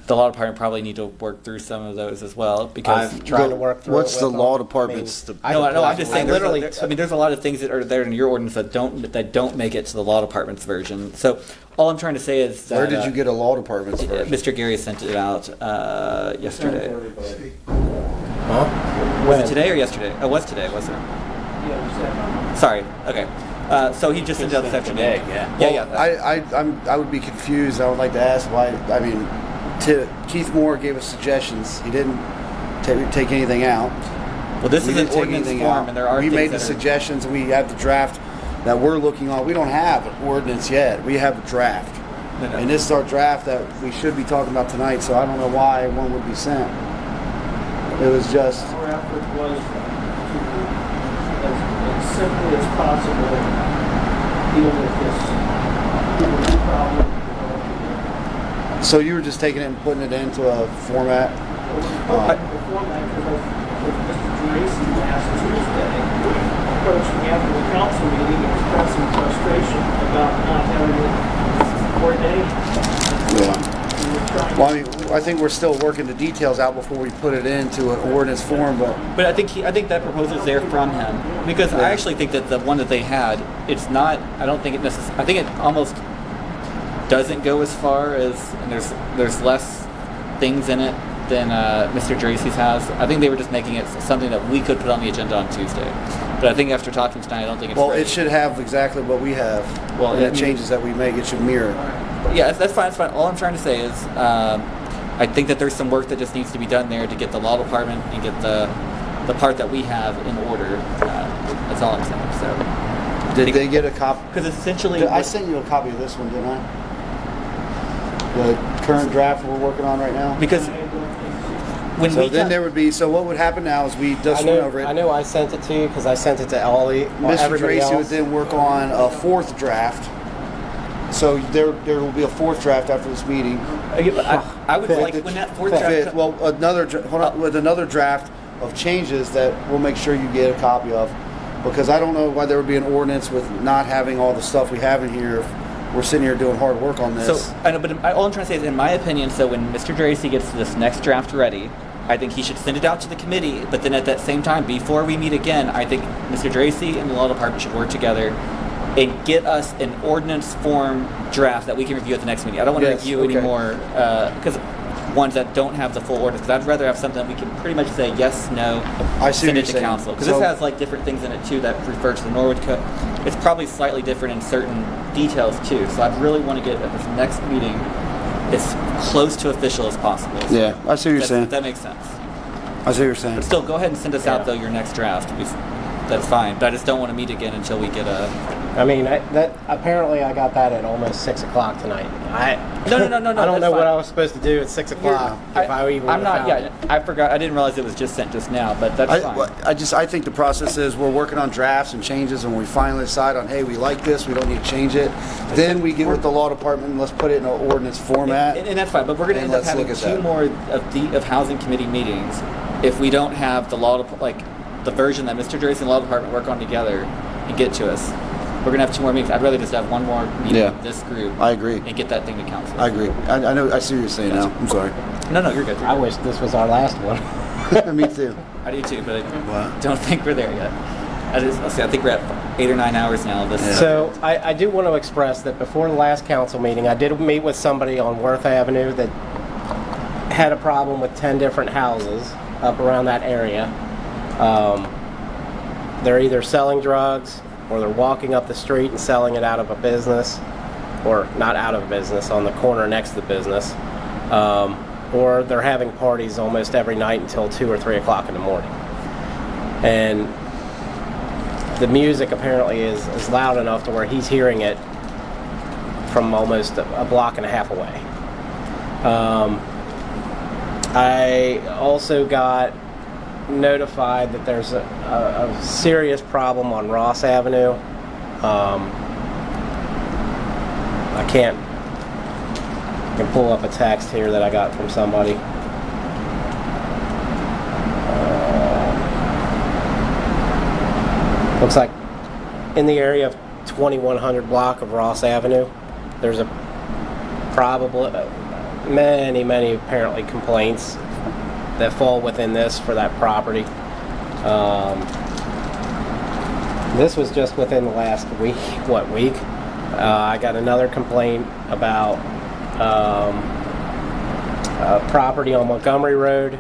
the law department probably need to work through some of those as well, because I've tried to work through. What's it the with law them. department's? No, I'm just saying. literally. There's a lot of things that are there in your ordinance that don't make it to the law department's version. So all I'm trying to say is that, Where did you get a law department's version? Mr. Gary sent it out yesterday. Huh? Was it today or yesterday? It was today, wasn't it? Sorry. Okay. So he just sent it out this afternoon. I would be confused. I would like to ask why. I mean, Keith Moore gave us suggestions. He didn't take anything out. Well, this We is an didn't take ordinance anything form, out. and there are We things made the that are- suggestions. We have the draft that we're looking on. We don't have an ordinance yet. We have a draft. No. And this is our draft that we should be talking about tonight, so I don't know why one would be sent. It was just, Our effort was to, as simply as possible, deal with this problem. so you were just taking it and putting it into a format? Before that, because Mr. Geraci last Tuesday approached me after the council meeting expressing frustration about not having it coordinated. Yeah. We were trying Well, I mean, I think we're still working the details out before we put it into an ordinance form, but But I think that proposal's there from him because I actually think that the one that they had, it's not. I don't think it necessarily. I think it almost doesn't go as far as, and there's less things in it than Mr. Geraci's has. I think they were just making it something that we could put on the agenda on Tuesday. But I think after talking tonight, I don't think it's. well, ready. it should have exactly what we have. Well, And it- the changes that we make, it should mirror. Yeah, that's fine. That's fine. All I'm trying to say is, I think that there's some work that just needs to be done there to get the law department and get the part that we have in order. That's all I'm saying. So, Did they get a copy? because it's essentially, I sent you a copy of this one, didn't I? The current draft we're working on right now? because when So we then got- there would be, so what would happen now is we just I went know, over it. I know I sent it to you because I sent it to Ollie, Mr. everybody Geraci would else. then work on a fourth draft. So there will be a fourth draft after this meeting. I would like when that fourth draft. Fifth, well, hold on, with another draft of changes that we'll make sure you get a copy of. Because I don't know why there would be an ordinance with not having all the stuff we have in here if we're sitting here doing hard work on this. So I know, but all I'm trying to say is, in my opinion, so when Mr. Geraci gets this next draft ready, I think he should send it out to the committee. But then at that same time, before we meet again, I think Mr. Geraci and the law department should work together and get us an ordinance form draft that we can review at the next meeting. I don't want to Yes, review okay. any more because ones that don't have the full ordinance. Because I'd rather have something that we can pretty much say yes, no, I see send what it to you're saying. council. Because So- this has like different things in it too that refer to the Norwood Code. It's probably slightly different in certain details too. So I really want to get at this next meeting as close to official as possible. Yeah, I see what you're That's- saying. That makes sense. I see what you're saying. But still, go ahead and send us out though your next draft. That's fine. But I just don't want to meet again until we get a. I mean, that apparently I got that at almost 6 o'clock tonight. No. I don't that's know what fine. I was supposed to do at 6 o'clock. If I even I'm would've not. found Yeah, it. I forgot. I didn't realize it was just sent just now. But that's fine. I think the process is we're working on drafts and changes, and when we finally decide on, hey, we like this, we don't need to change it. Then we get with the law department and let's put it in an ordinance format. And that's fine, but we're going to And end up let's having look at two that. more of housing committee meetings if we don't have the the version that Mr. Geraci and the law department work on together and get to us. We're going to have two more meetings. I'd rather just have one more meeting Yeah. with this group I agree. and get that thing to council. I agree. I know. I see what you're saying now. I'm sorry. No, you're good. I wish this was our last one. Me too. I do too, but I Wow. don't think we're there yet. Let's see, I think we're at 8 or 9 hours now. Of this. So I do want to express that before the last council meeting, I did meet with somebody on Worth Avenue that had a problem with 10 different houses up around that area. They're either selling drugs or they're walking up the street and selling it out of a business, or not out of a business, on the corner next to the business. Or they're having parties almost every night until 2 or 3 o'clock in the morning. And the music apparently is loud enough to where he's hearing it from almost a block and a half away. I also got notified that there's a serious problem on Ross Avenue. I can pull up a text here that I got from somebody. Looks like in the area of 2100 block of Ross Avenue, there's a probably many apparently complaints that fall within this for that property. This was just within the last week. I got another complaint about a property on Montgomery Road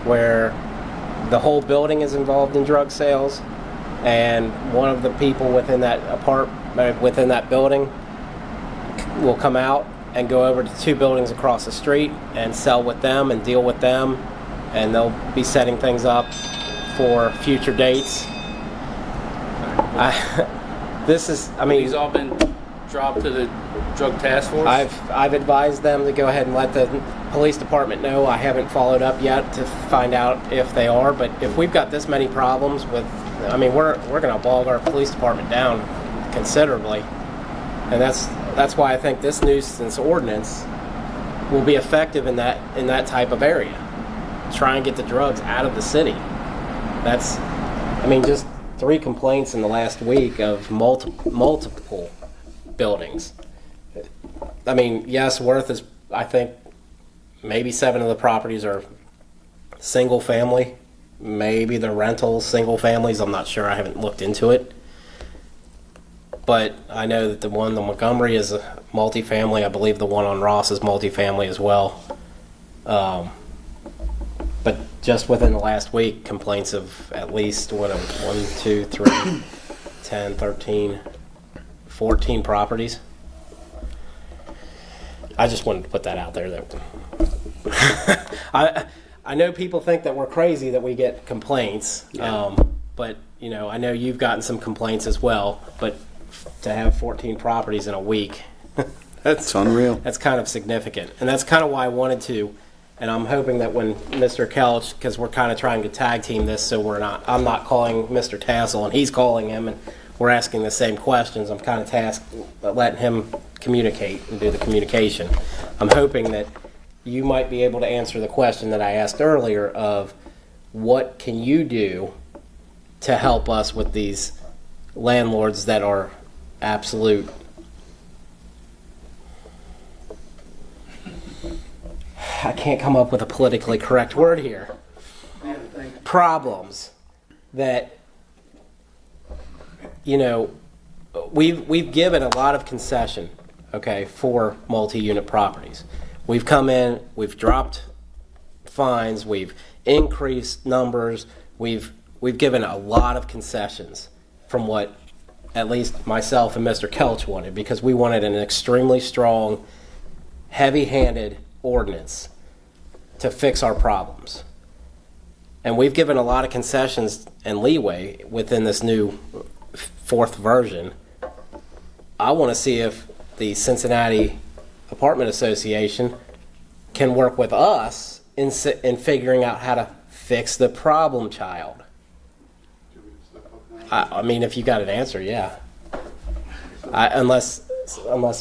where the whole building is involved in drug sales, and one of the people within that building will come out and go over to 2 buildings across the street and sell with them and deal with them, and they'll be setting things up for future dates. These all been dropped to the drug task force? I've advised them to go ahead and let the police department know. I haven't followed up yet to find out if they are, but if we've got this many problems with, I mean, we're going to bog our police department down considerably. And that's why I think this nuisance ordinance will be effective in that type of area. Try and get the drugs out of the city. That's, I mean, just 3 complaints in the last week of multiple buildings. I mean, yes, Worth is, I think, maybe 7 of the properties are single family. Maybe they're rentals, single families. I'm not sure. I haven't looked into it. But I know that the Montgomery is a multifamily. I believe the one on Ross is multifamily as well. But just within the last week, complaints of at least 1, 2, 3, 10, 13, 14 properties. I just wanted to put that out there. That I know people think that we're crazy that we get complaints, but you know, I know you've gotten some complaints as well. But to have 14 properties in a week, It's unreal. that's kind of significant, and that's kind of why I wanted to. And I'm hoping that when Mr. Kelch, because we're kind of trying to tag team this, so I'm not calling Mr. Tassel and he's calling him, and we're asking the same questions. I'm kind of letting him communicate and do the communication. I'm hoping that you might be able to answer the question that I asked earlier of what can you do to help us with these landlords that are absolute, I can't come up with a politically correct word here, problems that, you know, we've given a lot of concession, okay, for multi-unit properties. We've come in, we've dropped fines, we've increased numbers, we've given a lot of concessions from what at least myself and Mr. Kelch wanted, because we wanted an extremely strong, heavy-handed ordinance to fix our problems. And we've given a lot of concessions and leeway within this new 4th version. I want to see if the Cincinnati Apartment Association can work with us in figuring out how to fix the problem child. I mean, if you got an answer, yeah. Unless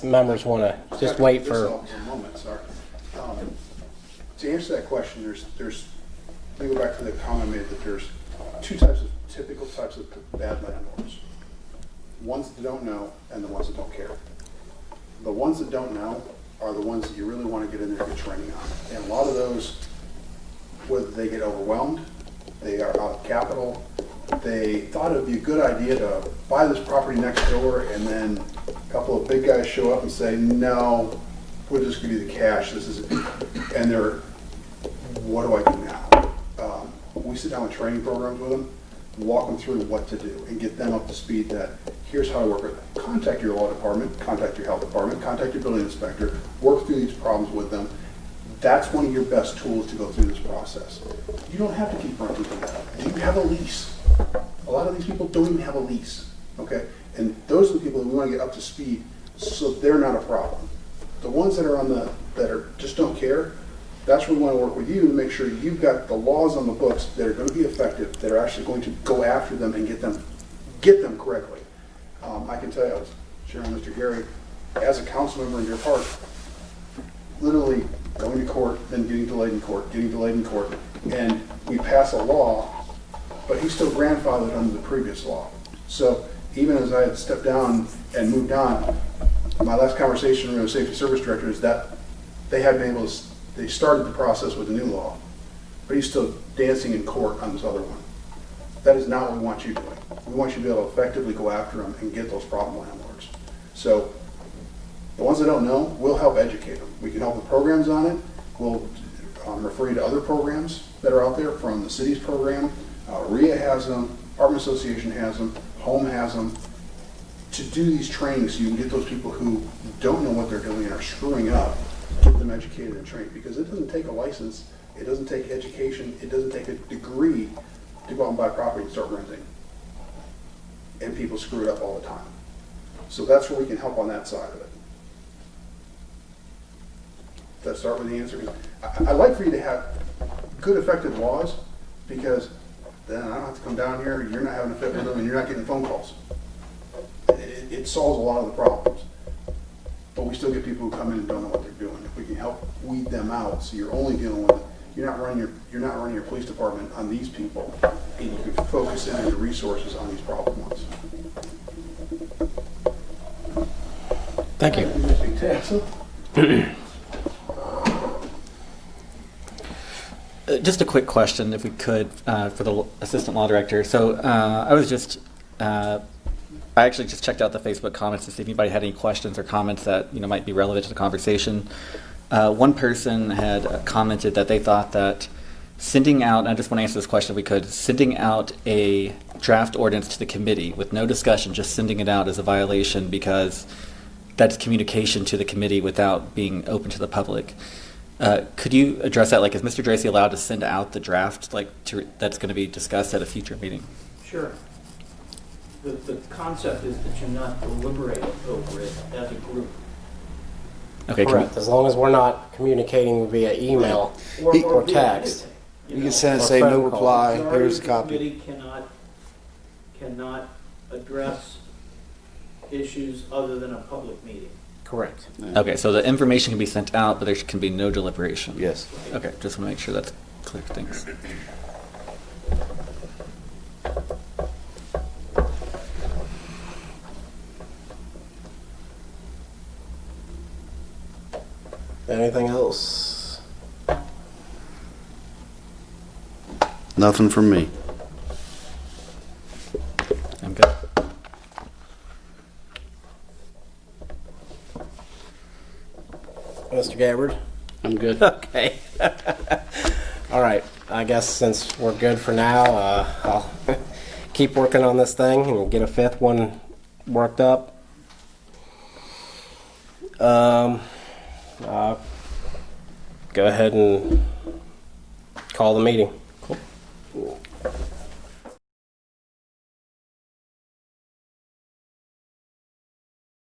members want to just wait for. A moment, sorry. To answer that question, there's. Let me go back to the comment I made that there's 2 typical types of bad landlords. Ones that don't know and the ones that don't care. The ones that don't know are the ones that you really want to get in there and get training on. And a lot of those, whether they get overwhelmed, they are out of capital, they thought it would be a good idea to buy this property next door, and then a couple of big guys show up and say, no, we'll just give you the cash. This is, and they're, what do I do now? We sit down with training programs with them, walk them through what to do, and get them up to speed that here's how to work with it. Contact your law department, contact your health department, contact your building inspector, work through these problems with them. That's one of your best tools to go through this process. You don't have to keep running people down. You have a lease. A lot of these people don't even have a lease, okay? And those are the people that we want to get up to speed so they're not a problem. The ones that are just don't care, that's where we want to work with you to make sure you've got the laws on the books that are going to be effective, that are actually going to go after them and get them correctly. I can tell you, I was sharing with Mr. Gary, as a council member in your park, literally going to court, then getting delayed in court, and we pass a law, but he's still grandfathered under the previous law. So even as I had stepped down and moved on, my last conversation with the safety service director is that they had been able to, they started the process with the new law, but he's still dancing in court on this other one. That is not what we want you doing. We want you to be able to effectively go after them and get those problem landlords. So the ones that don't know, we'll help educate them. We can help with programs on it. We'll refer you to other programs that are out there from the city's program. RIA has them, Apartment Association has them, Home has them, to do these trainings so you can get those people who don't know what they're doing and are screwing up, get them educated and trained. Because it doesn't take a license, it doesn't take education, it doesn't take a degree to go out and buy property and start renting. And people screw it up all the time. So that's where we can help on that side of it. Let's start with the answer. I'd like for you to have good, effective laws, because then I don't have to come down here, you're not having a fit with them, and you're not getting phone calls. It solves a lot of the problems. But we still get people who come in and don't know what they're doing. If we can help weed them out, so you're only dealing with, you're not running your police department on these people, and you can focus in your resources on these problem ones. Thank you. Mr. Tassel? Just a quick question, if we could, for the assistant law director. So I actually just checked out the Facebook comments to see if anybody had any questions or comments that might be relevant to the conversation. One person had commented that they thought that sending out, and I just want to answer this question if we could, sending out a draft ordinance to the committee with no discussion, just sending it out is a violation because that's communication to the committee without being open to the public. Could you address that? Like, is Mr. Dracy allowed to send out the draft that's going to be discussed at a future meeting? Sure. The concept is that you're not deliberating over it as a group. Okay, Correct. As long as we're not communicating via email or via text. anything, You know. can send, Or say, phone no call. reply, Majority here's a of the copy. committee cannot address issues other than a public meeting. Correct. Okay, so the information can be sent out, but there can be no deliberation. Yes. Okay, just want to make sure that's clear. Thanks. Anything else? Nothing from me. I'm good. Mr. Gabbard? I'm good. Okay. All right. I guess since we're good for now, I'll keep working on this thing and get a fifth one worked up. Go ahead and call the meeting.